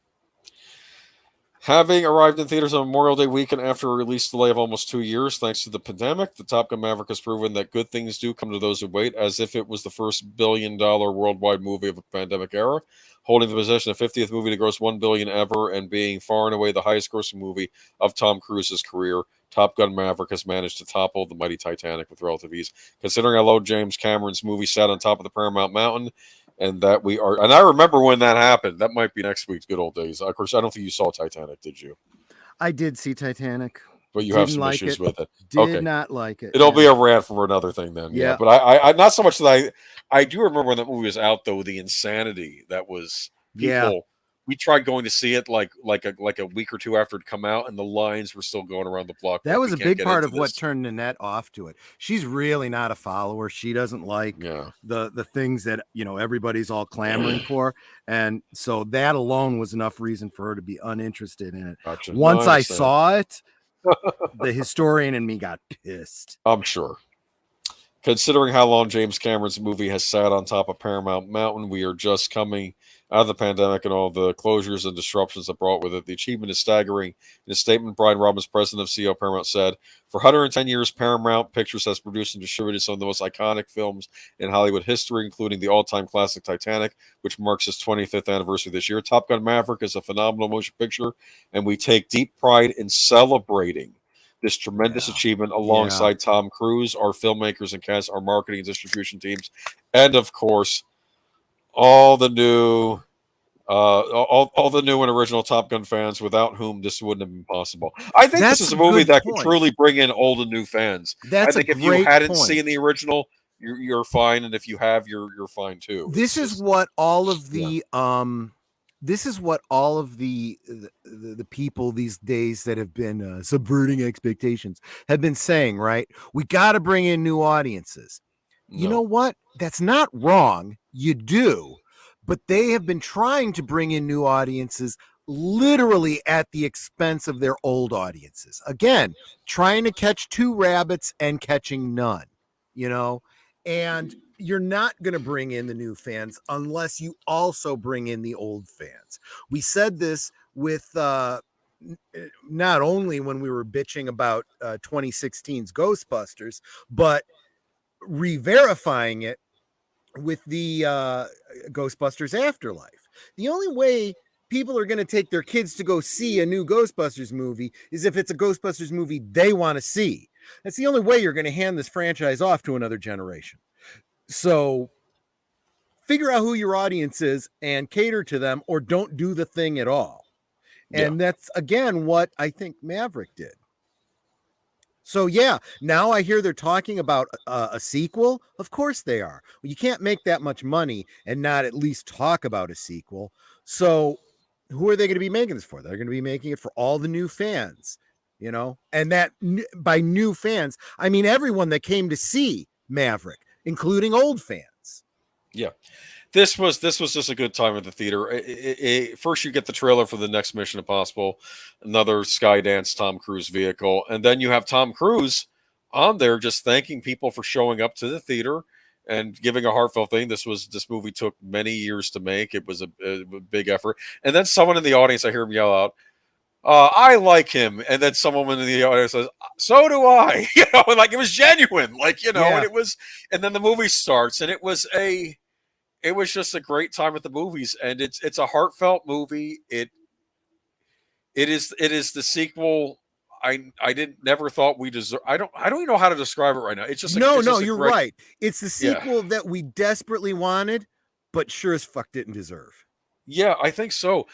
Having arrived in theaters on Memorial Day weekend after a release delay of almost 2 years, thanks to the pandemic, the Top Gun Maverick has proven that good things do come to those who wait, as if it was the first billion-dollar worldwide movie of a pandemic era, holding the position of 50th movie to gross $1 billion ever, and being far and away the highest-grossing movie of Tom Cruise's career. Top Gun Maverick has managed to topple the mighty Titanic with relative ease. Considering how low James Cameron's movie sat on top of the Paramount Mountain, and I remember when that happened. That might be next week's good old days. Of course, I don't think you saw Titanic, did you? I did see Titanic, but you have some issues with it. Did not like it. It'll be a rant for another thing then. Yeah, but I not so much that I do remember when that movie was out, though, the insanity that was people. Yeah. We tried going to see it like a week or two after it come out, and the lines were still going around the block. That was a big part of what turned Nanette off to it. She's really not a follower. She doesn't like the things that everybody's all clamoring for, and so that alone was enough reason for her to be uninterested in it. Gotcha. Once I saw it, the historian in me got pissed. I'm sure. Considering how long James Cameron's movie has sat on top of Paramount Mountain, we are just coming out of the pandemic and all the closures and disruptions that brought with it. The achievement is staggering. In a statement, Brian Robbins, president of CEO Paramount, said, "For 110 years, Paramount Pictures has produced and distributed some of the most iconic films in Hollywood history, including the all-time classic Titanic, which marks its 25th anniversary this year. Top Gun: Maverick is a phenomenal motion picture, and we take deep pride in celebrating this tremendous achievement alongside Tom Cruise, our filmmakers and cast, our marketing and distribution teams, and of course, all the new and original Top Gun fans, without whom this wouldn't have been possible." I think this is a movie that could truly bring in old and new fans. I think if you hadn't seen the original, you're fine, and if you have, you're fine too. This is what all of the this is what all of the people these days that have been subverting expectations have been saying, right? We got to bring in new audiences. You know what? That's not wrong. You do. But they have been trying to bring in new audiences literally at the expense of their old audiences. Again, trying to catch two rabbits and catching none, you know? And you're not going to bring in the new fans unless you also bring in the old fans. We said this with not only when we were bitching about 2016's Ghostbusters, but re-verifying it with the Ghostbusters Afterlife. The only way people are going to take their kids to go see a new Ghostbusters movie is if it's a Ghostbusters movie they want to see. That's the only way you're going to hand this franchise off to another generation. So figure out who your audience is and cater to them, or don't do the thing at all. And that's, again, what I think Maverick did. So, yeah, now I hear they're talking about a sequel. Of course they are. Well, you can't make that much money and not at least talk about a sequel. So who are they going to be making this for? They're going to be making it for all the new fans, you know, and that by new fans, I mean everyone that came to see Maverick, including old fans. Yeah. This was just a good time at the theater. First, you get the trailer for the next Mission Impossible, another Skydance Tom Cruise vehicle, and then you have Tom Cruise on there just thanking people for showing up to the theater and giving a heartfelt thing. This movie took many years to make. It was a big effort. And then someone in the audience, I hear him yell out, "I like him," and then someone in the audience says, "So do I." You know, and like it was genuine, like, you know, and it was. And then the movie starts, and it was just a great time at the movies, and it's a heartfelt movie. It is the sequel I never thought we deserve. I don't even know how to describe it right now. It's just you're right. It's the sequel that we desperately wanted, but sure as fuck didn't deserve. Yeah, I think so.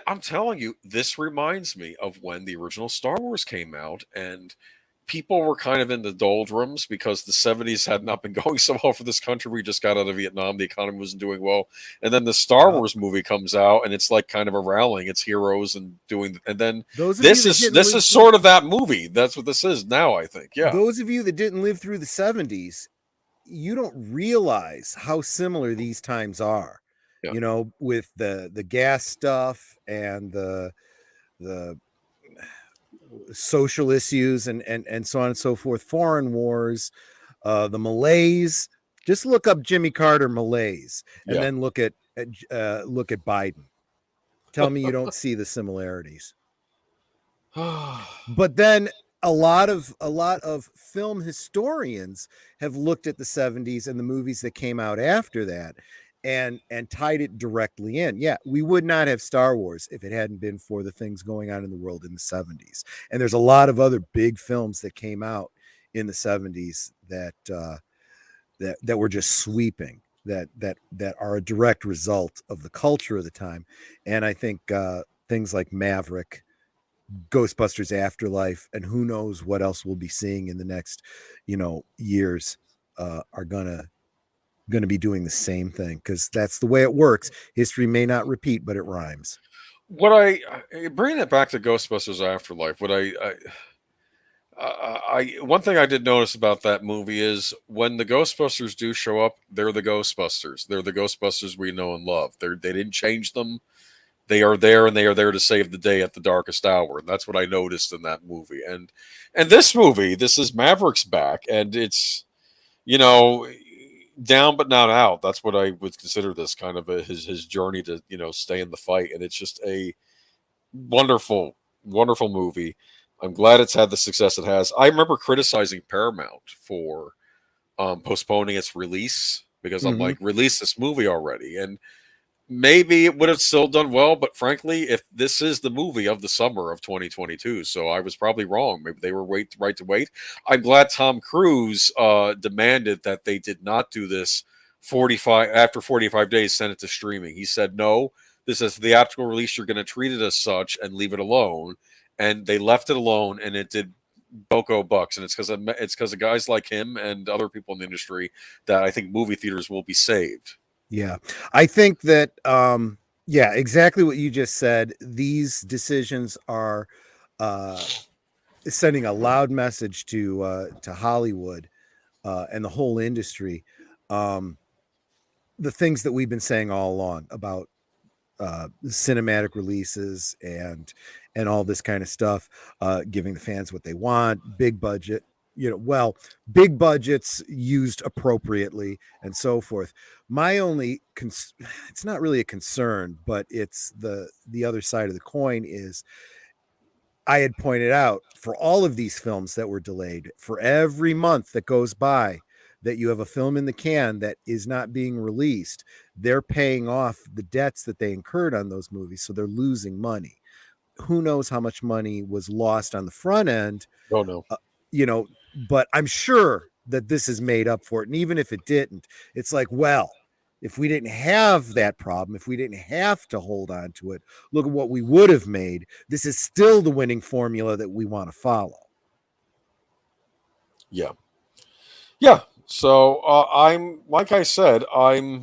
I'm telling you, this reminds me of when the original Star Wars came out, and people were kind of in the doldrums because the 70s had not been going so well for this country. We just got out of Vietnam. The economy wasn't doing well. And then the Star Wars movie comes out, and it's like kind of a rallying. It's heroes and doing, and then this is sort of that movie. That's what this is now, I think. Yeah. Those of you that didn't live through the 70s, you don't realize how similar these times are. Yeah. You know, with the gas stuff and the social issues and so on and so forth, foreign wars, the malaise. Just look up Jimmy Carter malaise and then look at Biden. Tell me you don't see the similarities. But then a lot of film historians have looked at the 70s and the movies that came out after that and tied it directly in. Yeah, we would not have Star Wars if it hadn't been for the things going on in the world in the 70s. And there's a lot of other big films that came out in the 70s that were just sweeping, that are a direct result of the culture of the time. And I think things like Maverick, Ghostbusters Afterlife, and who knows what else we'll be seeing in the next, years are gonna be doing the same thing, because that's the way it works. History may not repeat, but it rhymes. What I bringing it back to Ghostbusters Afterlife, one thing I did notice about that movie is when the Ghostbusters do show up, they're the Ghostbusters. They're the Ghostbusters we know and love. They didn't change them. They are there, and they are there to save the day at the darkest hour. And that's what I noticed in that movie. And this movie, this is Maverick's back, and it's, down but not out. That's what I would consider this kind of his journey to stay in the fight, and it's just a wonderful, wonderful movie. I'm glad it's had the success it has. I remember criticizing Paramount for postponing its release because I'm like, release this movie already, and maybe it would have still done well, but frankly, if this is the movie of the summer of 2022, so I was probably wrong. Maybe they were right to wait. I'm glad Tom Cruise demanded that they did not do this 45 days, send it to streaming. He said, no, this is a theatrical release. You're going to treat it as such and leave it alone. And they left it alone, and it did Boko bucks, and it's because of guys like him and other people in the industry that I think movie theaters will be saved. Yeah, I think that, yeah, exactly what you just said. These decisions are sending a loud message to Hollywood and the whole industry. The things that we've been saying all along about cinematic releases and all this kind of stuff, giving the fans what they want, big budget. Big budgets used appropriately and so forth. My only it's not really a concern, but it's the other side of the coin is I had pointed out for all of these films that were delayed, for every month that goes by that you have a film in the can that is not being released, they're paying off the debts that they incurred on those movies. So they're losing money. Who knows how much money was lost on the front end? Oh, no. But I'm sure that this is made up for it. And even if it didn't, it's like, well, if we didn't have that problem, if we didn't have to hold on to it, look at what we would have made. This is still the winning formula that we want to follow. Yeah. Yeah. So I'm, like I said, I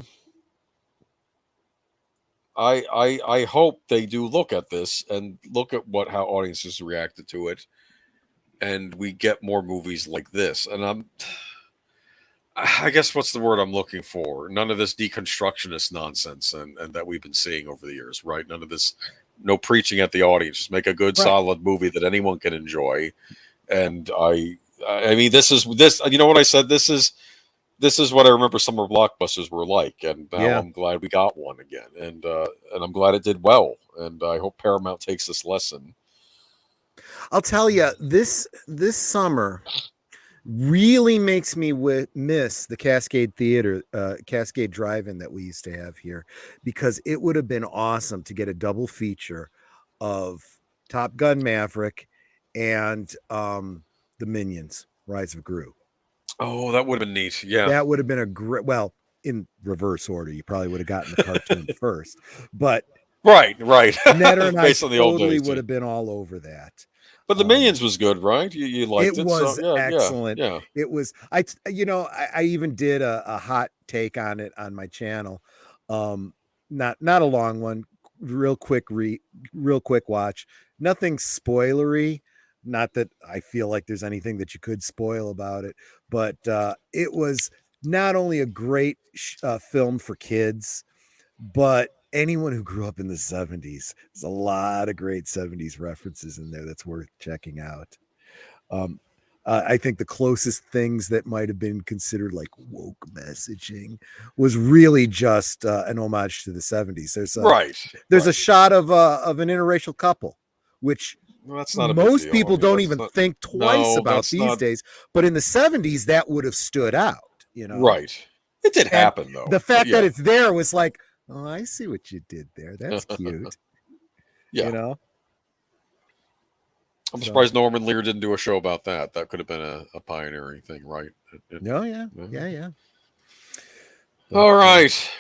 hope they do look at this and look at how audiences reacted to it, and we get more movies like this. And I guess what's the word I'm looking for? None of this deconstructionist nonsense and that we've been seeing over the years, right? None of this, no preaching at the audience. Just make a good, solid movie that anyone can enjoy. And I mean, this. You know what I said? This is what I remember summer blockbusters were like, and now I'm glad we got one again, and I'm glad it did well, and I hope Paramount takes this lesson. I'll tell you, this summer really makes me miss the Cascade Theater, Cascade Drive-In that we used to have here, because it would have been awesome to get a double feature of Top Gun Maverick and the Minions: Rise of Gru. Oh, that would have been neat. Yeah, that would have been a great. Well, in reverse order, you probably would have gotten the cartoon first, but right. Netter and I totally would have been all over that. But the Minions was good, right? You liked it. It was excellent. Yeah. It was. I even did a hot take on it on my channel. Not a long one. Real quick watch. Nothing spoilery. Not that I feel like there's anything that you could spoil about it, but it was not only a great film for kids, but anyone who grew up in the 70s. There's a lot of great 70s references in there that's worth checking out. I think the closest things that might have been considered like woke messaging was really just an homage to the 70s. There's a shot of an interracial couple, which most people don't even think twice about these days. But in the 70s, that would have stood out. Right. It did happen, though. The fact that it's there was like, oh, I see what you did there. That's cute. Yeah. I'm surprised Norman Lear didn't do a show about that. That could have been a pioneering thing, right? Yeah. All right.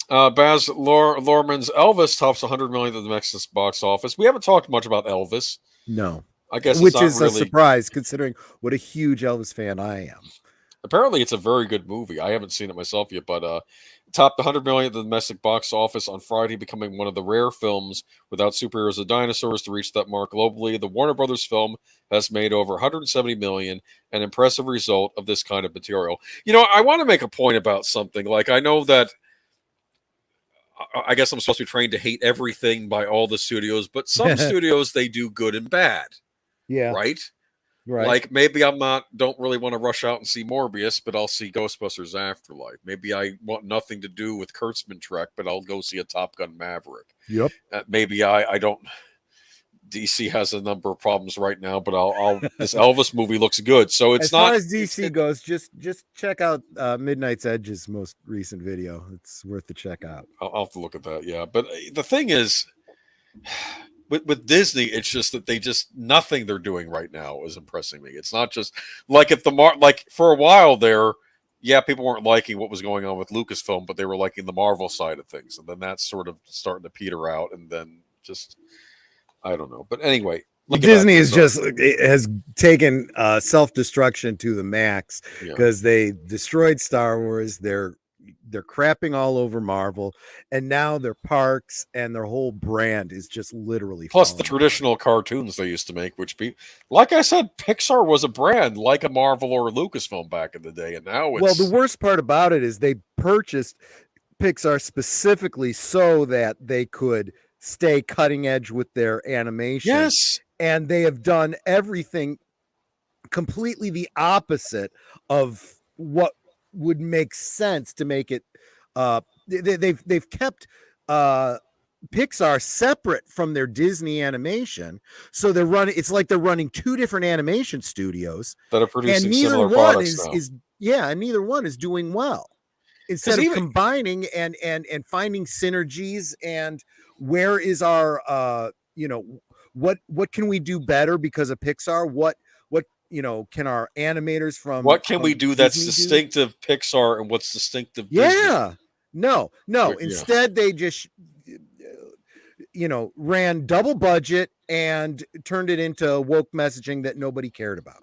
Baz Luhrmann's Elvis tops 100 million at the Mexican box office. We haven't talked much about Elvis. No. I guess which is really a surprise considering what a huge Elvis fan I am. Apparently, it's a very good movie. I haven't seen it myself yet, but topped 100 million at the domestic box office on Friday, becoming one of the rare films without superheroes or dinosaurs to reach that mark globally. The Warner Brothers film has made over 170 million, an impressive result of this kind of material. I want to make a point about something. Like, I know that I guess I'm supposed to be trained to hate everything by all the studios, but some studios, they do good and bad. Yeah. Right? Right. Like maybe don't really want to rush out and see Morbius, but I'll see Ghostbusters Afterlife. Maybe I want nothing to do with Kurtzman Trek, but I'll go see a Top Gun Maverick. Yep. Maybe I don't. DC has a number of problems right now, but I'll this Elvis movie looks good. So it's as far as DC goes, just check out Midnight's Edge's most recent video. It's worth the check out. I'll have to look at that. Yeah, but the thing is, with Disney, it's just that they just nothing they're doing right now is impressing me. It's not just like if like for a while there, yeah, people weren't liking what was going on with Lucasfilm, but they were liking the Marvel side of things, and then that's sort of starting to peter out, and then just I don't know. But anyway, Disney has taken self-destruction to the max because they destroyed Star Wars. They're crapping all over Marvel, and now their parks and their whole brand is just literally plus the traditional cartoons they used to make, which like I said, Pixar was a brand like a Marvel or a Lucasfilm back in the day, and now it's the worst part about it is they purchased Pixar specifically so that they could stay cutting edge with their animation. Yes. And they have done everything completely the opposite of what would make sense to make it. They've kept Pixar separate from their Disney animation, so they're running. It's like they're running two different animation studios that are producing and neither similar one products and neither one is doing well. Instead of combining and finding synergies and where is our what can we do better because of Pixar? What can our animators from what can we do that's Disney distinctive Pixar and what's distinctive Disney? Yeah. No. Instead they just ran double budget and turned it into woke messaging that nobody cared about.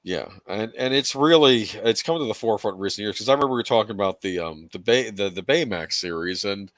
Yeah, and it's come to the forefront in recent years because I remember we were talking about the Baymax series and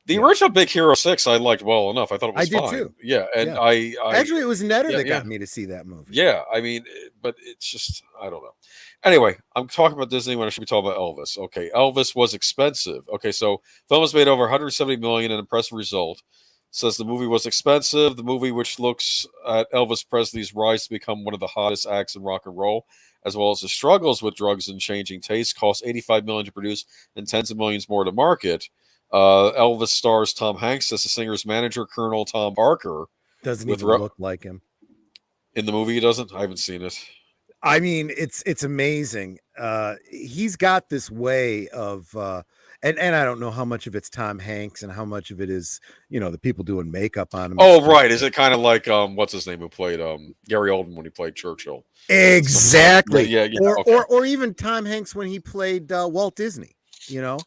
the original Big Hero 6 I liked well enough. I thought it was fine. I did too. Yeah, and I actually it was Netter that got me to see that movie. Yeah, I mean, but it's just I don't know. Anyway, I'm talking about Disney when I should be talking about Elvis. Okay, Elvis was expensive. Okay, so film was made over 170 million, an impressive result. Says the movie was expensive. The movie, which looks at Elvis Presley's rise to become one of the hottest acts in rock and roll, as well as his struggles with drugs and changing tastes, cost $85 million to produce and tens of millions more to market. Elvis stars Tom Hanks as the singer's manager, Colonel Tom Parker. Doesn't even look like him in the movie. He doesn't. I haven't seen it. I mean, it's amazing. He's got this way of. And I don't know how much of it's Tom Hanks and how much of it is, the people doing makeup on him. Oh, right. Is it kind of like what's his name who played Gary Oldman when he played Churchill? Exactly. Yeah. Or even Tom Hanks when he played Walt Disney.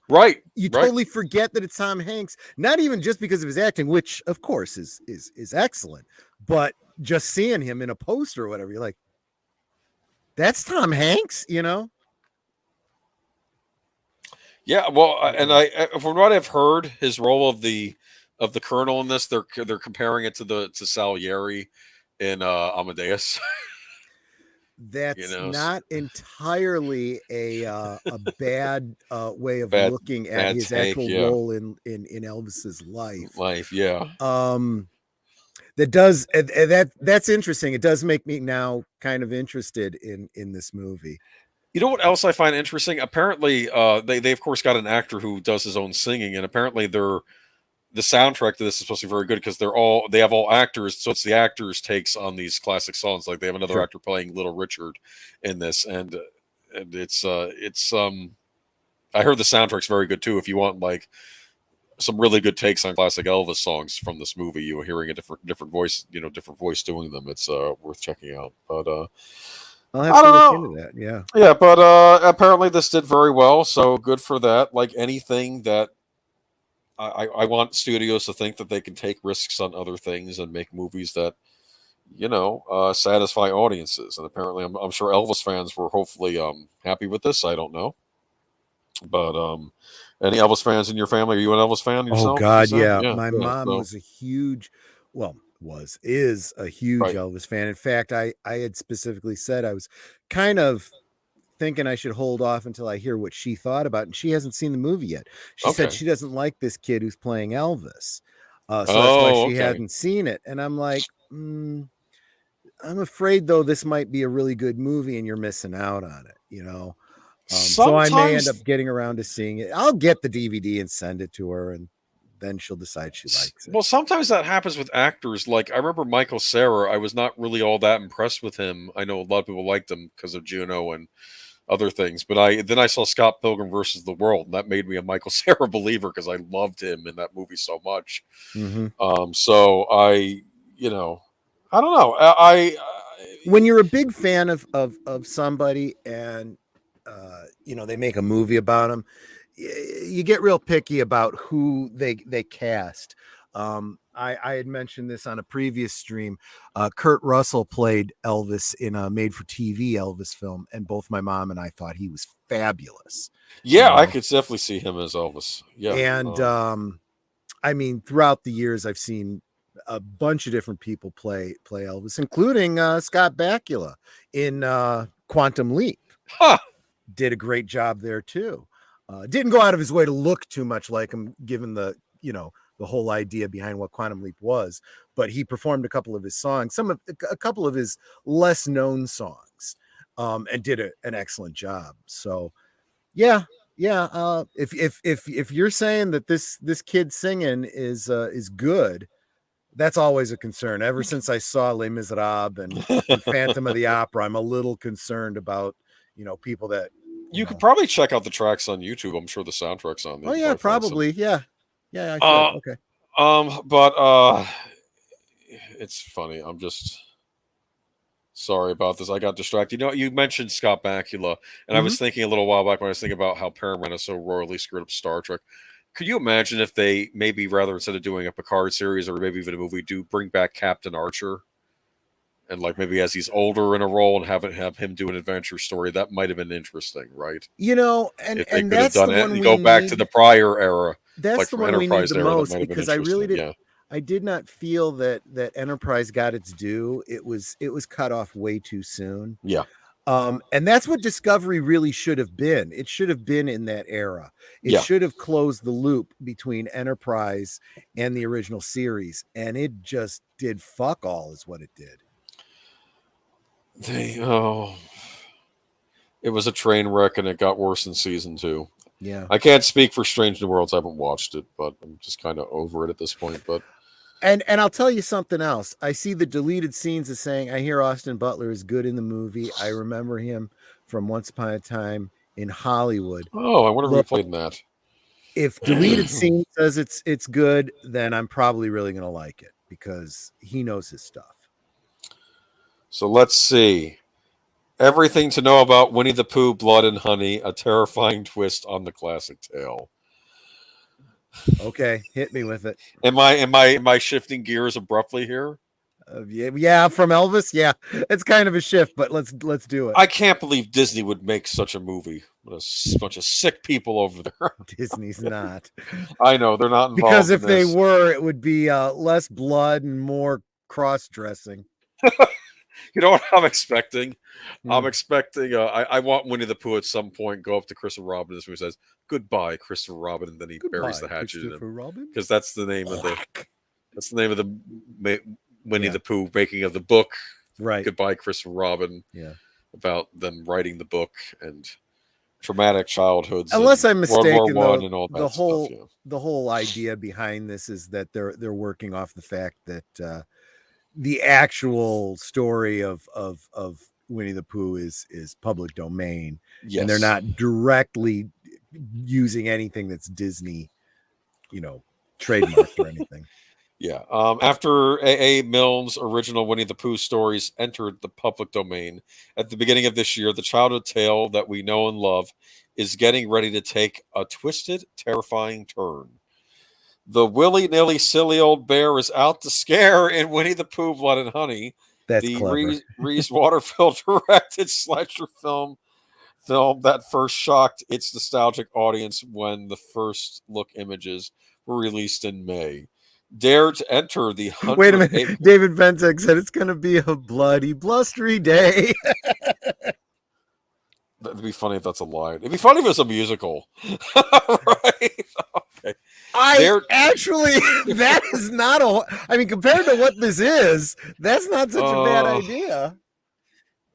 Right. You totally forget that it's Tom Hanks, not even just because of his acting, which of course is excellent, but just seeing him in a poster or whatever, you're like, that's Tom Hanks, Yeah, well, and from what I've heard, his role of the Colonel in this, they're comparing it to Salieri in Amadeus. That's not entirely a bad way of looking at his actual role in Elvis's life. Yeah. That's interesting. It does make me now kind of interested in this movie. You know what else I find interesting? Apparently, they of course got an actor who does his own singing, and apparently the soundtrack to this is supposed to be very good because they have all actors, so it's the actors' takes on these classic songs. Like they have another actor playing Little Richard in this, and it's I heard the soundtrack's very good too. If you want like some really good takes on classic Elvis songs from this movie, you're hearing a different voice, different voice doing them. It's worth checking out. But I'll have to look into that. Yeah, but apparently this did very well, so good for that. Like anything that I want studios to think that they can take risks on other things and make movies that satisfy audiences. And apparently, I'm sure Elvis fans were hopefully happy with this. I don't know, but any Elvis fans in your family? Are you an Elvis fan yourself? Oh God, yeah. My mom was a huge, is a huge Elvis fan. In fact, I had specifically said I was kind of thinking I should hold off until I hear what she thought about it. And she hasn't seen the movie yet. She said she doesn't like this kid who's playing Elvis. So that's why she hadn't seen it. And I'm like, I'm afraid though this might be a really good movie and you're missing out on it, you know. So I may end up getting around to seeing it. I'll get the DVD and send it to her, and then she'll decide she likes it. Well, sometimes that happens with actors. Like I remember Michael Cera. I was not really all that impressed with him. I know a lot of people liked him because of Juno and other things, but I saw Scott Pilgrim versus the World, and that made me a Michael Cera believer because I loved him in that movie so much. Mm-hmm. So I don't know. I when you're a big fan of somebody and they make a movie about them, you get real picky about who they cast. I had mentioned this on a previous stream. Kurt Russell played Elvis in a made-for-TV Elvis film, and both my mom and I thought he was fabulous. Yeah, I could definitely see him as Elvis. Yeah, and I mean, throughout the years, I've seen a bunch of different people play Elvis, including Scott Bakula in Quantum Leap. Huh. Did a great job there too. Didn't go out of his way to look too much like him, given the the whole idea behind what Quantum Leap was. But he performed a couple of his songs, a couple of his less known songs, and did an excellent job. So, yeah. If you're saying that this kid singing is good, that's always a concern. Ever since I saw Les Miserables and Phantom of the Opera, I'm a little concerned about people that you could probably check out the tracks on YouTube. I'm sure the soundtrack's on there. Oh yeah, probably. Yeah. I should. Okay. But it's funny. I'm just sorry about this. I got distracted. You mentioned Scott Bakula, and I was thinking a little while back when I was thinking about how Paramount is so royally screwed up Star Trek. Could you imagine if they maybe rather instead of doing a Picard series or maybe even a movie, do bring back Captain Archer? And like maybe as he's older in a role and have him do an adventure story, that might have been interesting, right? And that's the one we go back to the prior era. That's like the one we need the most, because I really did. Yeah. I did not feel that Enterprise got its due. It was cut off way too soon. Yeah. And that's what Discovery really should have been. It should have been in that era. It should have closed the loop between Enterprise and the original series, and it just did fuck all, is what it did. It was a train wreck, and it got worse in season 2. Yeah, I can't speak for Strange New Worlds. I haven't watched it, but I'm just kind of over it at this point. But and I'll tell you something else. I see the deleted scenes as saying, I hear Austin Butler is good in the movie. I remember him from Once Upon a Time in Hollywood. Oh, I wonder if he played in that. If deleted scene says it's good, then I'm probably really going to like it because he knows his stuff. So let's see. Everything to know about Winnie the Pooh, Blood and Honey, a terrifying twist on the classic tale. Okay, hit me with it. Am I shifting gears abruptly here? Yeah, from Elvis. Yeah, it's kind of a shift, but let's do it. I can't believe Disney would make such a movie with a bunch of sick people over there. Disney's not. I know they're not involved. Because if they were, it would be less blood and more cross-dressing. You know what I'm expecting? I'm expecting. I want Winnie the Pooh at some point go up to Christopher Robin and says, "Goodbye, Christopher Robin," and then he buries the hatchet in him because that's the name of the Winnie the Pooh making of the book. Right. Goodbye, Christopher Robin. Yeah. About them writing the book and traumatic childhoods. Unless I'm mistaken, though, the whole idea behind this is that they're working off the fact that the actual story of Winnie the Pooh is public domain, and they're not directly using anything that's Disney, trademarked or anything. Yeah. After A.A. Milne's original Winnie the Pooh stories entered the public domain at the beginning of this year, the childhood tale that we know and love is getting ready to take a twisted, terrifying turn. The willy-nilly silly old bear is out to scare in Winnie the Pooh, Blood and Honey. That's the clever. Reese Waterfield directed slasher film that first shocked its nostalgic audience when the first look images were released in May. Dare to enter the 100. Wait a minute. David Bentek said it's going to be a bloody, blustery day. That'd be funny if that's a lie. It'd be funny if it was a musical. Right? Okay. That is not I mean, compared to what this is, that's not such a bad idea.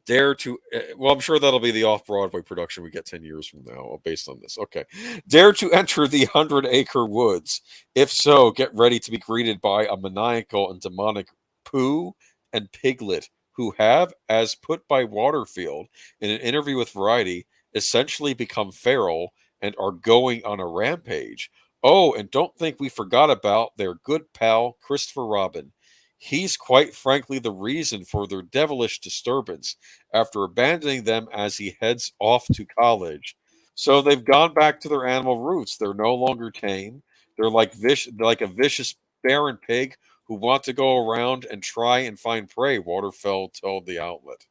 I'm sure that'll be the off-Broadway production we get 10 years from now based on this. Okay. Dare to enter the 100-acre woods. If so, get ready to be greeted by a maniacal and demonic Pooh and Piglet who have, as put by Waterfield in an interview with Variety, essentially become feral and are going on a rampage. Oh, and don't think we forgot about their good pal, Christopher Robin. He's quite frankly the reason for their devilish disturbance after abandoning them as he heads off to college. So they've gone back to their animal roots. They're no longer tame. They're like a vicious barren pig who want to go around and try and find prey, Waterfeld told the outlet.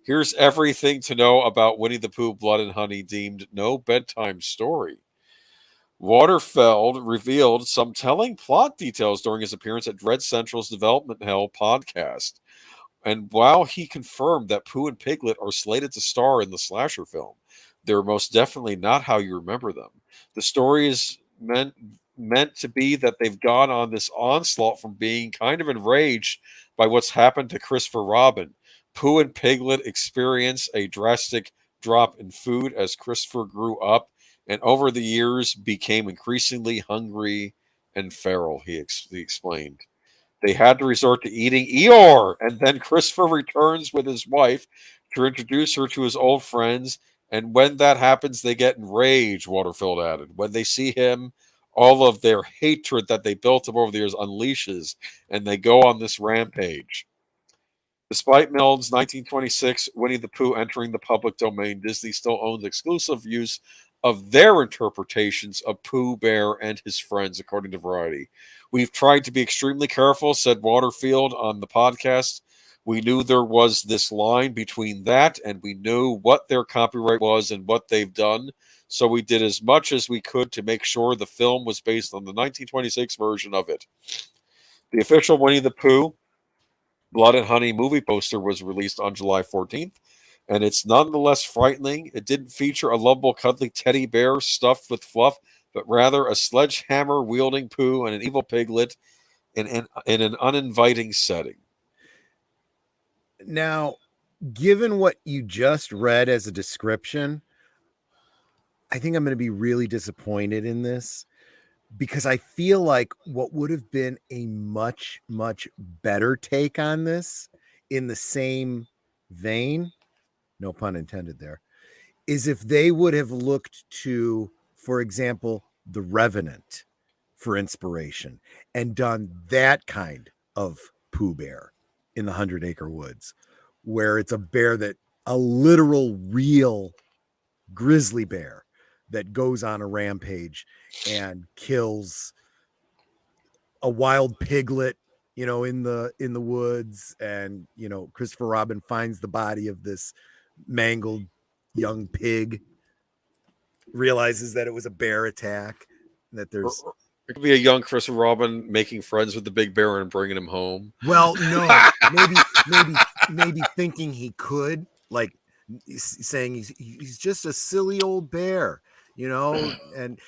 Here's everything to know about Winnie the Pooh Blood and Honey, deemed no bedtime story. Waterfeld revealed some telling plot details during his appearance at Dread Central's Development Hell podcast. And while he confirmed that Pooh and Piglet are slated to star in the slasher film, they're most definitely not how you remember them. The story is meant to be that they've gone on this onslaught from being kind of enraged by what's happened to Christopher Robin. Pooh and Piglet experience a drastic drop in food as Christopher grew up and over the years became increasingly hungry and feral, he explained. They had to resort to eating Eeyore, and then Christopher returns with his wife to introduce her to his old friends, and when that happens, they get enraged, Waterfield added. When they see him, all of their hatred that they built up over the years unleashes, and they go on this rampage. Despite Milne's 1926 Winnie the Pooh entering the public domain, Disney still owns exclusive use of their interpretations of Pooh Bear and his friends, according to Variety. We've tried to be extremely careful, said Waterfield on the podcast. We knew there was this line between that, and we knew what their copyright was and what they've done. So we did as much as we could to make sure the film was based on the 1926 version of it. The official Winnie the Pooh Blood and Honey movie poster was released on July 14th, and it's nonetheless frightening. It didn't feature a lovable, cuddly teddy bear stuffed with fluff, but rather a sledgehammer-wielding Pooh and an evil piglet in an uninviting setting. Now, given what you just read as a description, I think I'm going to be really disappointed in this, because I feel like what would have been a much, much better take on this in the same vein, no pun intended there, is if they would have looked to, for example, The Revenant for inspiration and done that kind of Pooh Bear in the 100-Acre Woods, where it's a literal, real grizzly bear that goes on a rampage and kills a wild piglet, in the woods. And, Christopher Robin finds the body of this mangled young pig, realizes that it was a bear attack, that there's... It could be a young Christopher Robin making friends with the big bear and bringing him home. Well, no, maybe thinking he could, like saying he's just a silly old bear, and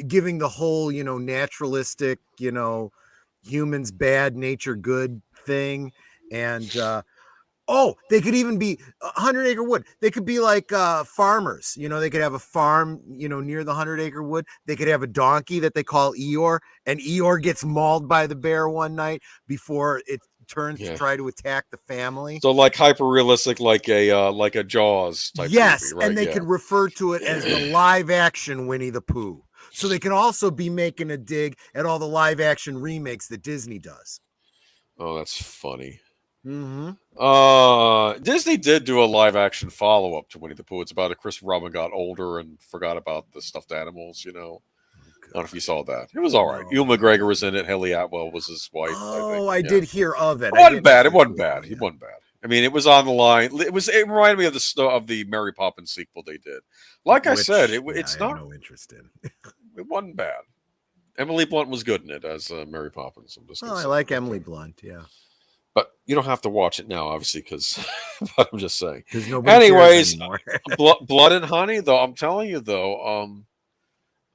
giving the whole, naturalistic, humans bad, nature good thing. And they could even be 100-Acre Wood. They could be like farmers, they could have a farm, near the 100-Acre Wood. They could have a donkey that they call Eeyore, and Eeyore gets mauled by the bear one night before it turns to try to attack the family. So like hyper realistic, like a Jaws type movie, right? And they could refer to it as the live action Winnie the Pooh. So they can also be making a dig at all the live action remakes that Disney does. Oh, that's funny. Mm-hmm. Disney did do a live action follow up to Winnie the Pooh. It's about a Chris Robin got older and forgot about the stuffed animals. I don't know if you saw that. It was all right. Ewan McGregor was in it. Haley Atwell was his wife. I did hear of it. It wasn't bad. It wasn't bad. It wasn't bad. I mean, it was on the line. It reminded me of the Mary Poppins sequel they did. Like I said, it's not. I have no interest in. It wasn't bad. Emily Blunt was good in it as Mary Poppins. I like Emily Blunt. Yeah. But you don't have to watch it now, obviously, because I'm just saying. Anyways, Blood and Honey, though, I'm telling you, though,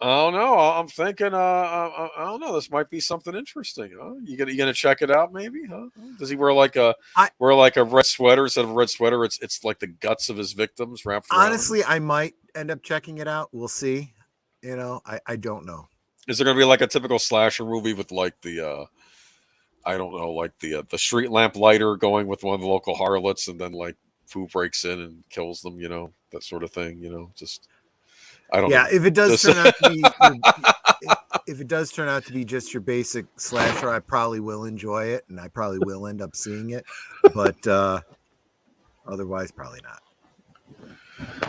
I don't know. I'm thinking. I don't know. This might be something interesting. Huh? You gonna check it out? Maybe. Huh? Does he wear like a red sweater instead of a red sweater? It's like the guts of his victims wrapped around. Honestly, I might end up checking it out. We'll see. I don't know. Is there gonna be like a typical slasher movie with like the I don't know, like the street lamp lighter going with one of the local harlots, and then like Pooh breaks in and kills them? That sort of thing. Just. I don't know. Yeah, if it does turn out to be if it does turn out to be just your basic slasher, I probably will enjoy it, and I probably will end up seeing it. But otherwise, probably not.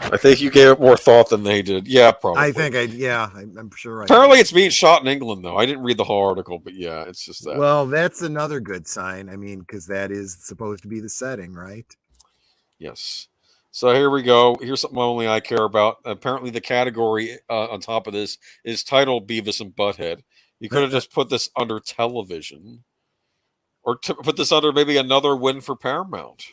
I think you gave it more thought than they did. Yeah, probably. I think I'm sure. Apparently, it's being shot in England, though. I didn't read the whole article, but yeah, it's just that. Well, that's another good sign. I mean, because that is supposed to be the setting, right? Yes. So here we go. Here's something only I care about. Apparently, the category on top of this is titled Beavis and Butt-Head. You could have just put this under television, or put this under maybe another win for Paramount.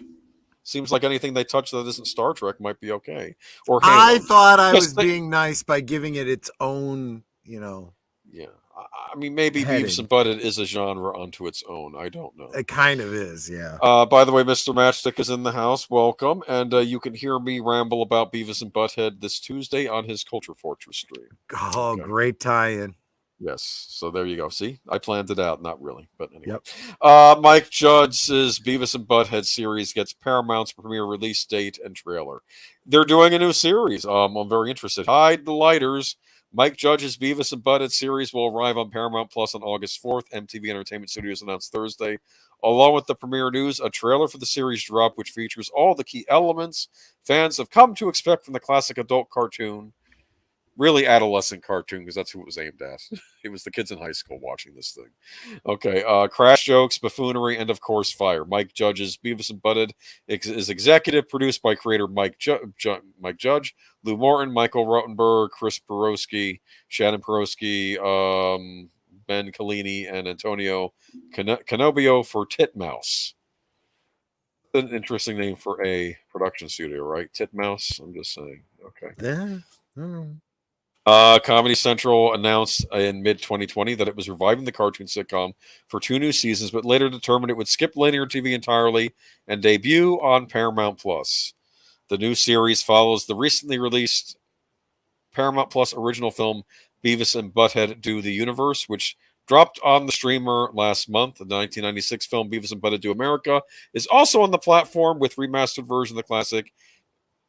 Seems like anything they touch that isn't Star Trek might be okay. Or Halo. I thought I was being nice by giving it its own, Yeah. I mean, maybe heading. Beavis and Butt-Head is a genre unto its own. I don't know. It kind of is, yeah. By the way, Mr. Matchstick is in the house. Welcome. And you can hear me ramble about Beavis and Butt-Head this Tuesday on his Culture Fortress stream. Oh, okay. Great tie-in. Yes. So there you go. See, I planned it out. Not really, but anyway. Yep. Mike Judge's Beavis and Butt-Head series gets Paramount's premiere release date and trailer. They're doing a new series. I'm very interested. Hide the lighters. Mike Judge's Beavis and Butt-Head series will arrive on Paramount Plus on August 4th. MTV Entertainment Studios announced Thursday. Along with the premiere news, a trailer for the series dropped, which features all the key elements fans have come to expect from the classic adult cartoon. Really adolescent cartoon, because that's who it was aimed at. It was the kids in high school watching this thing. Okay, crash jokes, buffoonery, and of course fire. Mike Judge's Beavis and Butt-Head is executive produced by creator Mike Judge, Lou Morton, Michael Rotenberg, Chris Perosky, Shannon Perosky, Ben Collini, and Antonio Canobio for Titmouse. An interesting name for a production studio, right? Titmouse. I'm just saying. Okay. Yeah. Comedy Central announced in mid-2020 that it was reviving the cartoon sitcom for 2 new seasons, but later determined it would skip linear TV entirely and debut on Paramount Plus. The new series follows the recently released Paramount Plus original film Beavis and Butt-Head Do the Universe, which dropped on the streamer last month. The 1996 film Beavis and Butt-Head Do America is also on the platform with remastered version of the classic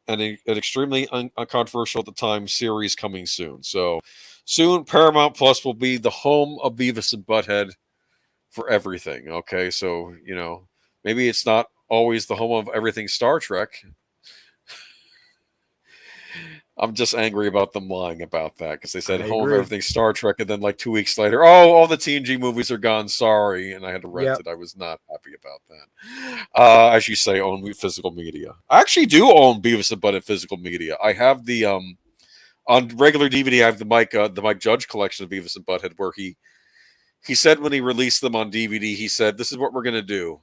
and an extremely uncontroversial at the time series coming soon. So soon Paramount Plus will be the home of Beavis and Butt-Head for everything. Okay, so maybe it's not always the home of everything Star Trek. I'm just angry about them lying about that, because they said home of everything Star Trek, and then like 2 weeks later, all the TNG movies are gone. Sorry, and I had to rent it. I was not happy about that. As you say, own physical media. I actually do own Beavis and Butt-Head physical media. I have the on regular DVD. I have the Mike Judge collection of Beavis and Butt-Head, where he said when he released them on DVD, he said, "This is what we're gonna do.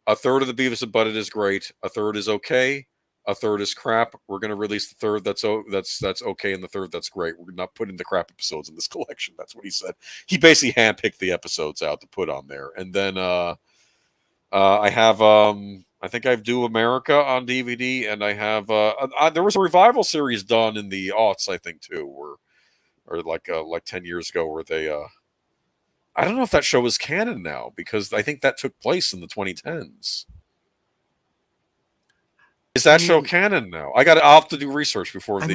A third of the Beavis and Butt-Head is great. A third is okay. A third is crap. We're going to release the third that's okay, and the third that's great. We're not putting the crap episodes in this collection." That's what he said. He basically handpicked the episodes out to put on there. And then I have I think I have Do America on DVD, and I have there was a revival series done in the aughts, I think too, or like 10 years ago, where they I don't know if that show is canon now, because I think that took place in the 2010s. Is that show canon now? I'll have to do research before the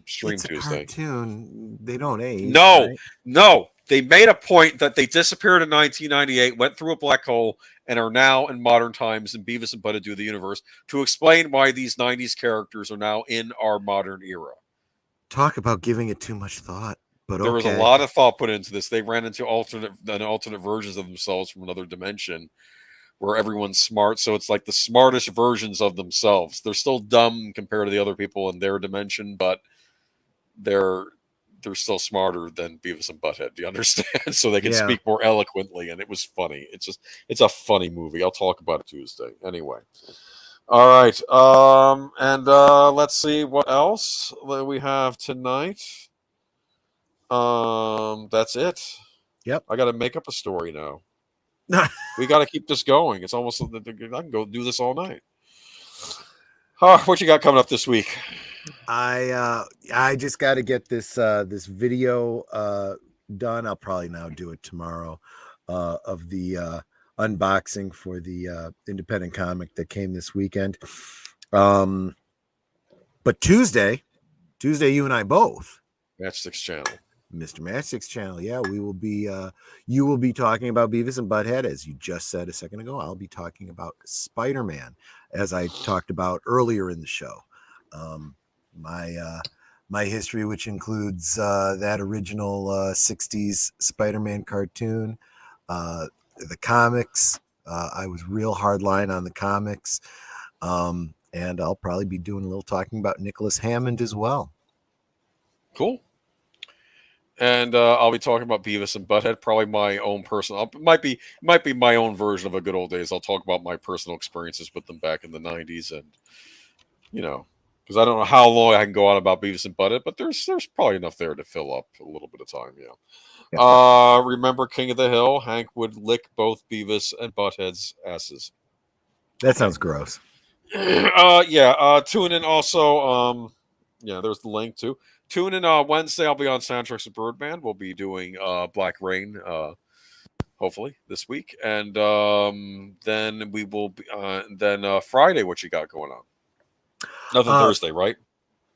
stream it's Tuesday. A cartoon. They don't age. No, right? no. They made a point that they disappeared in 1998, went through a black hole, and are now in modern times in Beavis and Butt-Head Do the Universe, to explain why these 90s characters are now in our modern era. Talk about giving it too much thought. But there was a lot of thought put into this. They ran into alternate versions of themselves from another dimension, where everyone's smart, so it's like the smartest versions of themselves. They're still dumb compared to the other people in their dimension, but they're still smarter than Beavis and Butt-Head. Do you understand? So they can speak more eloquently, and it was funny. It's a funny movie. I'll talk about it Tuesday. Anyway. All right. And let's see what else we have tonight. That's it. Yep. I got to make up a story now. We got to keep this going. It's almost, I can go do this all night. What you got coming up this week? I just got to get this this video done. I'll probably now do it tomorrow of the unboxing for the independent comic that came this weekend. But Tuesday, you and I both. Matchstick's channel. Mr. Matchstick's channel. Yeah, we will be you will be talking about Beavis and Butt-Head, as you just said a second ago. I'll be talking about Spider-Man, as I talked about earlier in the show. My history, which includes that original 60s Spider-Man cartoon, the comics. I was real hardline on the comics. And I'll probably be doing a little talking about Nicholas Hammond as well. Cool. And I'll be talking about Beavis and Butt-Head, probably my own personal. Might be my own version of a good old days. I'll talk about my personal experiences with them back in the 90s, and because I don't know how long I can go on about Beavis and Butt-Head, but there's probably enough there to fill up a little bit of time. Yeah. Remember King of the Hill? Hank would lick both Beavis and Butt-Head's asses. That sounds gross. Yeah. Tune in also. There's the link too. Tune in Wednesday. I'll be on Soundtracks of Birdman. We'll be doing Black Rain, hopefully this week, and then we will be. Then Friday, what you got going on? Nothing Thursday, right?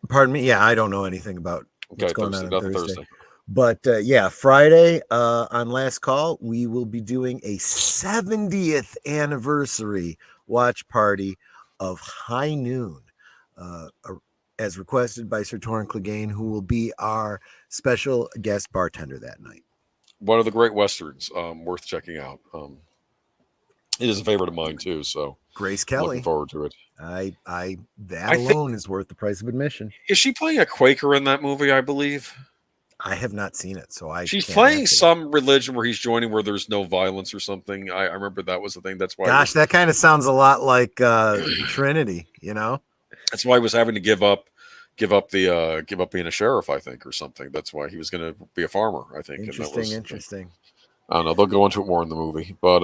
Pardon me. Yeah, I don't know anything about what's going Thursday, on Thursday. Thursday. But yeah, Friday on Last Call, we will be doing a 70th anniversary watch party of High Noon, as requested by Sir Torrin Clegane, who will be our special guest bartender that night. One of the great westerns, worth checking out. It is a favorite of mine too. So Grace Kelly. Looking forward to it. I alone is worth the price of admission. Is she playing a Quaker in that movie? I believe. I have not seen it, so she's playing some religion where he's joining where there's no violence or something. I remember that was the thing. That's why. Gosh, that kind of sounds a lot like Trinity. That's why he was having to give up being a sheriff, I think, or something. That's why he was going to be a farmer, I think. Interesting. I don't know. They'll go into it more in the movie, but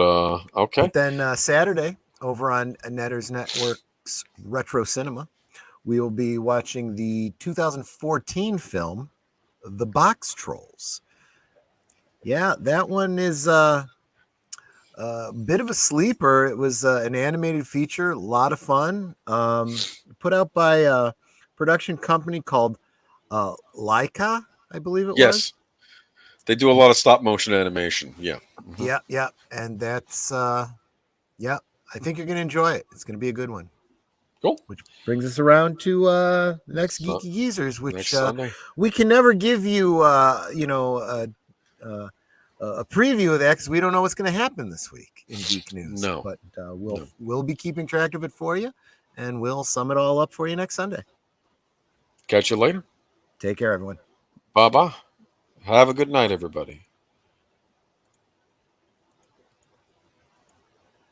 okay. But then Saturday, over on Netters Network's Retro Cinema, we will be watching the 2014 film, The Box Trolls. Yeah, that one is a bit of a sleeper. It was an animated feature, a lot of fun. Put out by a production company called Laika, I believe it was. Yes. They do a lot of stop motion animation. Yeah. Mm-hmm. Yeah. And that's, I think you're going to enjoy it. It's going to be a good one. Cool. Which brings us around to the next Geeky Geezers, which we can never give you, a preview of that because we don't know what's going to happen this week in Geek News. No. But we'll be keeping track of it for you, and we'll sum it all up for you next Sunday. Catch you later. Take care, everyone. Bye-bye. Have a good night, everybody.